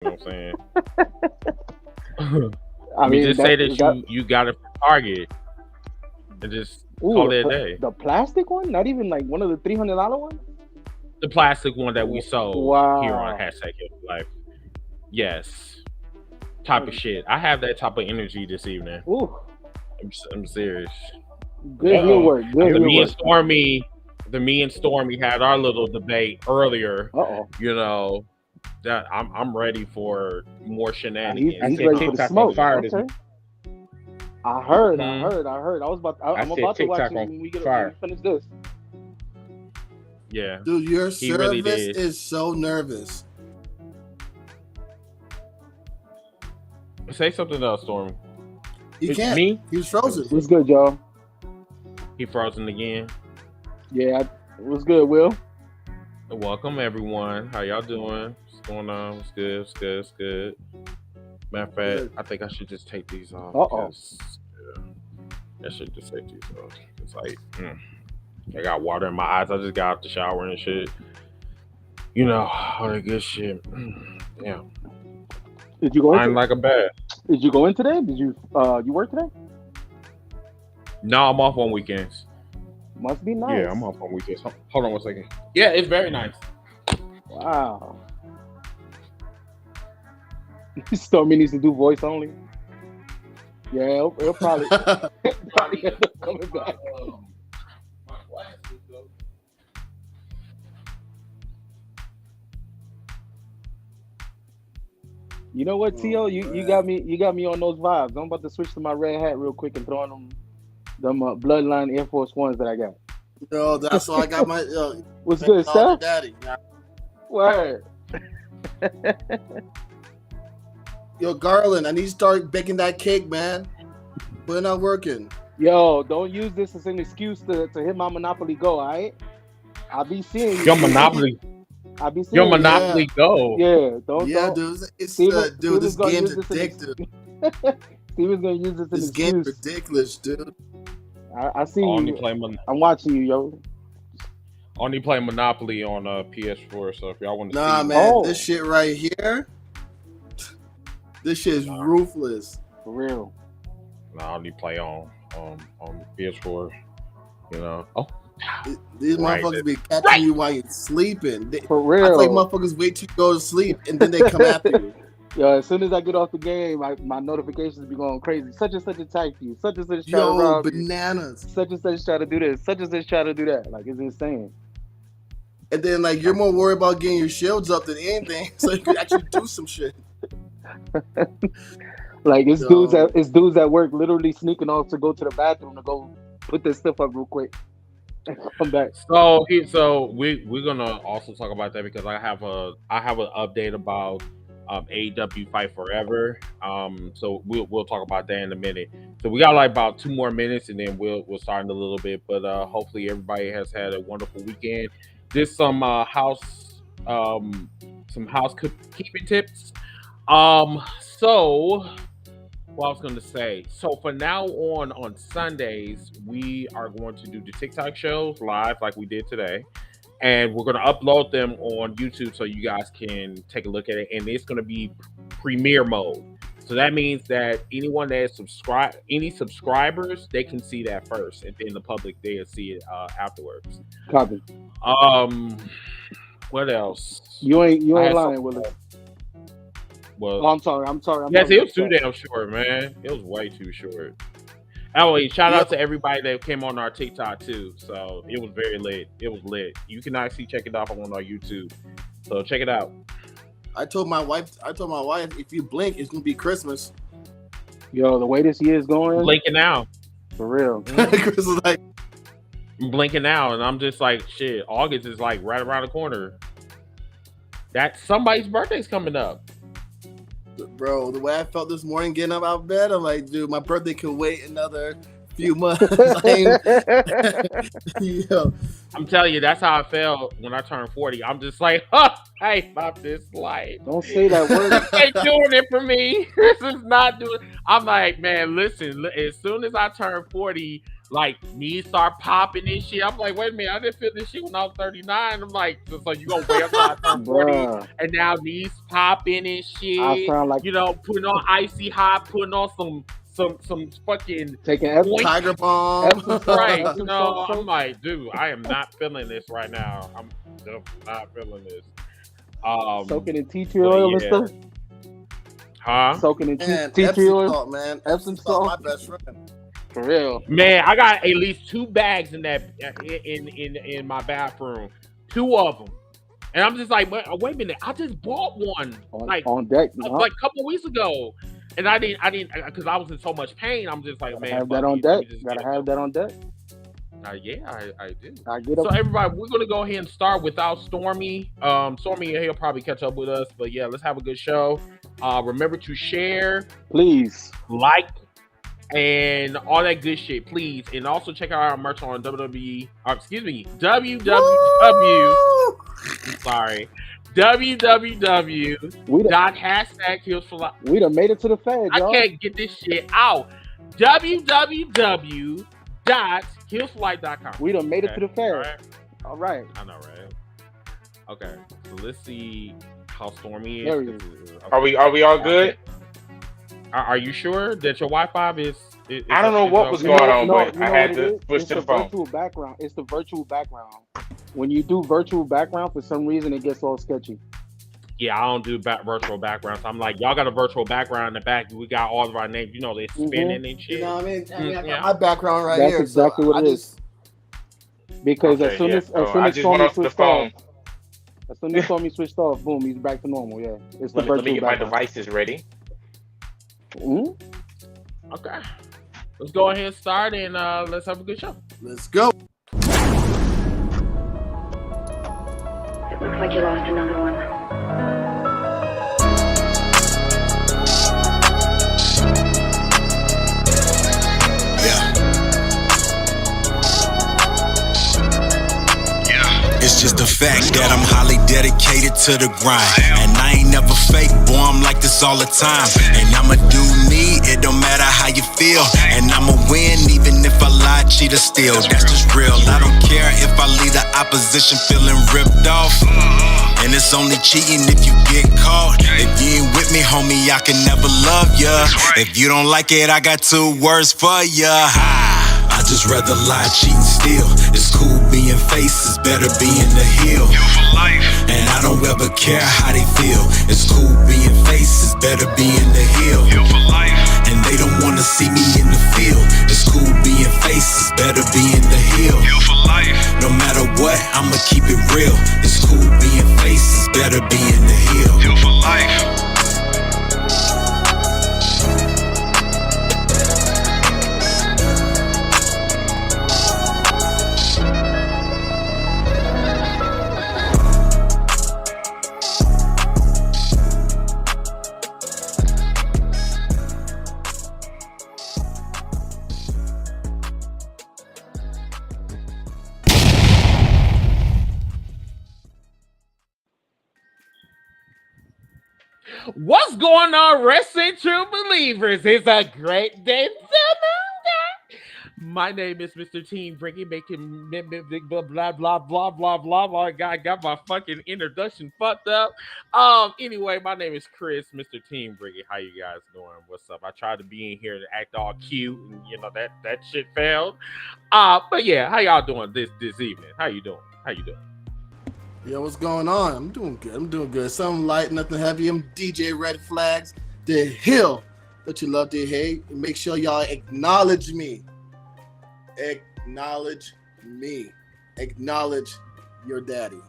You know what I'm saying? I mean, just say that you got it from Target and just call it a day. The plastic one, not even like one of the $300 ones. The plastic one that we sold here on hashtag Healthy Life. Yes, type of shit. I have that type of energy this evening. Ooh. I'm serious. Good heel work. Good heel work. Me and Stormy had our little debate earlier. You know that I'm ready for more shenanigans. He's ready for the smoke. Okay. I heard. I was about. I'm about to watch it when we finish this. Yeah, dude, your service is so nervous. Say something else, Stormy. You can't. Me? He's frozen. What's good, y'all? He frozen again. Yeah. What's good, Will? Welcome, everyone. How y'all doing? What's going on? What's good? What's good? What's good? Matter of fact, I think I should just take these off. I should just take these off. It's like, I got water in my eyes. I just got out the shower and shit. You know, all that good shit. Damn. Did you go in? I'm like a bat. Did you go in today? Did you you work today? No, I'm off on weekends. Must be nice. Yeah, I'm off on weekends. Hold on one second. Yeah, it's very nice. Wow. Stormy needs to do voice only. Yeah, he'll probably end up coming back. You know what, T.O.? You got me on those vibes. I'm about to switch to my red hat real quick and throw on them Bloodline Air Force Ones that I got. Yo, that's why I got my. What's good, Steph? Daddy. Word. Yo, Garland, I need to start baking that cake, man. But it's not working. Yo, don't use this as an excuse to hit my Monopoly Go, all right? I'll be seeing you. Your Monopoly. I'll be seeing your Monopoly Go. Yeah, don't. Dude, it's dude, this game's addictive. Steven's gonna use this as an excuse. This game's ridiculous, dude. I see you. I'm watching you, yo. Only play Monopoly on PS4, so if y'all want to see. Nah, man, this shit right here. This shit is ruthless. For real. Nah, I only play on PS4. You know. Oh. These motherfuckers be catching you while you're sleeping. For real. I think motherfuckers wait till you go to sleep and then they come after you. Yo, as soon as I get off the game, my notifications be going crazy. Such and such attacked you. Such and such try to rob bananas. You. Such and such try to do this. Such and such try to do that. Like, it's insane. And then, like, you're more worried about getting your shields up than anything, so you can actually do some shit. Like, it's dudes at work literally sneaking off to go to the bathroom to go put this stuff up real quick. Come back. So we're gonna also talk about that because I have an update about AEW Fight Forever. So we'll talk about that in a minute. So we got like about 2 more minutes and then we'll start in a little bit. But hopefully everybody has had a wonderful weekend. Just some housekeeping tips. So what I was going to say. So for now on Sundays, we are going to do the TikTok shows live like we did today. And we're going to upload them on YouTube so you guys can take a look at it. And it's going to be premiere mode. So that means that anyone that is any subscribers, they can see that first. And then the public, they'll see it afterwards. Copy. What else? You ain't lying, Willie. Well, I'm sorry. Yes, it was too damn short, man. It was way too short. Anyway, shout out to everybody that came on our TikTok too. So it was very lit. It was lit. You can actually check it out on our YouTube. So check it out. I told my wife, if you blink, it's gonna be Christmas. Yo, the way this year is going, I'm blinking now. For real. Chris is like, I'm blinking now, and I'm just like, shit. August is like right around the corner. That somebody's birthday's coming up. Bro, the way I felt this morning getting up out of bed, I'm like, dude, my birthday can wait another few months. Yo. I'm telling you, that's how I felt when I turned 40. I'm just like, I ain't about this life. Don't say that word. This ain't doing it for me. This is not doing it. I'm like, man, listen, as soon as I turn 40, like knees start popping and shit. I'm like, wait a minute, I didn't feel this shit when I was 39. I'm like, so you gonna wait until I turn 40 Bruh, and now knees popping and I shit. sound like You know, putting on icy hot, putting on some fucking taking Epsom, point. Tiger Balm. Epsom salt, Right, you Epsom know, salt I'm soap. like, dude, I am not feeling this right now. I'm just not feeling this. Soaking in tea tree but oil and yeah. stuff. Huh? Soaking in Man, tea tree Epsom oil. salt, man. Epsom Epsom salt, my salt. best friend. For real. Man, I got at least 2 bags in that in my bathroom, 2 of them, and I'm just like, wait a minute, I just bought one like On deck. like a couple weeks ago, and I didn't because I was in so much pain. I'm just like, Gotta man, have that fuck on it, let me deck. just Gotta get it have that on deck. Yeah, I do. I get So up. everybody, we're gonna go ahead and start without Stormy. Stormy, he'll probably catch up with us, but yeah, let's have a good show. Remember to share, Please. like, and all that good shit, please. And also check out our merch on www. Sorry, www.hashtag for life. We done made it to the feds, I y'all. can't get this shit out. www.heelsforlife.com. We done made it to the feds. Right? All right. I know, right? Okay, so let's see how Stormy There is. he is. Okay. Are we all good? Are you sure that your Wi-Fi is I don't know what was okay? going on, but you I know had what to it is? switch It's to the the phone. virtual background. It's the virtual background. When you do virtual background, for some reason it gets all sketchy. Yeah, I don't do virtual backgrounds. I'm like, y'all got a virtual background in the back. We got all of our names. You know, they're spinning and shit. You know what I mean? I got Yeah. my background right That's here. exactly so what I it is. just Because Okay, as soon yeah. as So I Stormy just went off the switched phone. off, as soon as Stormy switched off, boom, he's back to normal. Yeah, it's the Let virtual me get my background. devices ready. Mhm. Okay. Let's go ahead and start and let's have a good show. let's go. It looks like you lost another one. It's just the fact that I'm highly dedicated to the grind. And I ain't never fake, boy, I'm like this all the time. And I'ma do me, it don't matter how you feel. And I'ma win even if I lie, cheat or steal. That's just real, I don't care if I leave the opposition feeling ripped off. And it's only cheating if you get caught. If you ain't with me, homie, I can never love ya. If you don't like it, I got 2 words for ya. I just rather lie, cheat, and steal. It's cool being faces, better being the heel. And I don't ever care how they feel. It's cool being faces, better being the heel. And they don't wanna see me in the field. It's cool being faces, better being the heel. No matter what, I'ma keep it real. It's cool being faces, better being the heel. What's going on, wrestling true believers? It's a great day. My name is Mr. Team Bricky, making blah blah blah blah blah blah blah. I got my fucking introduction fucked up. Anyway, my name is Chris, Mr. Team Bricky. How you guys doing? What's up? I tried to be in here to act all cute, and you know that shit failed. But yeah, how y'all doing this evening? How you doing? Yo, what's going on? I'm doing good. Something light, nothing heavy. I'm DJ Red Flags, the hill that you love to hate. And make sure y'all acknowledge me. Acknowledge me. Acknowledge your daddy.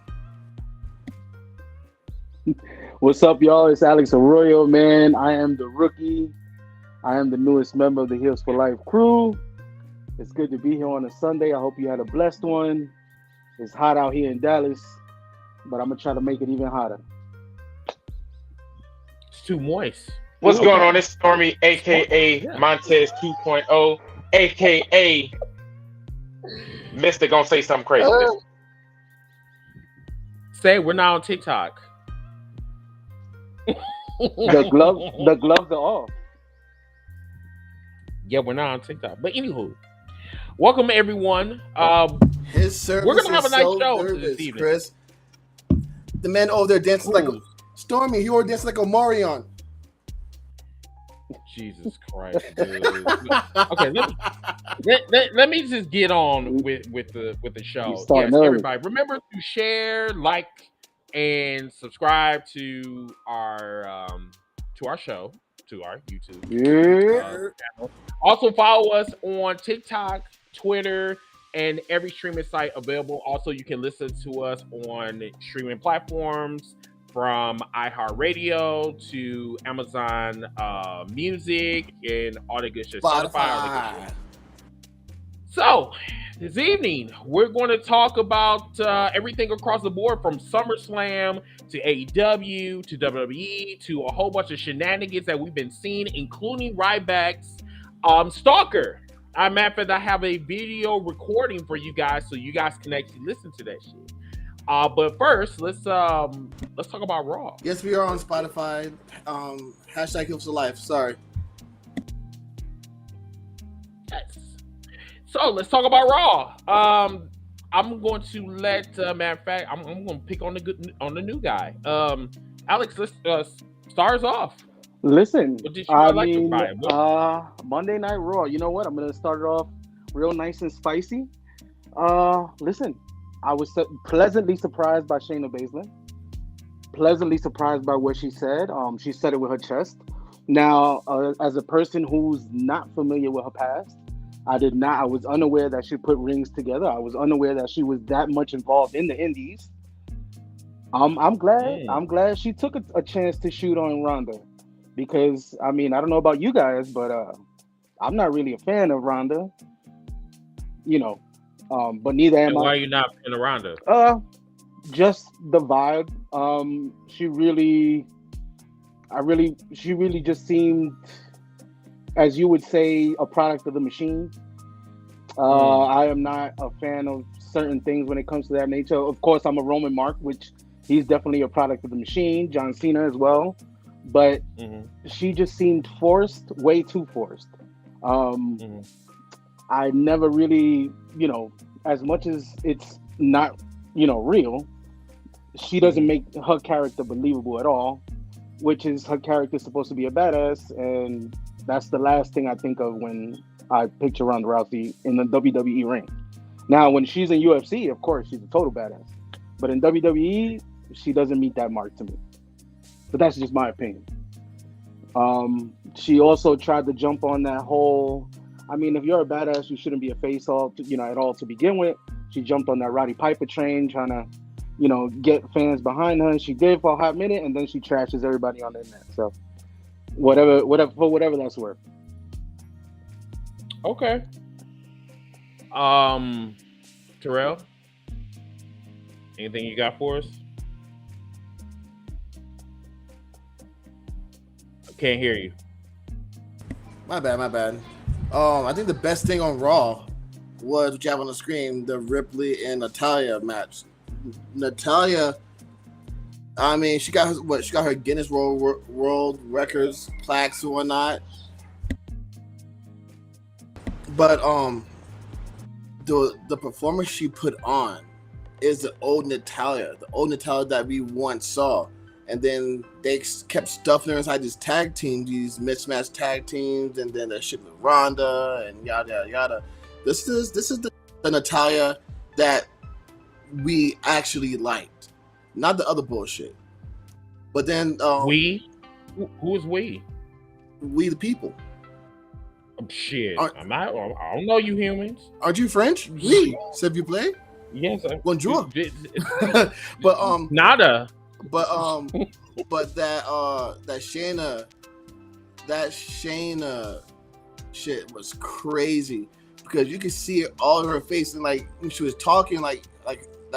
What's up, y'all? It's Alex Arroyo, man. I am the rookie. I am the newest member of the Heels for Life crew. It's good to be here on a Sunday. I hope you had a blessed one. It's hot out here in Dallas, but I'm gonna try to make it even hotter. It's too moist. What's Okay. going on? It's Stormy, aka Yeah. Montez 2.0, aka Mister gonna say something crazy. Say we're not on TikTok. The gloves are off. Yeah, we're not on TikTok. But anywho, welcome everyone. His service We're gonna have a is nice so show service, this evening. Chris. The man over there dancing like Ooh. Stormy. He over dancing like Omarion. Jesus Christ, dude. Okay, let me just get on with the show. Yes, starting early. everybody, remember to share, like, and subscribe to our show, to our YouTube channel. Also follow us on TikTok, Twitter, and every streaming site available. Also, you can listen to us on streaming platforms from iHeartRadio to Amazon Music and all the good shit. Spotify. So, this evening, we're going to talk about everything across the board from SummerSlam to AEW to WWE to a whole bunch of shenanigans that we've been seeing, including Ryback's Stalker. Matter of fact, I have a video recording for you guys so you guys can actually listen to that shit. But first, let's talk about Raw. Yes, we are on Spotify. Hashtag Heels for Life. Sorry. Yes. So let's talk about Raw. I'm going to let matter of fact, I'm going to pick on the new guy. Alex, let's start us off. Listen, What did you like about it? Monday Night Raw. You know what? I'm gonna start it off real nice and spicy. Listen, I was pleasantly surprised by Shayna Baszler. Pleasantly surprised by what she said. She said it with her chest. Now, as a person who's not familiar with her past, I was unaware that she put rings together. I was unaware that she was that much involved in the indies. I'm glad she took a chance to shoot on Ronda. Because, I mean, I don't know about you guys, but I'm not really a fan of Ronda. You know, but neither am I. Why are you not in Ronda? Just the vibe. She really just seemed, as you would say, a product of the machine. I am not a fan of certain things when it comes to that nature. Of course, I'm a Roman Mark, which he's definitely a product of the machine. John Cena as well. But she just seemed forced, way too forced. I never really, as much as it's not, real, she doesn't make her character believable at all, which is her character supposed to be a badass. And that's the last thing I think of when I picture Ronda Rousey in the WWE ring. Now, when she's in UFC, of course, she's a total badass. But in WWE, she doesn't meet that mark to me. But that's just my opinion. She also tried to jump on that whole, I mean, if you're a badass, you shouldn't be a face all, at all to begin with. She jumped on that Roddy Piper train, trying to, get fans behind her. And she did for a hot minute, and then she trashes everybody on the internet. So whatever that's worth. Okay. Terrell, anything you got for us? Can't hear you. My bad. I think the best thing on Raw was what you have on the screen, the Ripley and Natalya match. Natalya, I mean, she got her Guinness World Records plaques and whatnot. But the performance she put on is the old Natalya that we once saw. And then they kept stuffing her inside these tag teams, these mismatched tag teams, and then the shit with Ronda and yada yada. This is the Natalya that we actually liked, not the other bullshit. But then we, who is we? We the people. Shit, I don't know you humans. Aren't you French? Oui, s'il vous plaît. Yes, bonjour. But nada. But that Shayna shit was crazy because you could see it all in her face, and like when she was talking, like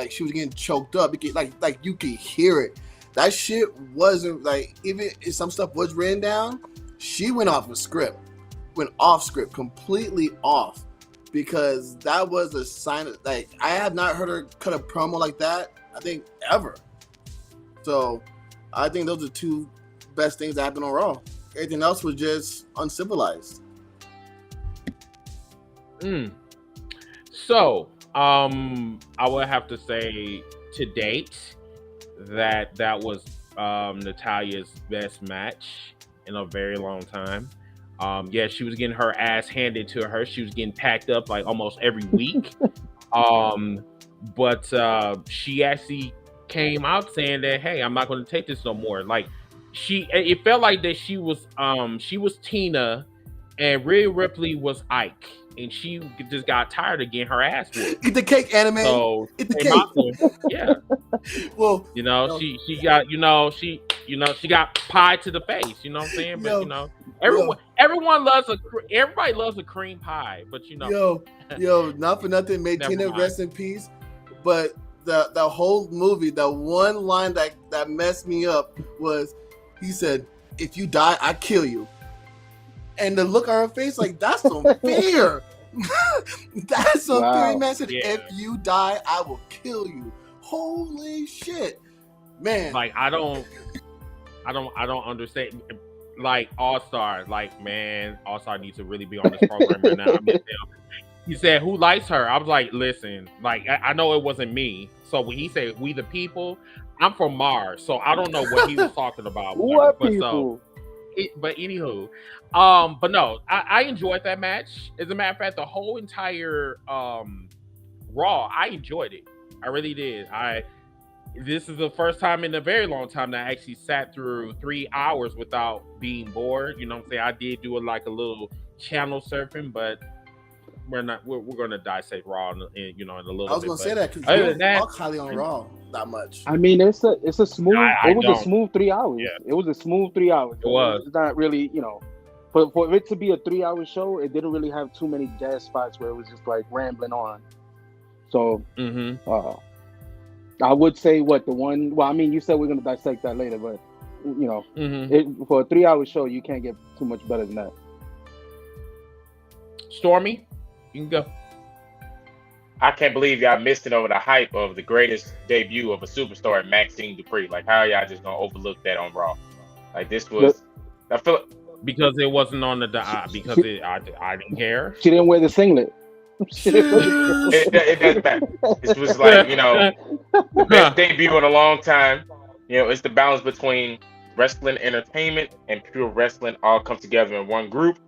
she was getting choked up. Like you could hear it. That shit wasn't like, even if some stuff was written down, she went off script, completely off, because that was a sign of, like, I have not heard her cut a promo like that, I think, ever. So I think those are two best things that happened on Raw. Everything else was just uncivilized. So, I would have to say to date that was Natalia's best match in a very long time. Yeah, she was getting her ass handed to her. She was getting packed up like almost every week. But she actually came out saying that, hey, I'm not going to take this no more. Like it felt like that she was Tina and Rhea Ripley was Ike, and she just got tired of getting her ass whooped. Eat the cake, anime. So Eat the came out there, yeah. Well, She got she got pie to the face. You know what I'm saying? But everyone loves everybody loves a cream pie. But not for nothing, made Never Tina mind. rest in peace. But the whole movie, the one line that messed me up was, he said, "If you die, I kill you." And the look on her face, like, that's unfair. That's unfair. Wow. Man said, Yeah. "If you die, I will kill you." Holy shit, man! Like I don't understand. Like All-Star, man, All-Star needs to really be on this program right now. I mean, he said, "Who likes her?" I was like, "Listen, like I know it wasn't me." So when he said, "We the people," I'm from Mars, so I don't know what he was talking about. What but people? But anywho, but no, I enjoyed that match. As a matter of fact, the whole entire Raw, I enjoyed it. I really did. This is the first time in a very long time that I actually sat through 3 hours without being bored. You know what I'm saying? I did do a little channel surfing, but we're gonna dissect Raw in a little bit. I was gonna say that because other you than that, don't talk highly on Raw that much. I mean, it's a smooth. It was don't. a smooth 3 hours. Yeah. It was a smooth 3 hours. It was. It's not really, for it to be a 3 hour show, it didn't really have too many gas spots where it was just like rambling on. So, I would say what the one. Well, I mean, you said we're gonna dissect that later, but for a 3 hour show, you can't get too much better than that. Stormy, you can go. I can't believe y'all missed it over the hype of the greatest debut of a superstar, Maxine Dupree. Like, how y'all just gonna overlook that on Raw? Like, this was. I feel. Because it wasn't on I didn't care. She didn't wear the singlet. It doesn't matter. This was like, the best debut in a long time. It's the balance between wrestling entertainment and pure wrestling all come together in one group.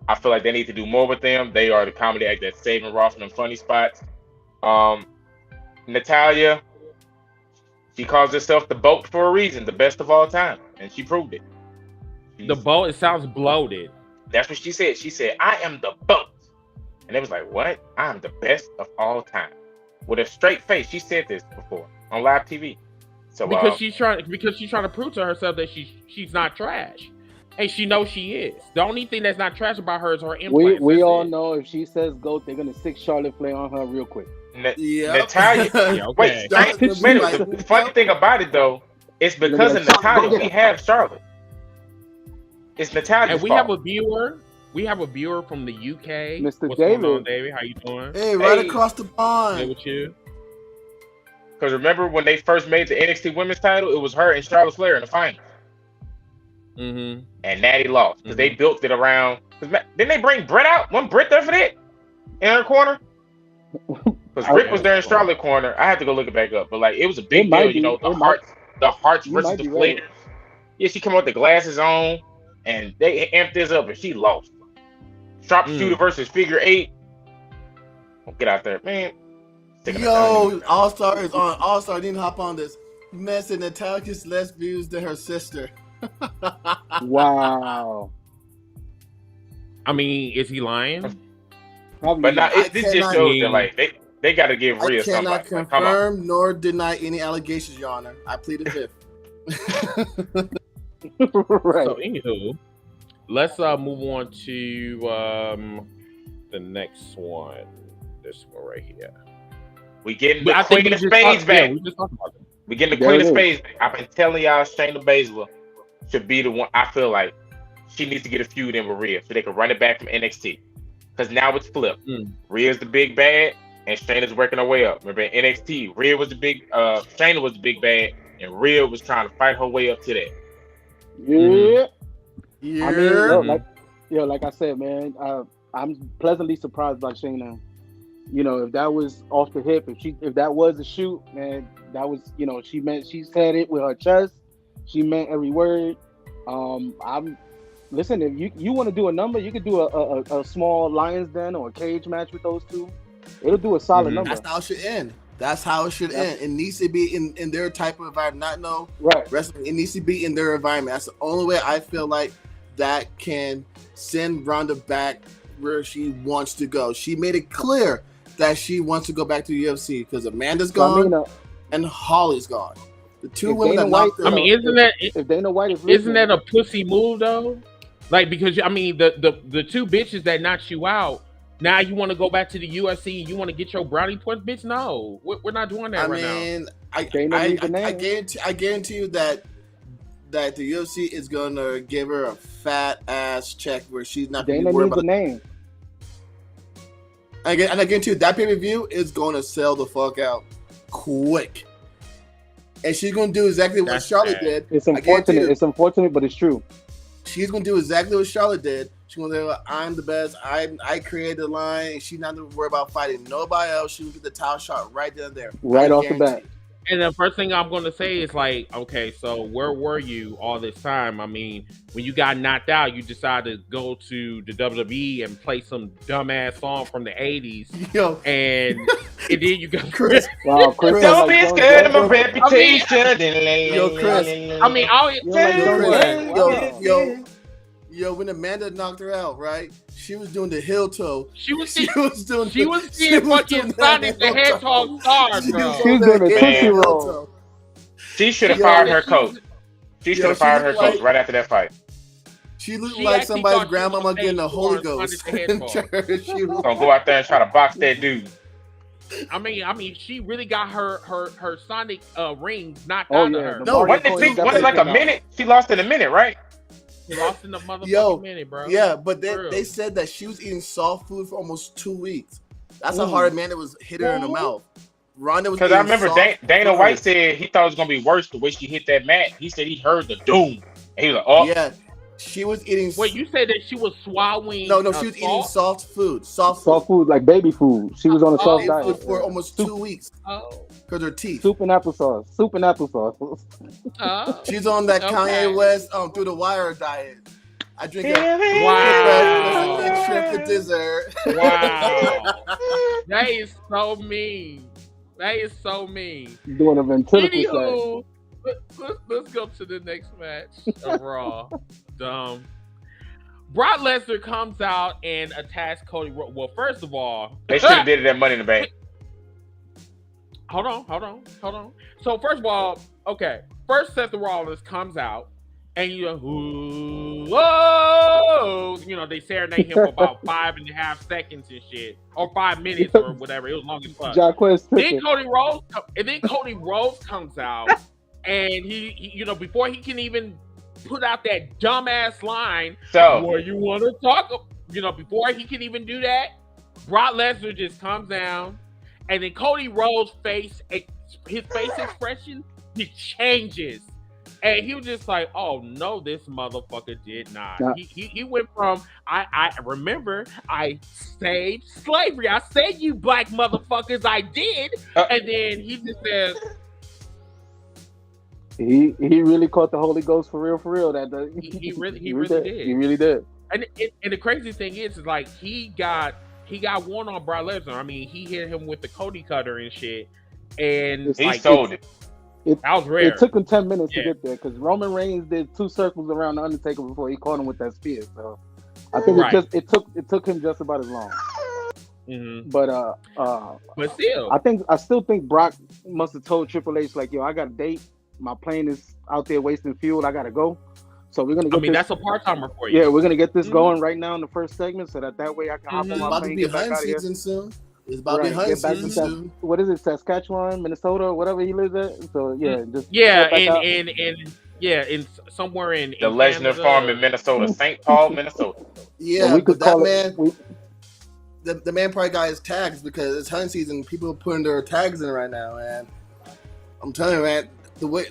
I feel like they need to do more with them. They are the comedy act that's saving Raw from them funny spots. Natalya, she calls herself the BOAT for a reason, the best of all time, and she proved it. The BOAT, it sounds bloated. That's what she said. She said, "I am the BOAT." And it was like, what? I'm the best of all time. With a straight face. She said this before on live TV. So because she's trying to prove to herself that she's not trash. And she knows she is. The only thing that's not trash about her is her implants. We all know if she says GOAT, they're gonna stick Charlotte Flair on her real quick. Natalya. Yeah, okay. Wait, the funny thing about it though, it's because of Natalya we have Charlotte. It's Natalya's and we fault. have a viewer. We have a viewer from the UK. Mr. What's David. going on, David? How you doing? Hey, right across the Good pond. with you? Because remember when they first made the NXT Women's title, it was her and Charlotte Flair in the finals. Mm-hmm. And Natty lost because they built it around. Didn't they bring Brett out? Wasn't Brett there for that? In her corner? Because Rick was there in Charlotte corner. I had to go look it back up. But like it was a big deal, the Hearts versus the Flares. Yeah, she came out with the glasses on and they amped this up and she lost. Sharpshooter versus figure 8. Get out there, man. Yo, All-Star is on. All-Star didn't hop on this. Man said Natalya gets less views than her sister. Wow. I mean, is he lying? Probably But now not. this just shows that like they got to give I Rhea cannot somebody. Like, come on. confirm nor deny any allegations, Your Honor. I plead the fifth. Right. So, anywho, let's move on to the next one. This one right here. We getting the I think Queen of we just Spades talked- back. yeah, we just talked about that. We getting the There Queen it of is. Spades back. I've been telling y'all Shayna Baszler should be the one. I feel like she needs to get a feud in with Rhea so they can run it back from NXT. Because now it's flipped. Rhea's the big bad and Shayna's working her way up. Remember in NXT, Rhea was the big Shayna was the big bad and Rhea was trying to fight her way up to that. Yeah. Yeah. I mean, like I said, man, I'm pleasantly surprised by Shayna you know, if that was off the hip, if that was a shoot, man, that was, you know, she said it with her chest. She meant every word. Listen, if you want to do a number, you could do a small Lions Den or a cage match with those two. It'll do a solid number. That's how it should end. That's how it should end. It needs to be in their type of environment. Wrestling. It needs to be in their environment. That's the only way I feel like that can send Ronda back where she wants to go. She made it clear that she wants to go back to the UFC because Amanda's gone and Holly's gone. The two women that knocked her. I mean, if Dana White is isn't that a pussy move though? Like, because I mean, the two bitches that knocked you out. Now you want to go back to the UFC and you want to get your brownie points, bitch? No, we're not doing that now. I guarantee you that the UFC is gonna give her a fat ass check where she's not going to be worried about the name. And I guarantee you that pay-per-view is going to sell the fuck out quick. And she's going to do exactly what Charlotte did. It's unfortunate. It's unfortunate, but it's true. She's going to do exactly what Charlotte did. She's going to say, I'm the best. I created the line. And she's not going to worry about fighting nobody else. She will get the title shot right then and there. Right off the bat. And the first thing I'm going to say is like, okay, so where were you all this time? I mean, when you got knocked out, you decided to go to the WWE and play some dumbass song from the 80s. Yo. And then you got Chris. Wow, Chris. Don't be scared of my reputation. Yo, Chris. I mean, Yo, when Amanda knocked her out, right? She was doing the heel toe. She was seeing fucking Sonic the Hedgehog stars, bro. She was doing a Tootsie Roll. She should have fired her coach. She should have fired her coach right after that fight. She looked like somebody's grandmama getting the Holy Ghost in church. She was gonna go out there and try to box that dude. I mean, she really got her Sonic rings knocked out of her. No, wasn't it like a minute? She lost in a minute, right? She lost in the motherfucking minute, bro. Yeah, but they said that she was eating soft food for almost 2 weeks. That's how hard Amanda was hitting her in the mouth. Ronda was because I remember Dana White said he thought it was gonna be worse the way she hit that mat. He said he heard the doom. And he was like, oh yeah. She was eating. Wait, you said that she was swallowing? No, she was eating soft food. Soft food, like baby food. She was on a soft diet for almost 2 weeks. Oh, because her teeth. Soup and applesauce. She's on that Kanye West through the wire diet. I drink shrimp for dessert. Wow, that is so mean. That is so mean. Doing a ventriloquist. Anywho, let's go to the next match of Raw. Brock Lesnar comes out and attacks Cody Rhodes. Well, first of all, they should have did it at Money in the Bank. Hold on. So first of all, okay. First, Seth Rollins comes out and whoa, they serenade him for about 5.5 seconds and shit, or 5 minutes or whatever. It was long as fuck. Then Cody Rhodes comes out and he before he can even put out that dumbass line, where you want to talk, before he can even do that, Brock Lesnar just comes down. And then Cody Rhodes' his face expression, he changes. And he was just like, oh no, this motherfucker did not. Yeah. He went from, I remember, I saved slavery. I saved you black motherfuckers, I did. And then he just says, he really caught the Holy Ghost for real. He really did. He really did. And the crazy thing is like he got one on Brock Lesnar. I mean, he hit him with the Cody cutter and shit, and he sold it. That was rare. It took him 10 minutes to get there because Roman Reigns did 2 circles around the Undertaker before he caught him with that spear. So I think it took him just about as long. Mm-hmm. But still, I still think Brock must have told Triple H like, yo, I got a date. My plane is out there wasting fuel. I gotta go. So we're gonna get. that's a part timer for you. Yeah, we're gonna get this going right now in the first segment, so that way I can hop on my plane. It's about to be hunting season soon. It's about to be hunting season soon. What is it, Saskatchewan, Minnesota, whatever he lives at? So in somewhere in the Legend Farm in Minnesota, St. Paul, Minnesota. Yeah, so we could that man. The man probably got his tags because it's hunting season. People are putting their tags in right now, and I'm telling you, man. The way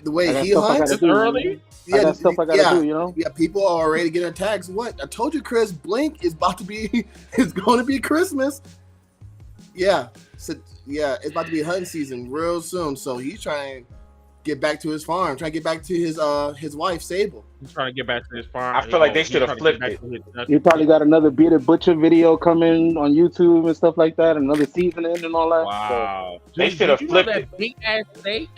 he hunts early. Yeah, that's stuff I gotta do, Yeah, people are already getting tags. What I told you, Chris, Blink is going to be Christmas. Yeah, so yeah, it's about to be hunting season real soon. So he's trying to get back to his farm, trying to get back to his wife Sable. He's trying to get back to his farm. I feel like they should have flipped it. You probably got another Bearded Butcher video coming on YouTube and stuff like that. Another seasoning and all that. Wow. So, They should have flipped that it. big ass steak.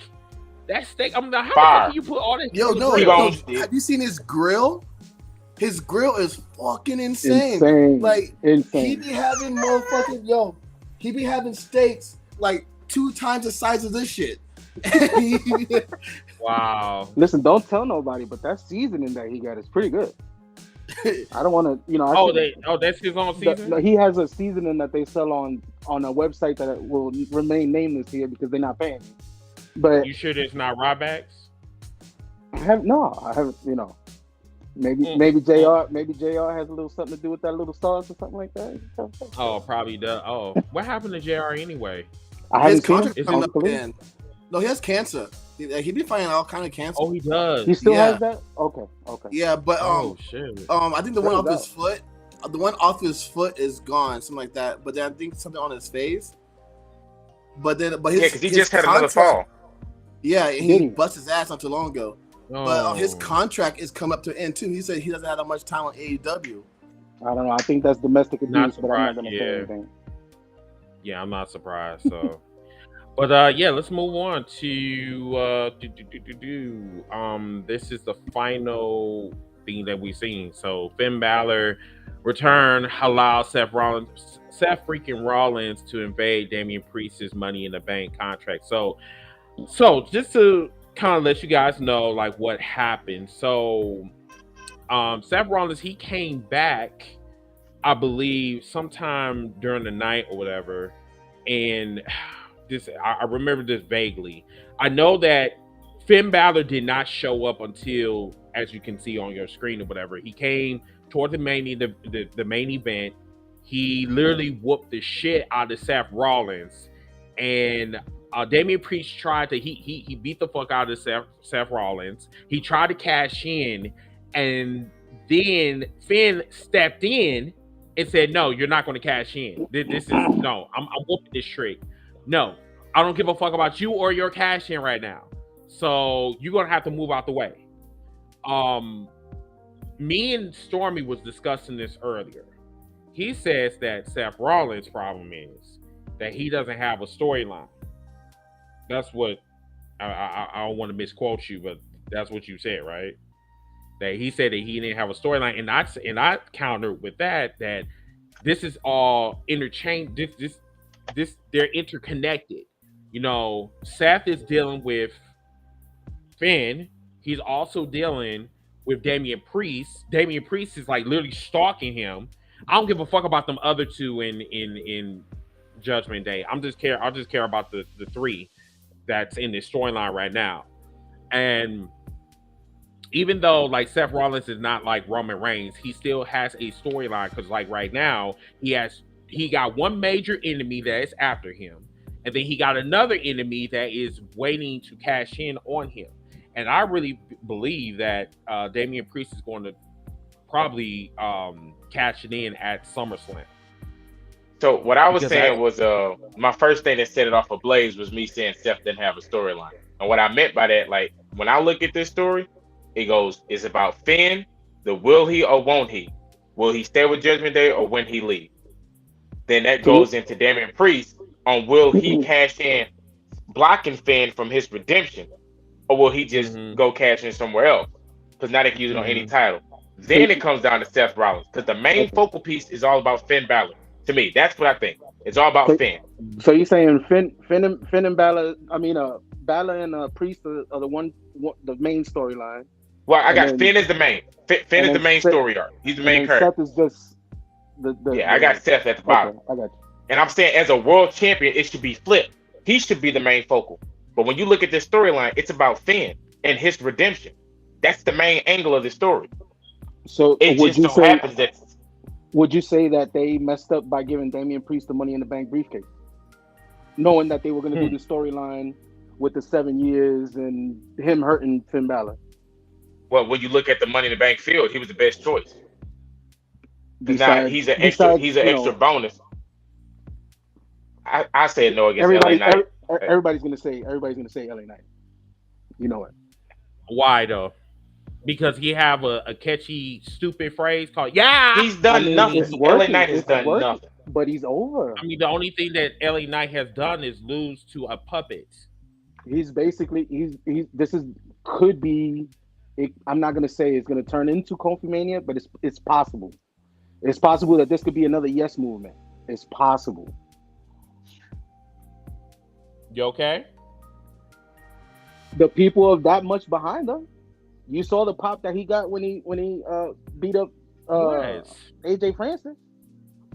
That steak. I'm like, how Fire. do you put all this? Yo, on the no, grill? have you seen his grill? His grill is fucking insane. Like insane. he be having motherfucking he be having steaks like 2 times the size of this shit. Wow. Listen, don't tell nobody, but that seasoning that he got is pretty good. I don't want to, that's his own season. He has a seasoning that they sell on a website that will remain nameless here because they're not paying me. But you sure it's not Ryback's? I haven't. Maybe JR has a little something to do with that little sauce or something like that. Oh, probably does. Oh, what happened to JR anyway? His contract coming up in. No, he has cancer. He be fighting all kind of cancer. Oh, he does. He still has that? Okay. Yeah, but oh shit. I think the one off his foot, is gone, something like that. But then I think something on his face. But because he just had another fall. Yeah, and he busted his ass not too long ago. Oh. But his contract is coming up to end too. He said he doesn't have that much time on AEW. I don't know. I think that's domestic abuse, but I'm not surprised, going to say anything. Yeah, I'm not surprised. So, but yeah, let's move on to this is the final thing that we've seen. So Finn Balor return allows Seth freaking Rollins to invade Damian Priest's Money in the Bank contract. So just to kind of let you guys know like what happened. So Seth Rollins, he came back, I believe, sometime during the night or whatever, and I remember this vaguely. I know that Finn Balor did not show up until, as you can see on your screen or whatever, he came toward the main event. He literally whooped the shit out of Seth Rollins, and Damian Priest tried to he beat the fuck out of Seth Rollins. He tried to cash in, and then Finn stepped in and said, "No, you're not going to cash in. This is no. I'm whooping this trick. No, I don't give a fuck about you or your cash in right now. So you're gonna have to move out the way." Me and Stormy was discussing this earlier. He says that Seth Rollins' problem is that he doesn't have a storyline. That's what I don't want to misquote you, but that's what you said, right? That he said that he didn't have a storyline, and I countered with that this is all interchange. This they're interconnected. You know, Seth is dealing with Finn. He's also dealing with Damian Priest. Damian Priest is like literally stalking him. I don't give a fuck about them other two in Judgment Day. I'll just care about the three that's in this storyline right now. And even though like Seth Rollins is not like Roman Reigns, he still has a storyline because like right now he got one major enemy that is after him, and then he got another enemy that is waiting to cash in on him. And I really believe that Damian Priest is going to probably cash it in at SummerSlam. So what I was saying was my first thing that set it off a blaze was me saying Seth didn't have a storyline. And what I meant by that, like when I look at this story, it goes, it's about Finn, the will he or won't he? Will he stay with Judgment Day or when he leave? Then that goes into Damian Priest on will he cash in blocking Finn from his redemption, or will he just go cash in somewhere else? Because now they can use it on any title. Then it comes down to Seth Rollins, because the main focal piece is all about Finn Balor. To me, that's what I think. It's all about Finn. So you're saying Finn and Balor? I mean, Balor and Priest are the main storyline. Well, I got Finn as the main. Finn is the main story arc. He's the main character. Seth is just I got Seth at the bottom. Okay, I got you. And I'm saying, as a world champion, it should be flipped. He should be the main focal. But when you look at this storyline, it's about Finn and his redemption. That's the main angle of the story. So it just so happens that. Would you say that they messed up by giving Damian Priest the Money in the Bank briefcase, knowing that they were going to do the storyline with the 7 years and him hurting Finn Balor? Well, when you look at the Money in the Bank field, he was the best choice. Now he's an extra bonus. I said no against LA Knight. Everybody's gonna say LA Knight. You know it. Why though? Because he have a catchy, stupid phrase called "Yeah." He's done nothing. LA Knight has done nothing. But he's over. I mean, the only thing that LA Knight has done is lose to a puppet. He's basically could be. I'm not gonna say it's gonna turn into Kofi Mania, but it's possible. It's possible that this could be another Yes movement. It's possible. You okay? The people are that much behind him. You saw the pop that he got when he beat up AJ Francis.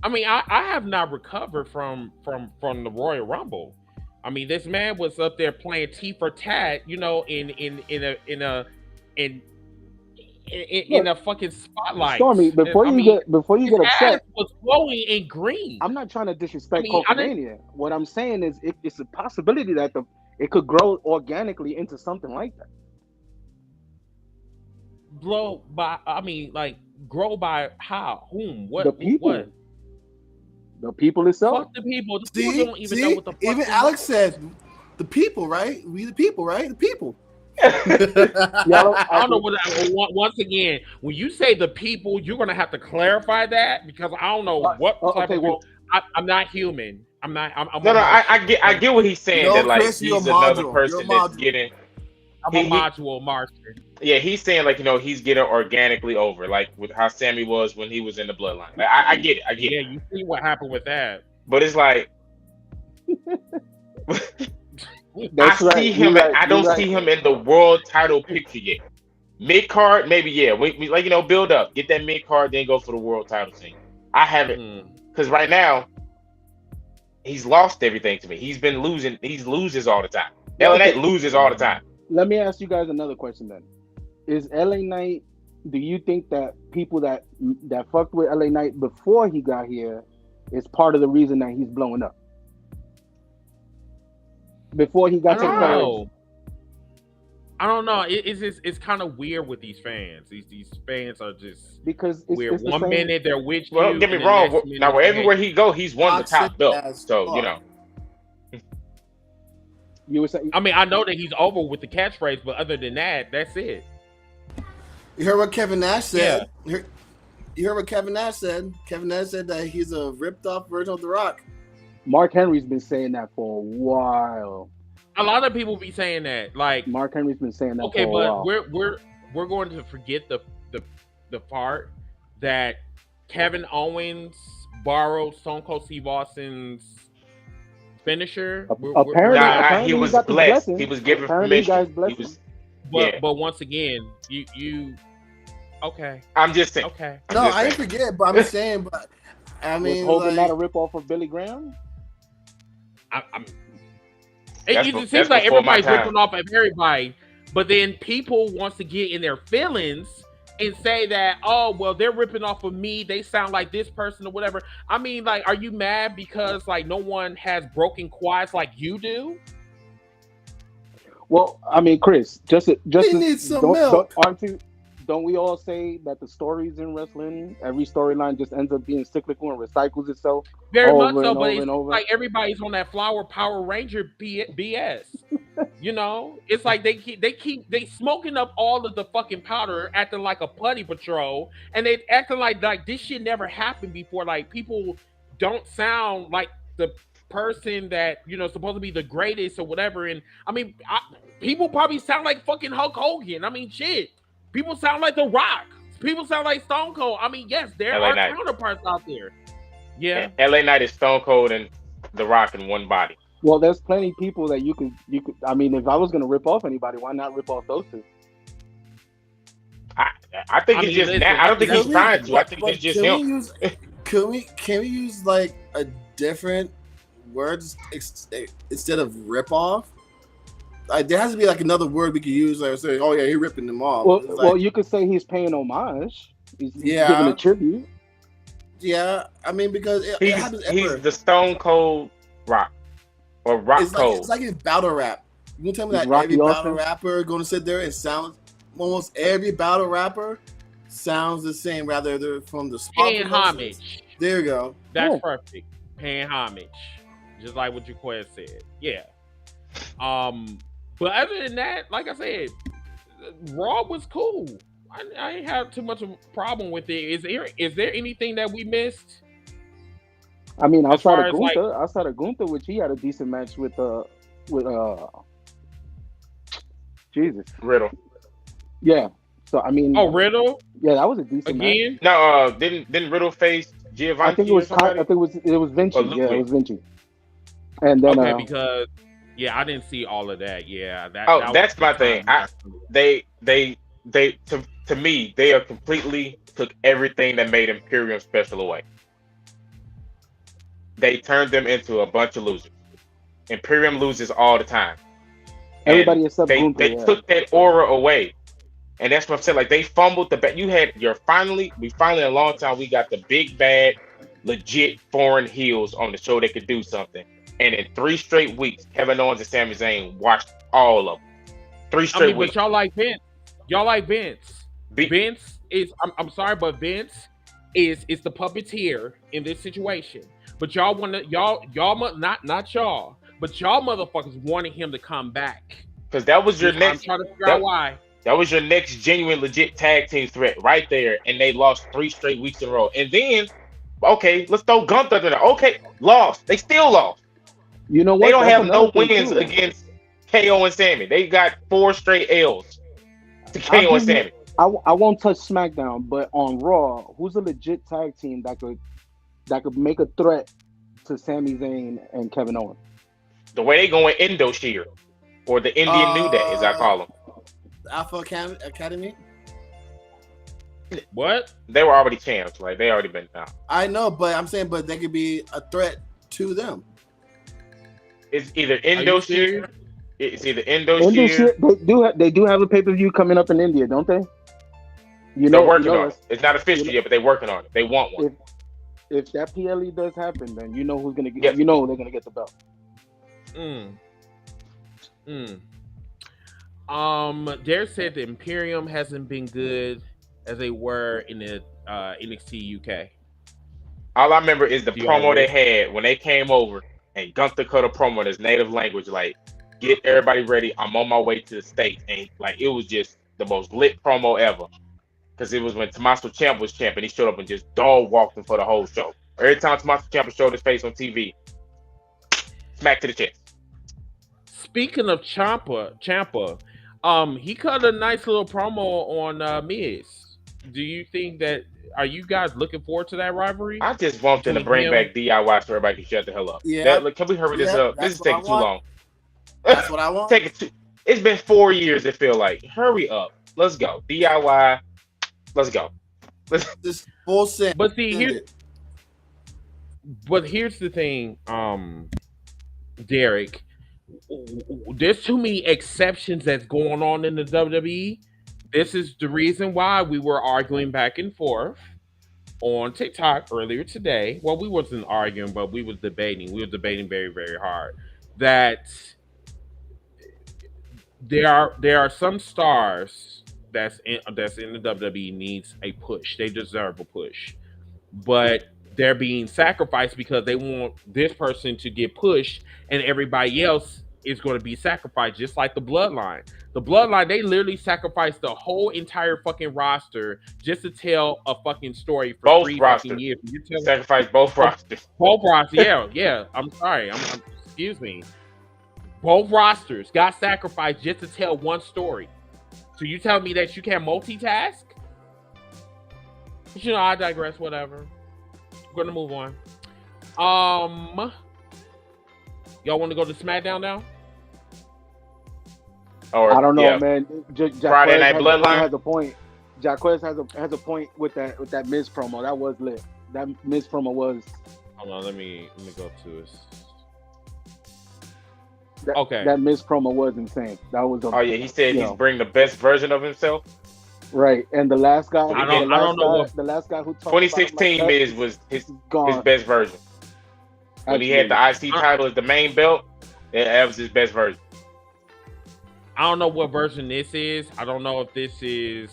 I mean, I have not recovered from the Royal Rumble. I mean, this man was up there playing T for tat, you know, in a fucking spotlight. Stormy, before you get upset, was glowing in green. I'm not trying to disrespect Kofi Mania. What I'm saying is, it's a possibility that it could grow organically into something like that. Grow by how? Whom? What? The people. What? The people itself. Fuck the people. The people don't even know what the fuck. Even Alex said, "The people, right? We the people, right? The people." I don't know what. Once again, when you say the people, you're gonna have to clarify that because I don't know what type of. Well, I'm not human. I'm not. I get what he's saying. That like Chris, he's another person that's getting. I'm a module Martian. Yeah, he's saying like he's getting organically over, like with how Sammy was when he was in the Bloodline. Like, I get it. Yeah, you see what happened with that. But it's like see him. I don't see him in the world title picture yet. Mid card, maybe we build up, get that mid card, then go for the world title thing. I haven't because right now he's lost everything to me. He's been losing. He loses all the time. LA Knight loses all the time. Let me ask you guys another question then. Is LA Knight, do you think that people that fucked with LA Knight before he got here is part of the reason that he's blowing up? Before he got to know. I don't know. It's kind of weird with these fans. These fans are just because weird. One minute they're with you. Well, don't get me wrong. Now, everywhere he go, he's won the top belt. So You were saying, I mean, I know that he's over with the catchphrase, but other than that, that's it. You heard what Kevin Nash said? Yeah. You heard what Kevin Nash said? Kevin Nash said that he's a ripped-off version of The Rock. Mark Henry's been saying that for a while. A lot of people be saying that. Like Mark Henry's been saying that for a while. Okay, but we're going to forget the part that Kevin Owens borrowed Stone Cold Steve Austin's finisher. Apparently he was blessed. He was given permission. But once again, you okay. I'm just saying. Okay. I didn't forget, but I'm saying, but I mean, was Hogan not a ripoff of Billy Graham? It seems like everybody's ripping off of everybody, but then people wants to get in their feelings and say that, oh, well, they're ripping off of me. They sound like this person or whatever. I mean, like, are you mad because like no one has broken quads like you do? Well, I mean, Chris, we need some milk. Don't we all say that the stories in wrestling, every storyline just ends up being cyclical and recycles itself? Very much so, but it's like everybody's on that Flower Power Ranger BS. You know, it's like they smoking up all of the fucking powder, acting like a putty patrol, and they acting like this shit never happened before. Like people don't sound like the person that supposed to be the greatest or whatever. And I mean, people probably sound like fucking Hulk Hogan. I mean, shit. People sound like The Rock. People sound like Stone Cold. I mean, yes, there are counterparts out there. Yeah. LA Knight is Stone Cold and The Rock in one body. Well, there's plenty of people that you could. I mean, if I was going to rip off anybody, why not rip off those two? I think it's just. I don't think he's trying to. I think it's just him. Can we use like a different words instead of rip off? Like, there has to be like another word we could use, like say, "Oh yeah, he's ripping them off." Well, you could say he's paying homage. He's giving a tribute. Yeah, I mean because it happens. He's the Stone Cold Rock or Rock Cold. It's like in battle rap. You can tell me that every battle rapper going to sit there and sound almost every battle rapper sounds the same, rather they're from the spot. Paying homage. There you go. That's perfect. Paying homage. just like what Jaquez said. Yeah. But other than that, like I said, Raw was cool. I ain't have too much of a problem with it. Is there anything that we missed? I mean, As outside far of as, like- Gunther, which he had a decent match with Jesus. Riddle. Yeah. So I mean, Oh, Riddle yeah, that was a decent match. again. No, didn't Riddle face Giovanni? I think it was somebody? it was Vinci. Or Yeah, it Ludwig. was Vinci. And then Okay, because I didn't see all of that. Yeah, That's my thing. They to me, they are completely took everything that made Imperium special away. They turned them into a bunch of losers. Imperium loses all the time. everybody And except they Gunther. they took that aura away. And that's what I'm saying. Like they fumbled the bet. We finally in a long time we got the big bad, legit foreign heels on the show that could do something. And in 3 straight weeks, Kevin Owens and Sami Zayn watched all of them. 3 straight weeks. But y'all like Vince. Y'all like Vince. Be- Vince is. I'm sorry, but Vince is the puppeteer in this situation. But y'all want to not y'all, but y'all motherfuckers wanted him to come back. Because that was your next. I'm trying to figure out why. That was your next genuine, legit tag team threat right there, and they lost 3 straight weeks in a row. And then, okay, let's throw Gunther in there. Okay, lost. They still lost. You know what? They don't That's have no another thing, wins too. against KO and Sammy. They got 4 straight L's to I'll KO and give you- Sammy. I won't touch SmackDown, but on Raw, who's a legit tag team that could make a threat to Sami Zayn and Kevin Owens? The way they going Indo Shear, or the Indian New Day, as I call them. Alpha Academy. What? They were already champs. Like they already been out. I know, but I'm saying, but they could be a threat to them. It's either Are Indo you Shear. serious? It's either Indo India Shear. shit, they do have a pay-per-view coming up in India, don't they? They're working on it. It's not official yet, but they're working on it. They want one. If that PLE does happen, then you know who's gonna get. Yes. You know they're gonna get the belt. Dare said the Imperium hasn't been good as they were in the NXT UK. All I remember is the Do you promo agree? they had when they came over and Gunther cut a promo in his native language, like, get everybody ready. I'm on my way to the States. And like, it was just the most lit promo ever. Because it was when Tommaso Ciampa was champ and he showed up and just dog walked him for the whole show. Every time Tommaso Ciampa showed his face on TV, smack to the chest. Speaking of Ciampa, he cut a nice little promo on Miz. Do you think that? Are you guys looking forward to that rivalry? I just want them to bring back DIY so everybody can shut the hell up. Yeah. Can we hurry this Yeah, up? This is that's what I taking too want. long. That's what I want. It's been 4 years. It feel like. Hurry up. Let's go. DIY. Let's go. This full set. But see, here's the thing, Derek. There's too many exceptions that's going on in the WWE. This is the reason why we were arguing back and forth on TikTok earlier today. Well, we wasn't arguing, but we was debating. We were debating very, very hard that there are some stars that's in the WWE needs a push. They deserve a push, but they're being sacrificed because they want this person to get pushed, and everybody else is going to be sacrificed, just like the Bloodline. The Bloodline, they literally sacrificed the whole entire fucking roster just to tell a fucking story for Both 3 rosters. fucking years. You're telling- Sacrifice both rosters. Both rosters, yeah. I'm sorry. Excuse me. Both rosters got sacrificed just to tell one story. So you tell me that you can't multitask? But I digress. Whatever. We're gonna move on. Y'all want to go to SmackDown now? Or, I don't know, yeah. man. Friday Night Bloodline? has a point. Jaquez has a point with that Miz promo. That was lit. That Miz promo was. Hold on, let me go to it. Okay. That Miz promo was insane. That was. He said he's bringing the best version of himself. Right, and the last guy. I don't know. The last guy who talked 2016 Miz was his best version. When he had the IC title as the main belt, that was his best version. I don't know what version this is. I don't know if this is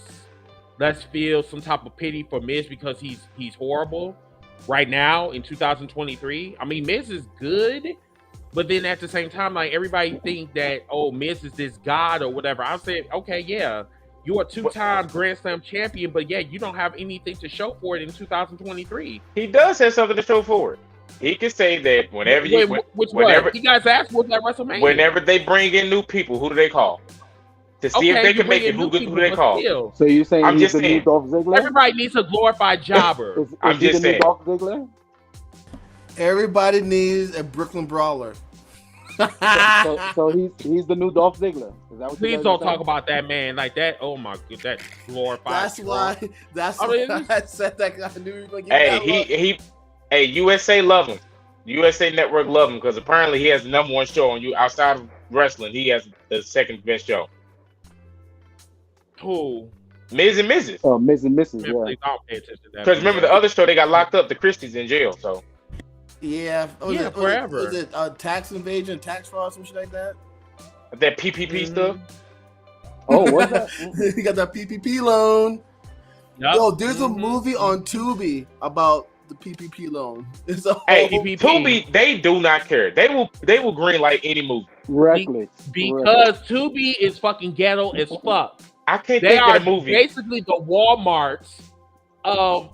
let's feel some type of pity for Miz because he's horrible right now in 2023. I mean, Miz is good, But then at the same time, like everybody think that Miz is this god or whatever. I said, okay, yeah, you're a 2-time Grand Slam champion, but yeah, you don't have anything to show for it in 2023. He does have something to show for it. He can say that whenever you guys asked for that WrestleMania. Whenever they bring in new people, who do they call? To see if they can make it, who do they call? Still. So you're saying he's the new Dolph Ziggler? Everybody needs a glorified jobber. Is I'm just saying. Dolph Ziggler? Everybody needs a Brooklyn Brawler. so he's the new Dolph Ziggler. Is that what Please don't talk about that man like that. Oh my god, that glorified. That's why I said that. I knew he was gonna Hey, USA love him. USA Network love him because apparently he has the number 1 show on you outside of wrestling. He has the second best show. Who? Miz and Mrs. Oh, Miz and Mrs. Yeah. Because remember the other show they got locked up. The Christies in jail. So. Yeah. Forever. Was it tax invasion, tax fraud, some shit like that? That PPP stuff. Oh, what's that? You got that PPP loan. Yep. Yo, there's a movie on Tubi about the PPP loan. Tubi, they do not care. They will green light any movie. Reckless. Because Tubi is fucking ghetto as fuck. I can't think of the movie. Basically the Walmarts of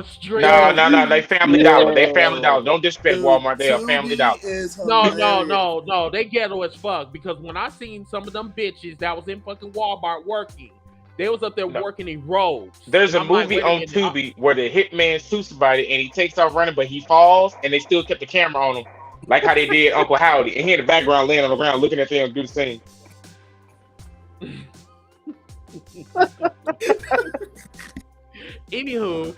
straight. No. They Family Dollar. They Family Dollar. Don't disrespect Walmart. They are Family Dollar. No. They ghetto as fuck. Because when I seen some of them bitches that was in fucking Walmart working, they was up there working in robes. There's a movie on Tubi where the hitman shoots somebody and he takes off running, but he falls and they still kept the camera on him, like how they did Uncle Howdy. And he in the background laying on the ground looking at them do the same. Anywho,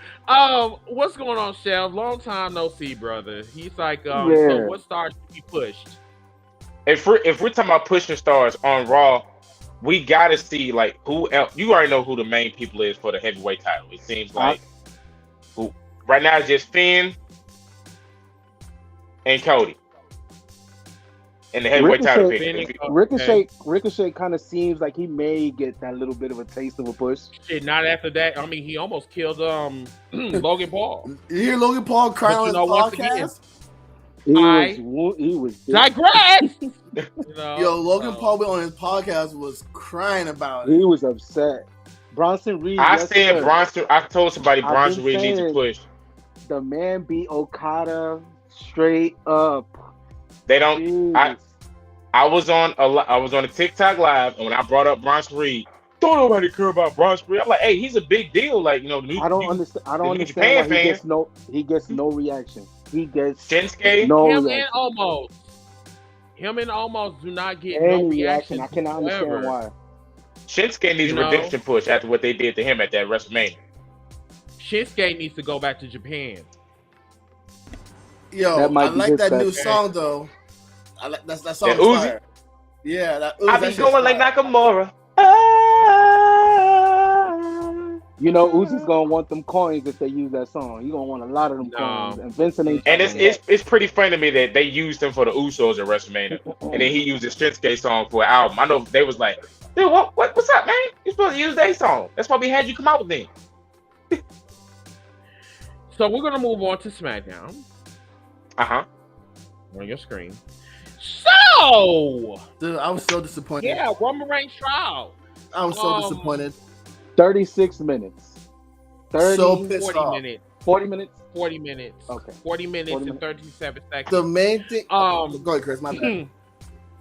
what's going on, Chef? Long time no see, brother. He's like, so what stars should be pushed? If we're talking about pushing stars on Raw, we gotta see like who else. You already know who the main people is for the heavyweight title. It seems like who right now is just Finn and Cody. And the heavyweight title. Ricochet kind of seems like he may get that little bit of a taste of a push. Shit, not after that. I mean, he almost killed Logan Paul. You hear Logan Paul crying on his podcast? He was digress. Yo, Logan Paul on his podcast was crying about it. He was upset. Bronson Reed. I told somebody Bronson Reed needs to push. The man beat Okada straight up. They don't. I was on a TikTok live, and when I brought up Bronson Reed, don't nobody care about Bronson Reed. I'm like, hey, he's a big deal. Like, I don't understand why he gets no reaction. He gets Shinsuke. No him reaction. and Almost do not get any no reaction. I cannot understand why. Shinsuke needs a redemption push after what they did to him at that WrestleMania. Shinsuke needs to go back to Japan. Yo, I like that new song though. I like that song. Yeah, Uzi? Yeah, that I be going like Nakamura. You know, Uzi's gonna want them coins if they use that song. He's gonna want a lot of them coins. And Vincent ain't. And it's pretty funny to me that they used him for the Usos at WrestleMania, and then he used the Shinsuke song for an album. I know they was like, dude, what's up, man? You're supposed to use their song. That's why we had you come out with them. So we're gonna move on to SmackDown. On your screen. So, dude, I was so disappointed. Yeah, Roman Reigns trial. I was so disappointed. 36 minets. 40 minutes. 40 minutes? 40 minutes. Okay. 40 minutes and 37 seconds. The main thing. Go ahead, Chris. My bad.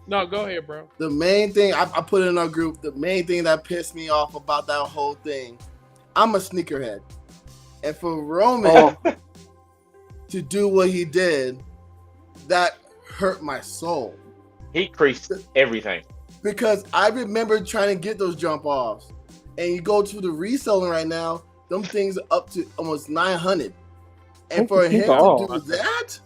No, go ahead, bro. The main thing I put in our group. The main thing that pissed me off about that whole thing. I'm a sneakerhead, and for Roman to do what he did, that hurt my soul. He creased everything. Because I remember trying to get those jump offs. And you go to the reselling right now, them things are up to almost 900. And for him to do that,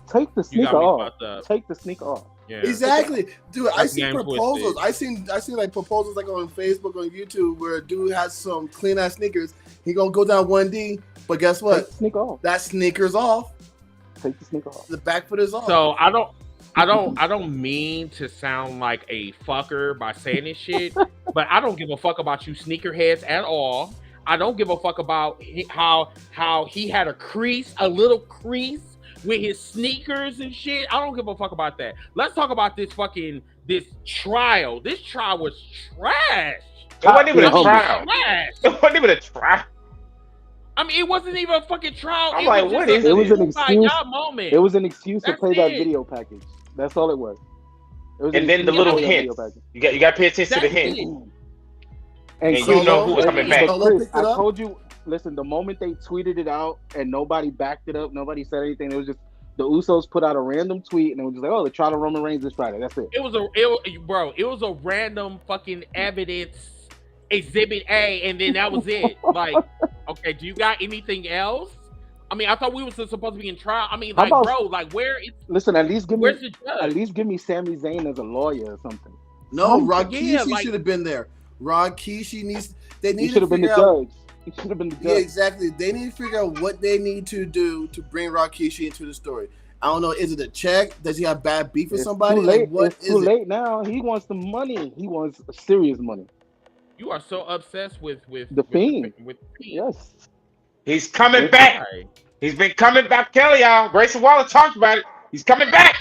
take the sneaker off. Take the sneaker off. Yeah. Exactly, dude. I see proposals. I seen like proposals like on Facebook, on YouTube, where a dude has some clean ass sneakers. He gonna go down 1D, but guess what? Take the sneaker off. That sneaker's off. Take the sneaker off. The back foot is off. So I don't mean to sound like a fucker by saying this shit, but I don't give a fuck about you sneakerheads at all. I don't give a fuck about how he had a little crease with his sneakers and shit. I don't give a fuck about that. Let's talk about this trial. This trial was trash. It wasn't even a trial. Trash. It wasn't even a trial. I mean, it wasn't even a fucking trial. I'm like, what is it? It was an excuse. Moment. It was an excuse to That's play that it. video package. That's all it was. It was And then the little hints. You got to pay attention to the hints. And you know who was coming back. Chris, I told you. Listen, the moment they tweeted it out and nobody backed it up, nobody said anything. It was just the Usos put out a random tweet and it was just like, "Oh, the trial of Roman Reigns this Friday." That's it. It was a random fucking evidence exhibit A, and then that was it. Like, okay, do you got anything else? I mean, I thought we were supposed to be in trial. I mean, like, bro, like, where is? Listen, at least give where's me the judge? Sami Zayn as a lawyer or something. No, Rikishi should have been there. Rikishi needs. They need to figure out. He should have been the judge. Yeah, exactly. They need to figure out what they need to do to bring Rikishi into the story. I don't know. Is it a check? Does he have bad beef with somebody? Too late. Like, it's too late now. He wants the money. He wants serious money. You are so obsessed with the Fiend. With yes. He's coming back. He's been coming back. Kelly, y'all. Grayson Waller talked about it. He's coming back.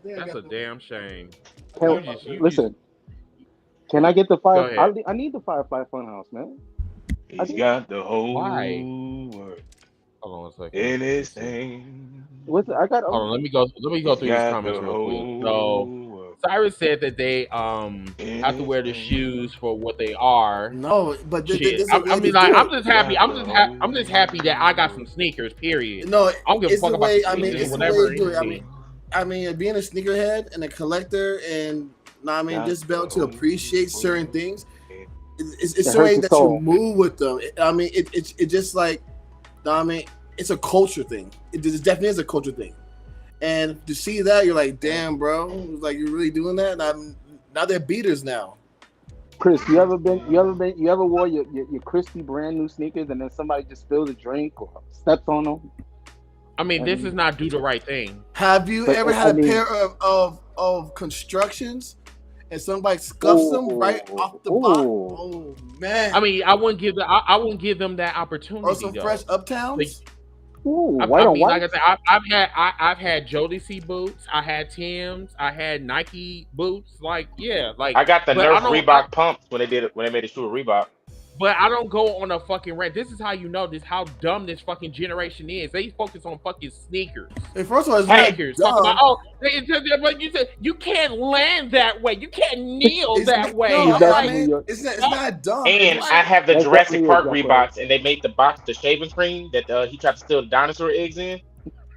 That's a damn shame. Listen. Can I get the fire? I need the Firefly Funhouse, man. He's got the whole Why? world Hold on a second. in his name. What's I got? Hold on, let me go through these comments real quick. So Cyrus said that they have to wear the shoes for what they are. No, but this I mean, like, I'm just happy. I'm just happy that I got some sneakers. Period. No, I don't give a fuck about the it's the way you do it. I mean, being a sneakerhead and a collector, and just be able to appreciate certain things. It's the way that you move with them. I mean, it's just like, it's a culture thing. It definitely is a culture thing. And to see that, you're like, damn, bro, like, you're really doing that. Now they're beaters now. Chris, you ever wore your crispy brand new sneakers and then somebody just spills a drink or steps on them? I mean, this is not do the right thing. Have you ever had a pair of constructions and somebody scuffs them right off the box? Oh man! I mean, I wouldn't give them that opportunity. Or some fresh Uptowns. Like I said, I've had Jodeci boots, I had Tim's, I had Nike boots. Like, yeah, like I got the Nerf Reebok pumps when they made a shoe with Reebok. But I don't go on a fucking rant. This is how you know how dumb this fucking generation is. They focus on fucking sneakers. And first of all, sneakers. Talk about, but you said you can't land that way. You can't kneel that way. No, it's not dumb. And I have the Jurassic Park Reeboks, and they made the shaving cream that he tried to steal the dinosaur eggs in.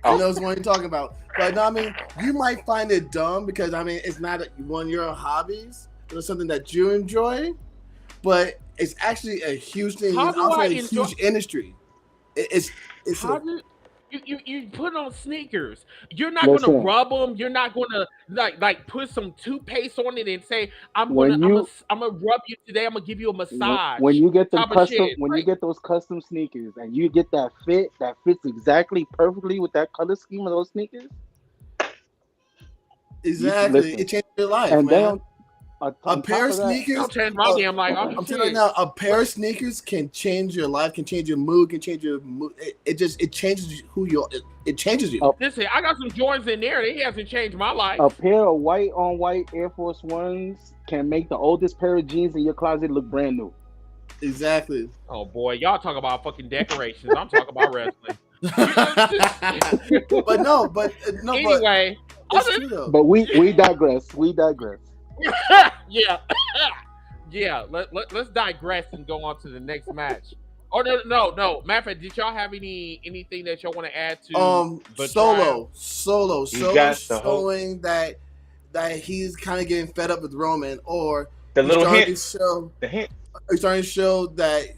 I know what you're talking about. But no, I mean, you might find it dumb because it's not one of your hobbies. It's something that you enjoy, but it's actually a huge thing. It's also a huge industry. You put on sneakers. You're not gonna rub them. You're not gonna like put some toothpaste on it and say, I'm gonna rub you today. I'm gonna give you a massage. When you get you get those custom sneakers and you get that fit that fits exactly perfectly with that color scheme of those sneakers. Exactly, it changed your life, and man. A pair of sneakers. I'm telling you right now, a pair of sneakers can change your life, can change your mood, can change your mood. It changes who you are. It changes you. Listen, I got some Jordans in there. It hasn't changed my life. A pair of white on white Air Force Ones can make the oldest pair of jeans in your closet look brand new. Exactly. Oh boy, y'all talk about fucking decorations. I'm talking about wrestling. Anyway, but we digress. We digress. yeah. Let's digress and go on to the next match. Oh no. Matter of fact, did y'all have anything that y'all want to add to? Solo showing that he's kind of getting fed up with Roman, or the little hint. The hint. He's starting to show that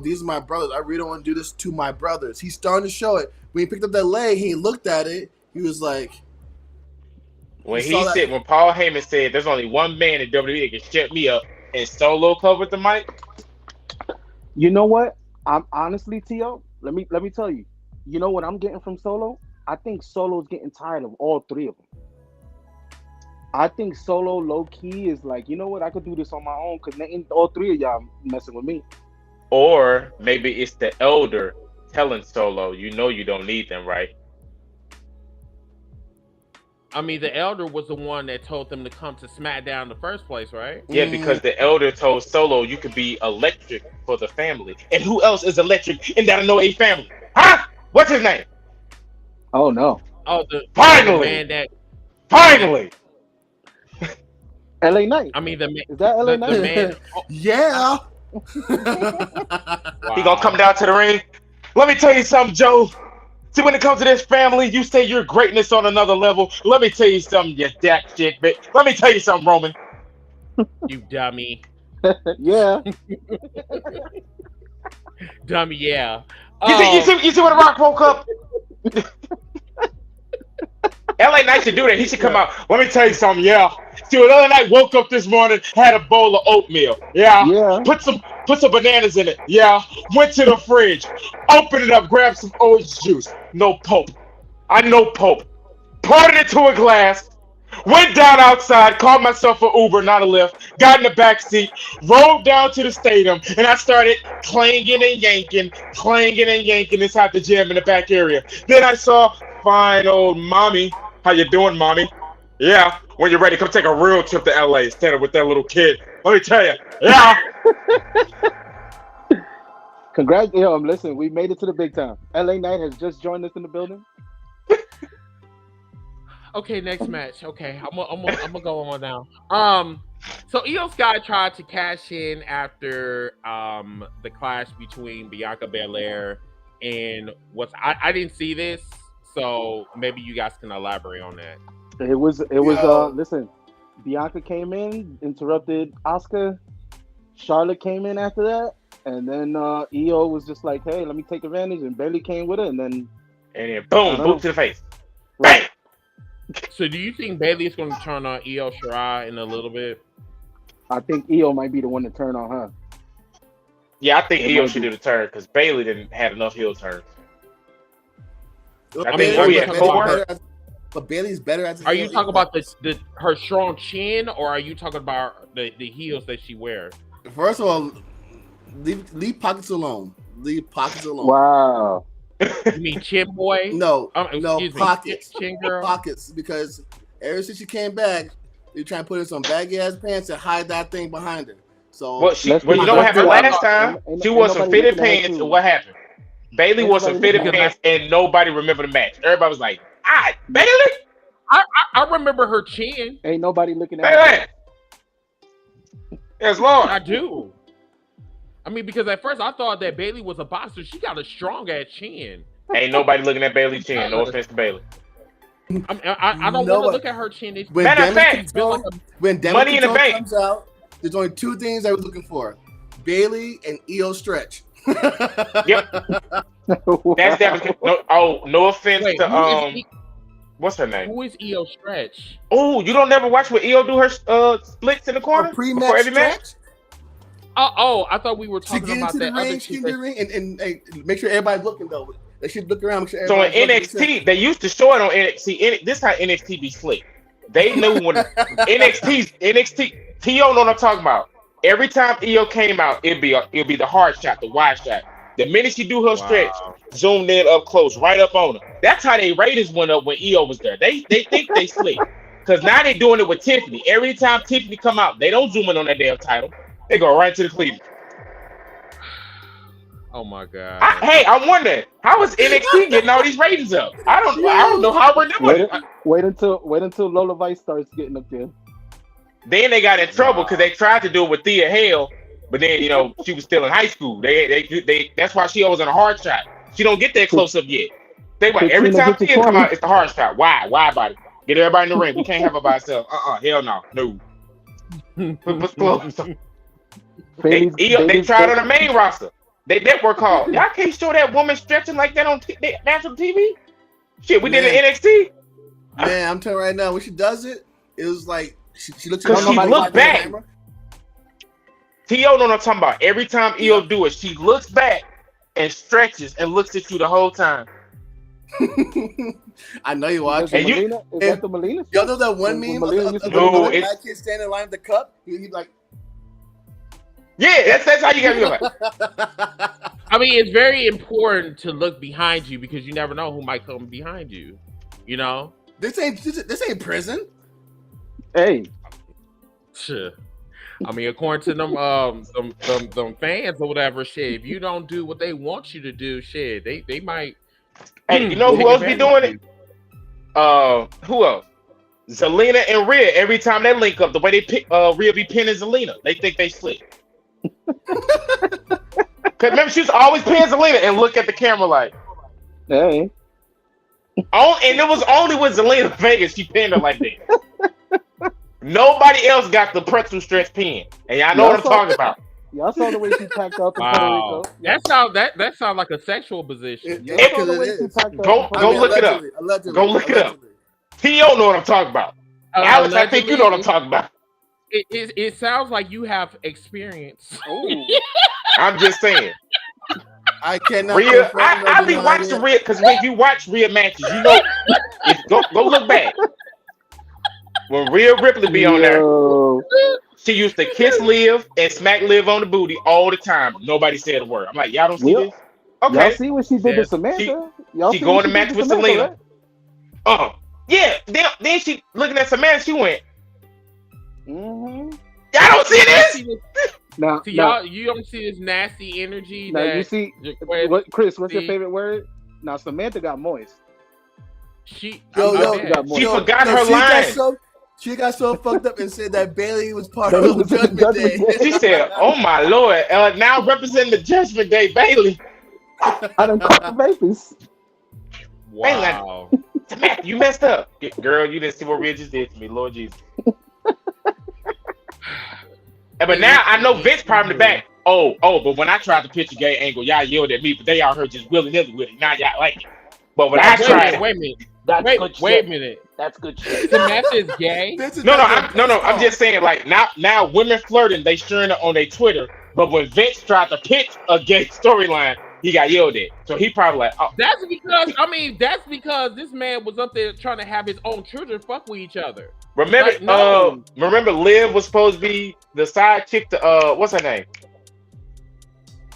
these are my brothers. I really don't want to do this to my brothers. He's starting to show it. When he picked up that leg, he looked at it. He was like. When Paul Heyman said there's only one man in WWE that can shut me up, and Solo covered the mic. You know what? I'm honestly, T.O., let me tell you. You know what I'm getting from Solo? I think Solo's getting tired of all three of them. I think Solo low key is like, you know what? I could do this on my own because all three of y'all messing with me. Or maybe it's the elder telling Solo, you know you don't need them, right? I mean, the elder was the one that told them to come to SmackDown in the first place, right? Yeah, because the elder told Solo you could be electric for the family. And who else is electric in that No 8 family? Huh? What's his name? Oh no! Oh, Finally! the man that Finally! LA Knight. I mean, Is that LA Knight? the man. Yeah. He gonna come down to the ring. Let me tell you something, Joe. See, when it comes to this family, you say your greatness on another level. Let me tell you something, you jack shit, bitch. Let me tell you something, Roman. You dummy. Yeah. Dummy, yeah. You see when The Rock woke up? LA Knight should do that. He should come out. Let me tell you something, yeah. See, when LA Knight woke up this morning, had a bowl of oatmeal. Yeah. Yeah. Put some bananas in it. Yeah. Went to the fridge. Opened it up, grabbed some orange juice. No Pope. I know Pope. Poured it into a glass. Went down outside, called myself an Uber, not a Lyft, got in the back seat, rolled down to the stadium, and I started clanging and yanking inside the gym in the back area. Then I saw fine old mommy. How you doing, mommy? Yeah, when you're ready, come take a real trip to LA instead of with that little kid. Let me tell you, yeah. Congrats, listen, we made it to the big time. LA Knight has just joined us in the building. Okay, next match. Okay, I'm gonna go on now. So Io Sky tried to cash in after the clash between Bianca Belair and I didn't see this, so maybe you guys can elaborate on that. It was listen, Bianca came in, interrupted Asuka. Charlotte came in after that, and then Io was just like, "Hey, let me take advantage," and Bayley came with her, and then boom, boot to the face. Right. Bang! So do you think Bayley is going to turn on Io Shirai in a little bit? I think Io might be the one to turn on her. Yeah, I think Io should do the turn because Bayley didn't have enough heel turns. Well, I mean, Bayley's oh, yeah, better four. but Bayley's better as a Are heel. you talking about her strong chin, or are you talking about the heels that she wears? First of all, leave pockets alone. Leave pockets alone. Wow. You mean chin boy? No, no excuse me, pockets. chin girl. Pockets, because ever since she came back, they trying to put in some baggy ass pants and hide that thing behind her. So Well, you know what happened last time? She wore some fitted pants, and what happened? Bayley wore some fitted pants, and nobody remembered the match. Everybody was like, Bayley! I remember her chin. Ain't nobody looking at Bayley! Yes, Lord. I do. I mean, because at first I thought that Bayley was a boxer. She got a strong ass chin. Ain't nobody looking at Bayley's chin. No offense to Bayley. I don't want to look at her chin. When Matter of Damage fact, Control, when Damage Money in the Control Bank comes out, there's only two things I was looking for: Bayley and Io Stretch. Yep. That's definitely no offense to what's her name? Who is Io Stretch? Oh, you don't never watch when Io do her splits in the corner before every match? Oh, I thought we were She talking get about into that the other ring, she chick get in the ring, and make sure everybody's looking though. They should look around. Make sure So in everybody's looking. NXT, they used to show it on NXT. This how NXT be slick. They knew when NXT. T.O. know what I'm talking about. Every time Io came out, it'd be the hard shot, the wide shot. The minute she do her stretch, zoomed in up close, right up on her. That's how they ratings went up when Io was there. They think they slick. Because now they doing it with Tiffany. Every time Tiffany come out, they don't zoom in on that damn title. They go right to the cleavage. Oh my god! I'm wondering how is NXT getting all these ratings up? I don't know how we're doing it. Wait until Lola Vice starts getting up there. Then they got in trouble because they tried to do it with Thea Hale, but then she was still in high school. They that's why she always on a hard shot. She don't get that close up yet. Every time Thea come out, it's the hard shot. Why, buddy? Get everybody in the ring. We can't have her by herself. Hell no. What's close? They tried on the main roster. They network call. Y'all can't show that woman stretching like that on national TV. Shit, we did it in NXT. Man, I'm telling you right now, when she does it, it was like she looks. Because she looked back. T.O. know what I'm talking about. Every time Io do it, she looks back and stretches and looks at you the whole time. I know you watch. Is that the Melina? Y'all know that one meme? No, it's kid standing in line with the cup. He's like. Yeah, that's how you gotta be like. I mean, it's very important to look behind you because you never know who might come behind you. You know, This ain't prison. Hey, sure. I mean, according to them fans or whatever, shit. If you don't do what they want you to do, shit, they might. Hey, you know who else be doing it? Who else? Zelina and Rhea. Every time they link up, the way they pick Rhea be pinning Zelina, they think they slick. Cause remember, she was always pinning Zelina and look at the camera like, hey. oh, and it was only with Zelina Vegas she pinned her like that. Nobody else got the pretzel stretch pin, and y'all know what I'm talking about. Y'all saw the way she packed out the Wow, Puerto Rico. that sounds like a sexual position. Y'all saw the way she packed out Go look it up. Go look it up. T.O. know what I'm talking about. Alex, I think you know what I'm talking about. It sounds like you have experience. I'm just saying. I cannot. Rhea, I be watching Rhea because when you watch Rhea matches, you know, go look back. When Rhea Ripley be on there, she used to kiss Liv and smack Liv on the booty all the time. Nobody said a word. I'm like, y'all don't see this? Okay. Y'all see what she did to Samantha? She going to match with Zelina. Right? Yeah. Then she looking at Samantha. She went. Mm-hmm. Y'all don't see this? Now, y'all, you don't see this nasty energy. Now that you see, Chris, what's your favorite word? Now Samantha got moist. She forgot her line. She got so fucked up and said that Bailey was part of the Judgment Day. She said, "Oh my Lord, now representing the Judgment Day, Bailey." I done caught the babies. Wow. Samantha, you messed up, girl. You didn't see what Rhea just did to me, Lord Jesus. But now I know Vince probably in the back. But when I tried to pitch a gay angle, y'all yelled at me, but they all heard just willy-nilly with it. Now y'all like it. But when I tried, wait a minute. Wait a minute. That's good shit. Samantha is gay. No. I'm just saying, like now women flirting, they sharing it on their Twitter. But when Vince tried to pitch a gay storyline, he got yelled at. So he probably like, oh. That's because this man was up there trying to have his own children fuck with each other. Remember, like, no. Remember, Liv was supposed to be the side chick to what's her name?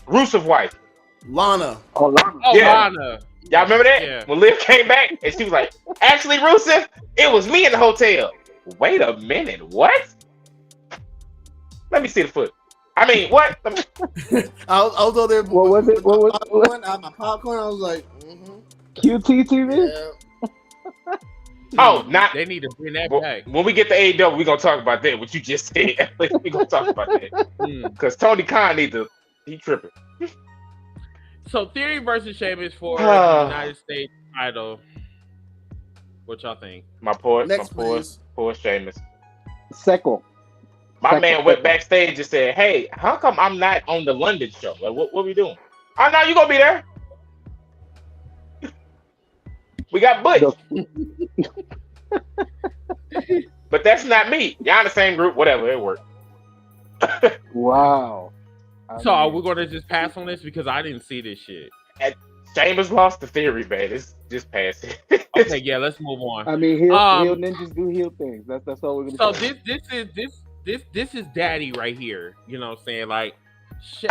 Rusev's wife, Lana. Lana. Y'all remember that? Yeah. When Liv came back and she was like, "Actually, Rusev, it was me in the hotel." Wait a minute, what? Let me see the foot. I mean, what? I was over there. What was it? What was my popcorn? I was like, QT TV? Yeah. Oh, not. They need to bring that back. When we get to AEW, we're gonna talk about that. What you just said. We're gonna talk about that because Tony Khan he tripping. So Theory versus Sheamus for the United States title. What y'all think? My poor Sheamus. Second. My man went backstage and said, "Hey, how come I'm not on the London show? Like, what we doing? Oh no, you gonna be there? We got Butch, but that's not me. Y'all in the same group, whatever. It worked." Wow. So are we gonna just pass on this because I didn't see this shit? Sheamus lost the Theory, man. It's just pass it. Okay, yeah, let's move on. I mean, heel ninjas do heel things. That's all we're gonna say. So this is daddy right here. You know what I'm saying? Like, so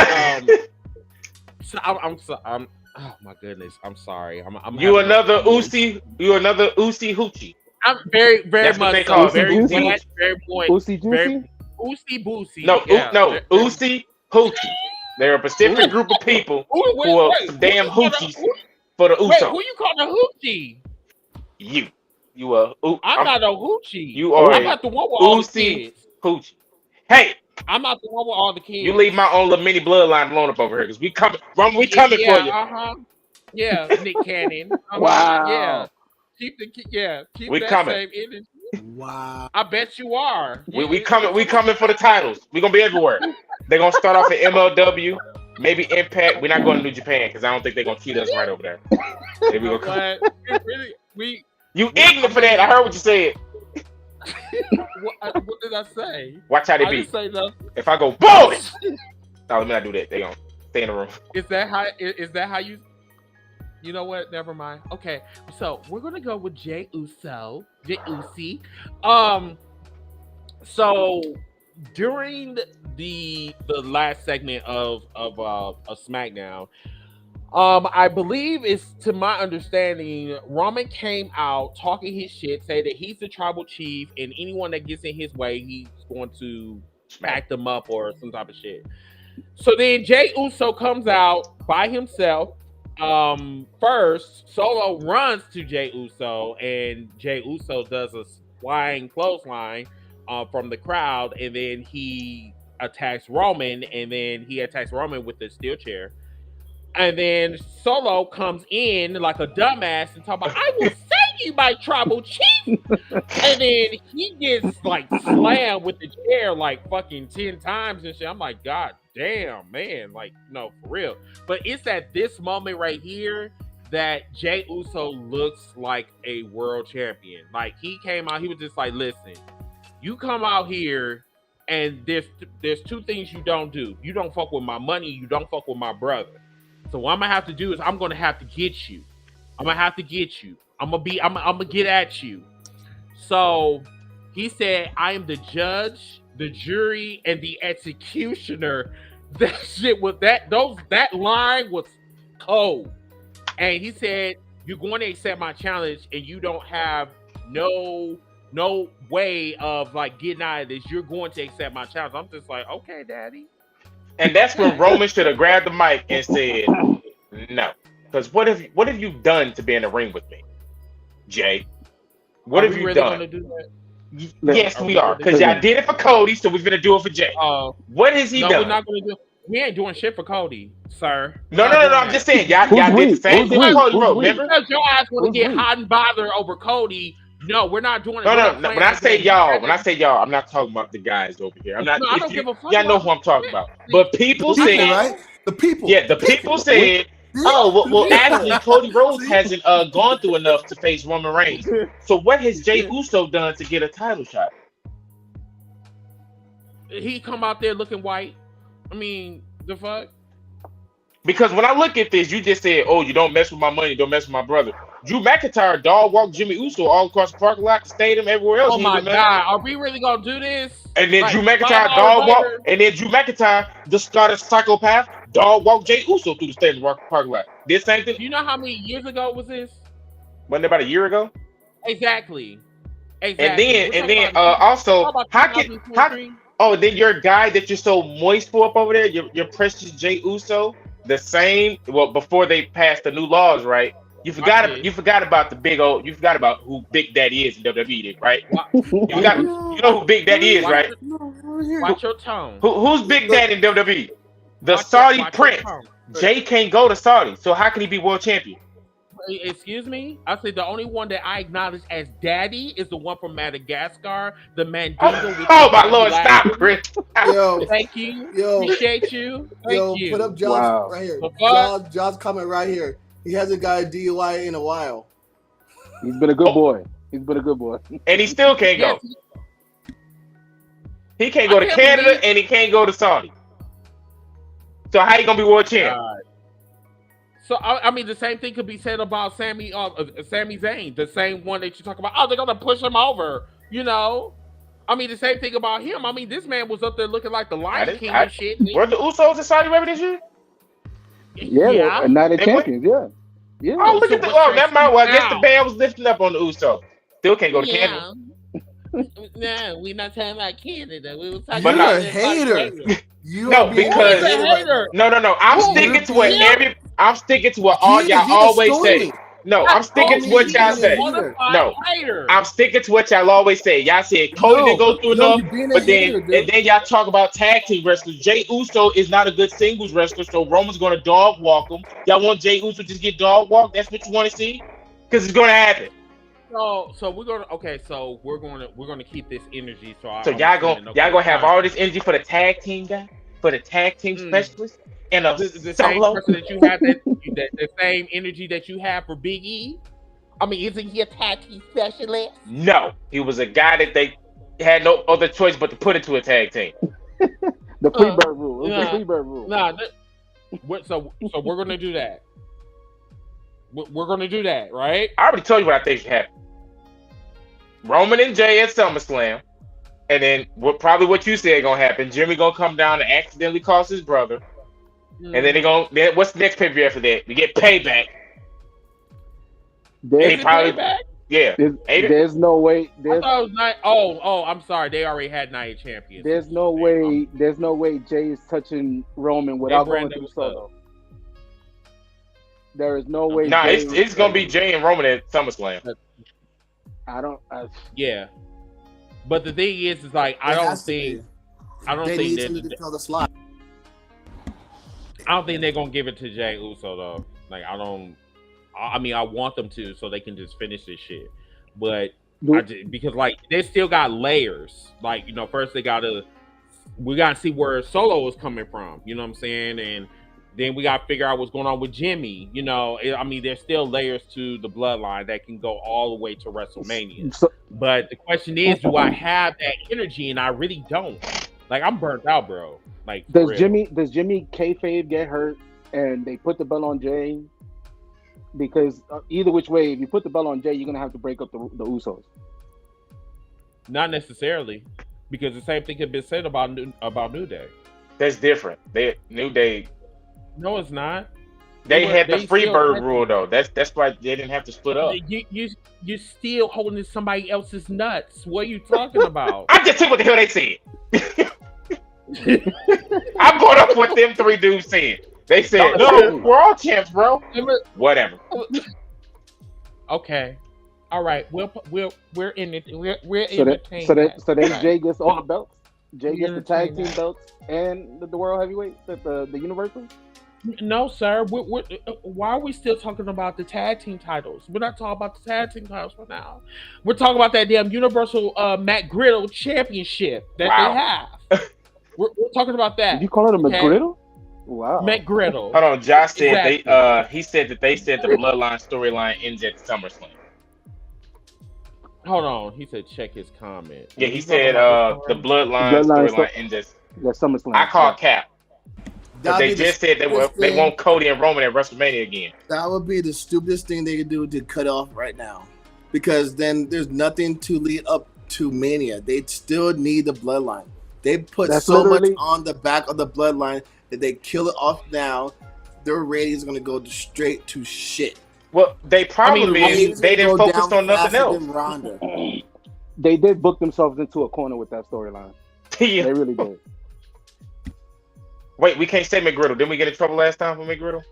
I'm oh my goodness, I'm sorry. You another Usi Hoochie. I'm very That's much what they call very it. blunt, very blunt, Usi Juicy? Usi Boosie. No, yeah. Usi Hoochie. They're a specific group of people who are damn hoochies for the Uso. Wait, who you calling a hoochie? You are. I'm not a hoochie. You are. I'm not the one with all the kids. Hoochie. Hey, I'm not the one with all the kids. you leave my own little mini bloodline alone up over here because we coming. We coming for you. Yeah, Nick Cannon. Wow. Yeah. Keep we that coming. same energy. Wow. I bet you are. We coming for the titles. We gonna be everywhere. They're gonna start off at MLW, maybe Impact. We're not going to New Japan because I don't think they're gonna treat us right over there. Maybe we'll come. You ignorant for that. I heard what you said. What did I say? Watch how they I beat. didn't say nothing. If I go boom, no, let me not do that. They gonna stay in the room. Is that how you? You know what? Never mind. Okay, so we're gonna go with Jey Uso. Jey Uso. So during the last segment of SmackDown, I believe it's, to my understanding, Roman came out talking his shit, say that he's the tribal chief, and anyone that gets in his way, he's going to pack them up or some type of shit. So then Jey Uso comes out by himself. First, Solo runs to Jey Uso, and Jey Uso does a flying clothesline from the crowd, and then he attacks Roman, and then he attacks Roman with the steel chair. And then Solo comes in like a dumbass and talk about, I will save you, my tribal chief. And then he gets like slammed with the chair like fucking 10 times and shit. I'm like, God damn, man. Like, no, for real. But it's at this moment right here that Jey Uso looks like a world champion. Like, he came out, he was just like, listen, you come out here and there's two things you don't do. You don't fuck with my money, you don't fuck with my brother. So what I'm gonna have to do is I'm gonna have to get you. I'm gonna have to get you. I'm gonna get at you. So he said, I am the judge, the jury, and the executioner. That shit was that line was cold. And he said, you're going to accept my challenge, and you don't have no way of like getting out of this. You're going to accept my challenge. I'm just like, okay, daddy. And that's when Roman should have grabbed the mic and said, no. Because what have you done to be in the ring with me, Jay? What have you done? Do that? Yes, we are. Because y'all did it for Cody, so we're going to do it for Jay. What has he done? We're not going to do it. We ain't doing shit for Cody, sir. No. I'm just saying, y'all did the same thing for Cody, bro. Remember? Because your ass want to get hot and bothered over Cody. No, we're not doing it. No. When I say y'all, I'm not talking about the guys over here. I'm not. No, I don't give a fuck. Y'all know who I'm talking about. But people said, right? The people. Yeah, the people said, oh, well, actually, Cody Rhodes hasn't gone through enough to face Roman Reigns. So what has Jey Uso done to get a title shot? He come out there looking white. I mean, the fuck? Because when I look at this, you just said, oh, you don't mess with my money, don't mess with my brother. Drew McIntyre dog walked Jimmy Uso all across the parking lot, the stadium, everywhere else. Oh my God, are we really gonna do this? And then like, Drew McIntyre dog walk, and then Drew McIntyre, the started psychopath, dog walk Jey Uso through the stadium parking lot. This same thing. Do you know how many years ago was this? Wasn't it about a year ago? Exactly. And then also, then your guy that you're so moist for up over there, your precious Jey Uso, the same. Well, before they passed the new laws, right? You forgot about you forgot about who Big Daddy is in WWE, right? You know who Big Daddy is, right? Watch your tone. Who's Big Daddy in WWE? The Saudi prince. Jay can't go to Saudi, so how can he be world champion? Excuse me? I said the only one that I acknowledge as daddy is the one from Madagascar, the Mandingo. Oh my Lord, stop, Chris. Yo, thank you. Yo, appreciate you. Thank you. Put up John's right here. John's comment right here. He hasn't got a DUI in a while. He's been a good boy. He's been a good boy. And he still can't go. He can't go to Canada and he can't go to Saudi. So how you gonna be world champ? So I mean, the same thing could be said about Sami Zayn, the same one that you talk about. Oh, they're gonna push him over. You know, I mean, the same thing about him. I mean, this man was up there looking like the Lion King and shit. Were the Usos in Saudi Arabia this year? Yeah, and now they're champions. Yeah. Oh, look at the. Oh, that might. Well, I guess the band was lifting up on the Usos. Still can't go to Canada. No, we're not talking about Canada. We were talking about a hater. No, because no. I'm sticking to what I'm sticking to what all y'all always say. No, I'm sticking to what y'all say. No, I'm sticking to what y'all always say. Y'all said Cody didn't go through enough, but then y'all talk about tag team wrestlers. Jey Uso is not a good singles wrestler, so Roman's gonna dog walk him. Y'all want Jey Uso to just get dog walked? That's what you want to see? Because it's gonna happen. So we're gonna keep this energy. So y'all gonna have all this energy for the tag team guy, for the tag team specialist, and the same person that you have the same energy that you have for Big E. I mean, isn't he a tag team specialist? No, he was a guy that they had no other choice but to put into a tag team. The Freebird rule. The Freebird rule. So we're gonna do that. We're gonna do that, right? I already told you what I think should happen. Roman and Jey at SummerSlam. And then probably what you said gonna happen. Jimmy gonna come down and accidentally cost his brother. And then they gonna. Then what's the next pay-per-view after that? We get Payback. There's Payback? Yeah. There's no way. I thought it was Oh, I'm sorry. They already had Night Champions. There's no way. There's no way Jay is touching Roman without going through Solo. There is no way. Nah, it's gonna be Jay and Roman at SummerSlam. Yeah, but the thing is like I don't think tell the slot. I don't think they're gonna give it to Jey Uso though. Like I want them to so they can just finish this shit. But because like they still got layers. Like first we gotta see where Solo is coming from. You know what I'm saying? And then we got to figure out what's going on with Jimmy. There's still layers to the bloodline that can go all the way to WrestleMania. But the question is, do I have that energy? And I really don't. Like, I'm burnt out, bro. Like, does Jimmy kayfabe get hurt and they put the belt on Jay? Because either which way, if you put the belt on Jay, you're gonna have to break up the Usos. Not necessarily, because the same thing had been said about New Day. That's different. New Day. No, it's not. They had the Freebird rule though. That's why they didn't have to split up. You're still holding somebody else's nuts. What are you talking about? I just took what the hell they said. I'm going up with them three dudes said. They said, "No, we're all champs, bro." Whatever. Okay. All right. We're in it. We're so then Jay gets all the belts. Jay gets the tag team belts and the world heavyweight, the universal. No, sir. Why are we still talking about the tag team titles? We're not talking about the tag team titles for now. We're talking about that damn Universal Matt Griddle Championship that they have. We're talking about that. Did you call it a McGriddle? Wow. Matt Griddle. Hold on. Josh said he said that they said the Bloodline storyline ends at SummerSlam. Hold on. He said check his comment. Yeah, he said the Bloodline storyline ends at SummerSlam. I call cap. But they just said they want Cody and Roman at WrestleMania again. That would be the stupidest thing they could do to cut off right now. Because then there's nothing to lead up to Mania. They still need the Bloodline. They put so much on the back of the Bloodline that they kill it off now. Their ratings are going to go straight to shit. Well, they probably they didn't focus on nothing else. They did book themselves into a corner with that storyline. Yeah. They really did. Wait, we can't say McGriddle. Didn't we get in trouble last time for McGriddle?